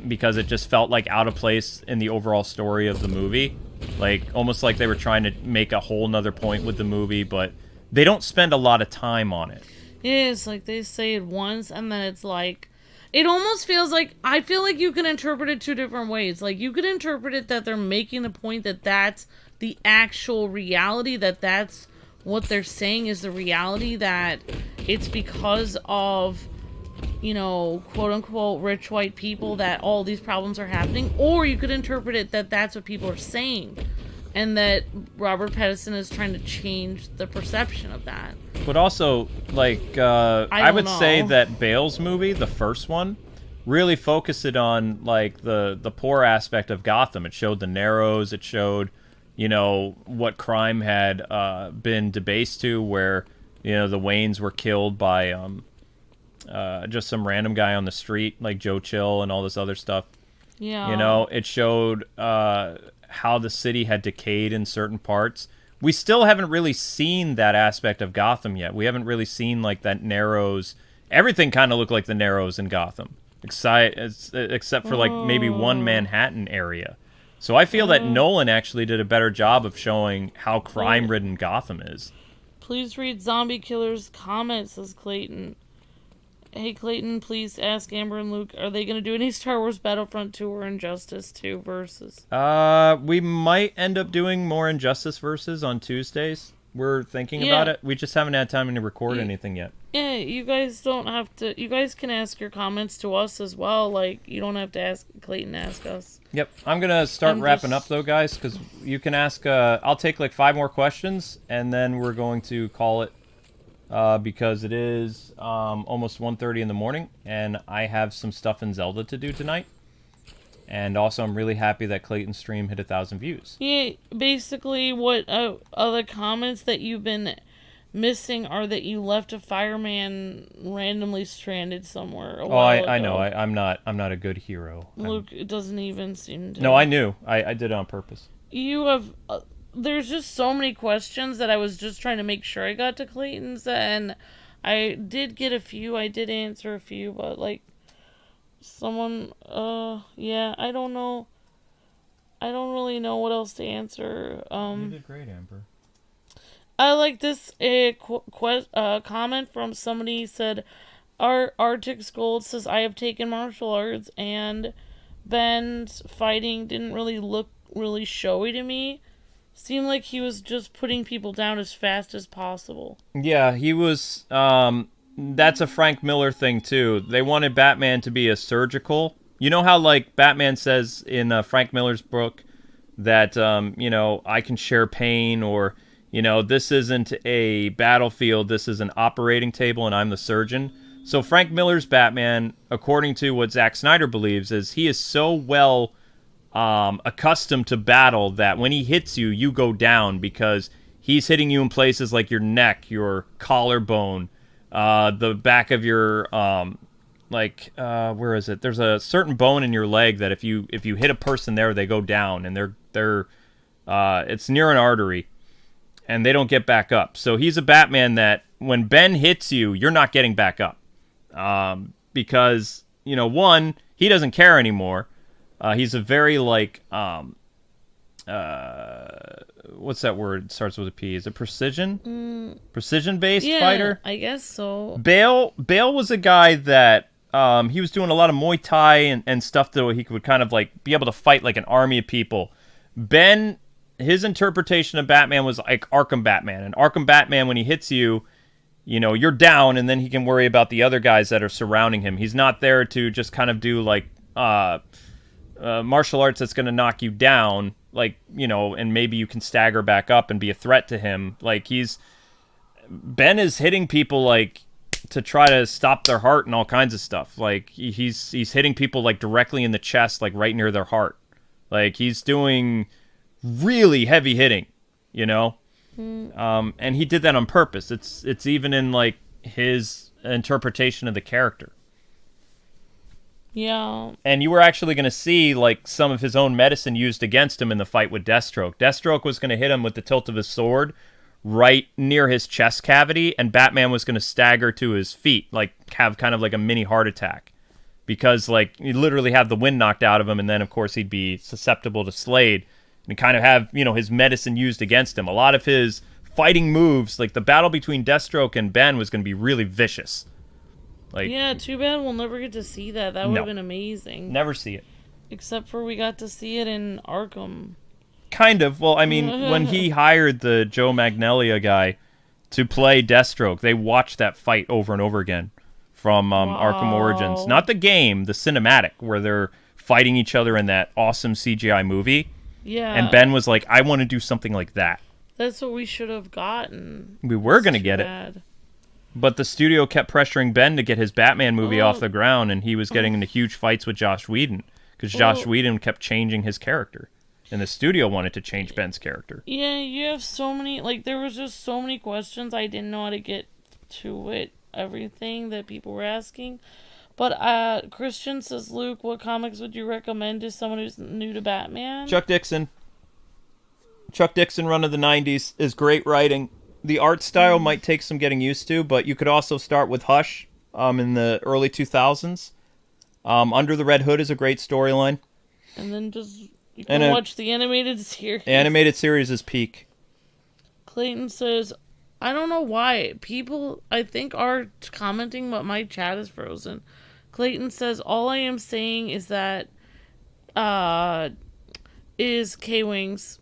Because it just felt, like, out of place in the overall story of the movie. Like, almost like they were trying to make a whole nother point with the movie, but they don't spend a lot of time on it. Yeah, it's like they say it once, and then it's like... It almost feels like, I feel like you can interpret it 2 different ways. Like, you could interpret it that they're making the point that that's the actual reality, that's what they're saying is the reality, that it's because of, quote-unquote rich white people that all these problems are happening. Or you could interpret it that that's what people are saying, and that Robert Pattinson is trying to change the perception of that. But also, like, I would say that Bale's movie, the first one, really focused it on, like, the poor aspect of Gotham. It showed the Narrows. It showed, what crime had been debased to, where, the Waynes were killed by just some random guy on the street, like Joe Chill and all this other stuff. Yeah. You know, it showed how the city had decayed in certain parts. We still haven't really seen that aspect of Gotham yet. We haven't really seen, like, that Narrows. Everything kind of looked like the Narrows in Gotham, except for, like, maybe one Manhattan area. So I feel that Nolan actually did a better job of showing how crime-ridden Gotham is. Please read Zombie Killer's comment, says Clayton. Hey, Clayton, please ask Amber and Luke, are they going to do any Star Wars Battlefront 2 or Injustice 2 versus? We might end up doing more Injustice versus on Tuesdays. We're thinking about it. We just haven't had time to record anything yet. Yeah, you guys don't have to. You guys can ask your comments to us as well. Like, you don't have to ask Clayton to ask us. Yep. I'm going to start wrapping up, though, guys, because you can ask. I'll take like 5 more questions, and then we're going to call it because it is almost 1:30 in the morning, and I have some stuff in Zelda to do tonight. And also, I'm really happy that Clayton's stream hit 1,000 views. Yeah, basically, what other comments that you've been missing are that you left a fireman randomly stranded somewhere. I know. I'm not a good hero. Luke, it doesn't even seem to. No, I knew. I did it on purpose. You have. There's just so many questions that I was just trying to make sure I got to Clayton's, and I did get a few. I did answer a few, but like. Someone, yeah, I don't know. I don't really know what else to answer. You did great, Amber. I like this comment from somebody said, Arctic Gold says, I have taken martial arts and Ben's fighting didn't really look really showy to me. Seemed like he was just putting people down as fast as possible. Yeah, he was, that's a Frank Miller thing, too. They wanted Batman to be a surgical. You know how, like, Batman says in Frank Miller's book that, you know, I can share pain, or, you know, this isn't a battlefield, this is an operating table, and I'm the surgeon. So Frank Miller's Batman, according to what Zack Snyder believes, is he is so well accustomed to battle that when he hits you, you go down, because he's hitting you in places like your neck, your collarbone, the back of your, where is it? There's a certain bone in your leg that if you hit a person there, they go down, and it's near an artery, and they don't get back up. So he's a Batman that when Ben hits you, you're not getting back up, because, you know, one, he doesn't care anymore. He's a very what's that word? It starts with a P. Is it precision? Precision-based fighter? I guess so. BALE was a guy that he was doing a lot of Muay Thai and stuff, though he would kind of like be able to fight like an army of people. Ben, his interpretation of Batman was like Arkham Batman. And Arkham Batman, when he hits you, you know, you're down, and then he can worry about the other guys that are surrounding him. He's not there to just kind of do like martial arts that's going to knock you down, like, you know, and maybe you can stagger back up and be a threat to him. Like, Ben is hitting people like to try to stop their heart and all kinds of stuff. Like, he's hitting people like directly in the chest, like right near their heart. Like, he's doing really heavy hitting, you know. And he did that on purpose. It's even in like his interpretation of the character. Yeah. And you were actually going to see like some of his own medicine used against him in the fight with Deathstroke. Deathstroke was going to hit him with the tilt of his sword right near his chest cavity, and Batman was going to stagger to his feet, like have kind of like a mini heart attack, because like you literally have the wind knocked out of him, and then of course he'd be susceptible to Slade and kind of have, you know, his medicine used against him. A lot of his fighting moves, like the battle between Deathstroke and Ben, was going to be really vicious. Like, yeah, too bad we'll never get to see that. That would have been amazing. Never see it. Except for we got to see it in Arkham. Kind of. Well, I mean, when he hired the Joe Magnolia guy to play Deathstroke, they watched that fight over and over again from Arkham Origins. Not the game, the cinematic, where they're fighting each other in that awesome CGI movie. Yeah. And Ben was like, I want to do something like that. That's what we should have gotten. We were going to get it. But the studio kept pressuring Ben to get his Batman movie off the ground, and he was getting into huge fights with Joss Whedon, because Joss Whedon kept changing his character, and the studio wanted to change Ben's character. Yeah, you have so many, like, there was just so many questions. I didn't know how to get to it, everything that people were asking. But Christian says, Luke, what comics would you recommend to someone who's new to Batman? Chuck Dixon run of the 90s is great writing. The art style might take some getting used to, but you could also start with Hush in the early 2000s. Under the Red Hood is a great storyline. And then you can watch the animated series. Animated series is peak. Clayton says, I don't know why. People, I think, are commenting, but my chat is frozen. Clayton says, all I am saying is that, is Kwings.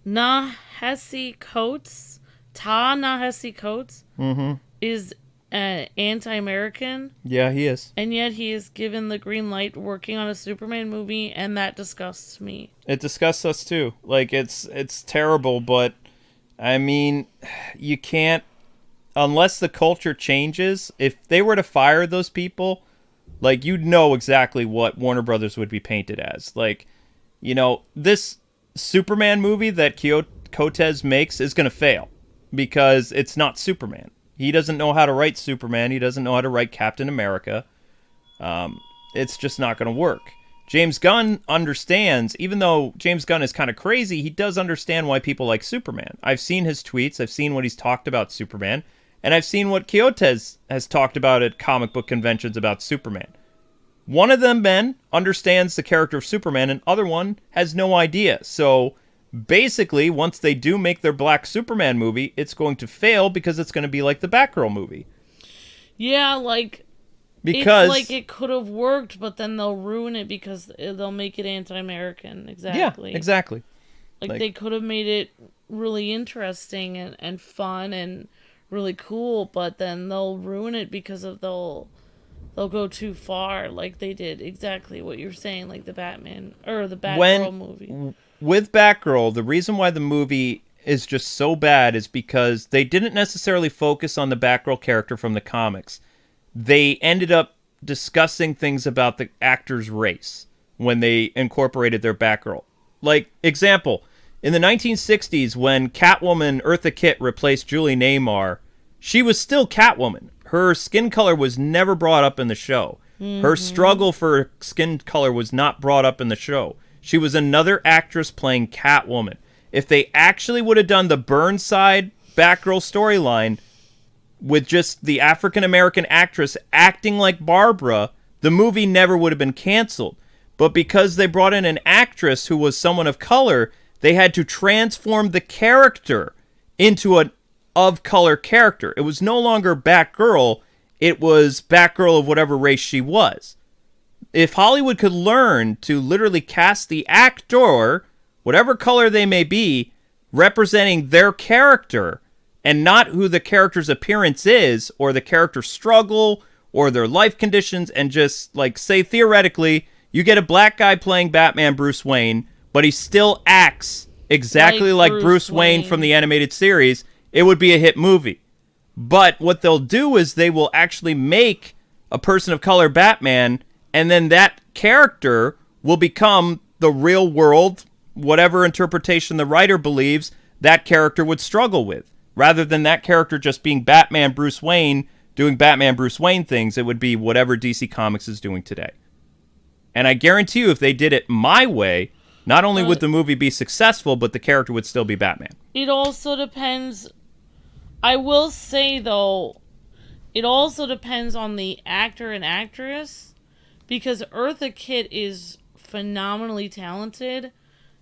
Ta-Nehisi Coates is anti-American. Yeah, he is. And yet he is given the green light working on a Superman movie, and that disgusts me. It disgusts us too. Like, it's terrible, but I mean, you can't, unless the culture changes. If they were to fire those people, like, you'd know exactly what Warner Brothers would be painted as. Like, you know, this Superman movie that Coates makes is going to fail because it's not Superman. He doesn't know how to write Superman. He doesn't know how to write Captain America. It's just not going to work. James Gunn understands, even though James Gunn is kind of crazy, he does understand why people like Superman. I've seen his tweets. I've seen what he's talked about Superman. And I've seen what Coates has talked about at comic book conventions about Superman. One of them, Ben, understands the character of Superman, and other one has no idea. So basically, once they do make their Black Superman movie, it's going to fail because it's going to be like the Batgirl movie. Yeah, like, because it's like it could have worked, but then they'll ruin it because they'll make it anti-American. Exactly. Yeah, exactly. Like they could have made it really interesting and fun and really cool, but then they'll ruin it because they'll go too far, like they did exactly what you're saying, like the Batman or the Batgirl movie. With Batgirl, the reason why the movie is just so bad is because they didn't necessarily focus on the Batgirl character from the comics. They ended up discussing things about the actor's race when they incorporated their Batgirl. Like, example, in the 1960s, when Catwoman Eartha Kitt replaced Julie Neymar, she was still Catwoman. Her skin color was never brought up in the show. Mm-hmm. Her struggle for skin color was not brought up in the show. She was another actress playing Catwoman. If they actually would have done the Burnside Batgirl storyline with just the African-American actress acting like Barbara, the movie never would have been canceled. But because they brought in an actress who was someone of color, they had to transform the character into an of-color character. It was no longer Batgirl, it was Batgirl of whatever race she was. If Hollywood could learn to literally cast the actor, whatever color they may be, representing their character, and not who the character's appearance is, or the character's struggle, or their life conditions, and just, like, say, theoretically, you get a black guy playing Batman Bruce Wayne, but he still acts exactly like Bruce Wayne from the animated series, it would be a hit movie. But what they'll do is they will actually make a person of color Batman, and then that character will become the real world, whatever interpretation the writer believes that character would struggle with. Rather than that character just being Batman Bruce Wayne, doing Batman Bruce Wayne things, it would be whatever DC Comics is doing today. And I guarantee you, if they did it my way, not only would the movie be successful, but the character would still be Batman. It also depends. I will say, though, it also depends on the actor and actress, because Eartha Kitt is phenomenally talented,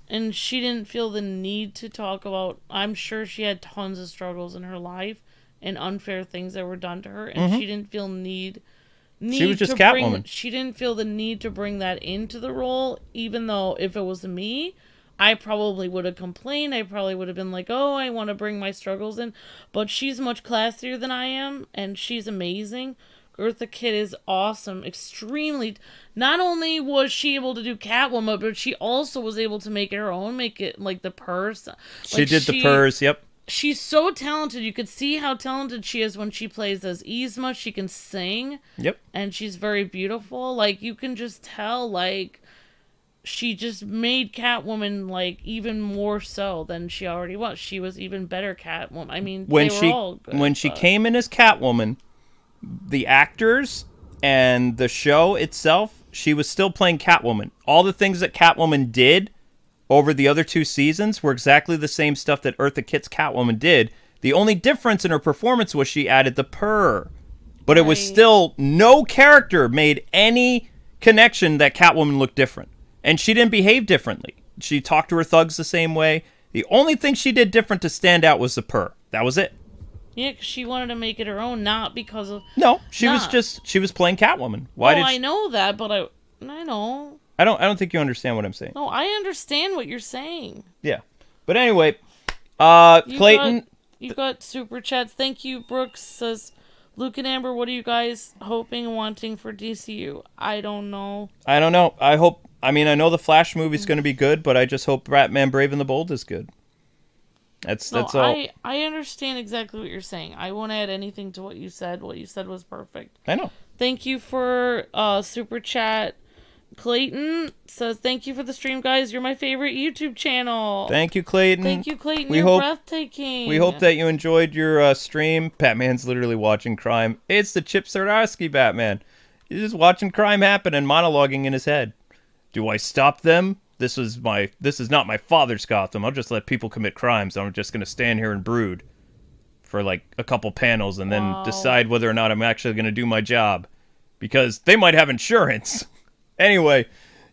and she didn't feel the need to talk about, I'm sure she had tons of struggles in her life and unfair things that were done to her, and she didn't feel she was just Catwoman. She didn't feel the need to bring that into the role, even though if it was me, I probably would have complained. I probably would have been like, oh, I want to bring my struggles in. But she's much classier than I am, and she's amazing. Eartha Kitt is awesome. Extremely. Not only was she able to do Catwoman, but she also was able to make her own, make it like the purse. She did the purse, yep. She's so talented. You could see how talented she is when she plays as Yzma. She can sing. Yep. And she's very beautiful. Like, you can just tell, like, she just made Catwoman, like, even more so than she already was. She was even better Catwoman. I mean, they were all good. When she came in as Catwoman, the actors and the show itself, she was still playing Catwoman. All the things that Catwoman did over the other 2 seasons were exactly the same stuff that Eartha Kitt's Catwoman did. The only difference in her performance was she added the purr. But it was still, no character made any connection that Catwoman looked different. And she didn't behave differently. She talked to her thugs the same way. The only thing she did different to stand out was the purr. That was it. Yeah, 'cause she wanted to make it her own, not because of... No, she was playing Catwoman. Why did I know that, but I know. I don't think you understand what I'm saying. No, I understand what you're saying. Yeah. But anyway, Clayton... You got super chats. Thank you, Brooks says... Luke and Amber, what are you guys hoping and wanting for DCU? I don't know. I don't know. I know the Flash movie's going to be good, but I just hope Batman Brave and the Bold is good. That's all. I understand exactly what you're saying. I won't add anything to what you said. What you said was perfect. I know. Thank you for super chat. Clayton says, thank you for the stream, guys. You're my favorite YouTube channel. Thank you, Clayton. Thank you, Clayton. You're breathtaking. We hope that you enjoyed your stream. Batman's literally watching crime. It's the Chip Zdarsky Batman. He's just watching crime happen and monologuing in his head. Do I stop them? This is not my father's Gotham. I'll just let people commit crimes. I'm just going to stand here and brood for like a couple panels and then decide whether or not I'm actually going to do my job. Because they might have insurance. Anyway,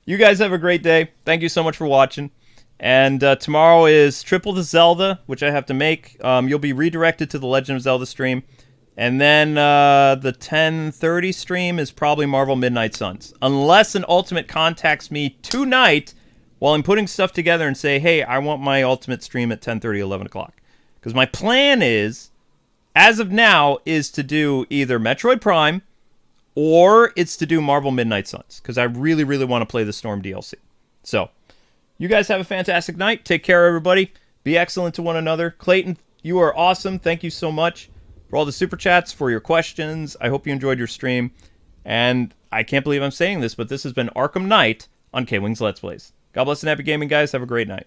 you guys have a great day. Thank you so much for watching. And tomorrow is Triple the Zelda, which I have to make. You'll be redirected to the Legend of Zelda stream. And then the 10:30 stream is probably Marvel Midnight Suns. Unless an Ultimate contacts me tonight while I'm putting stuff together and say, hey, I want my Ultimate stream at 10:30, 11 o'clock. Because my plan is, as of now, is to do either Metroid Prime... or it's to do Marvel Midnight Suns, because I really, really want to play the Storm DLC. So, you guys have a fantastic night. Take care, everybody. Be excellent to one another. Clayton, you are awesome. Thank you so much for all the super chats, for your questions. I hope you enjoyed your stream. And I can't believe I'm saying this, but this has been Arkham Knight on Kwings Let's Plays. God bless and happy gaming, guys. Have a great night.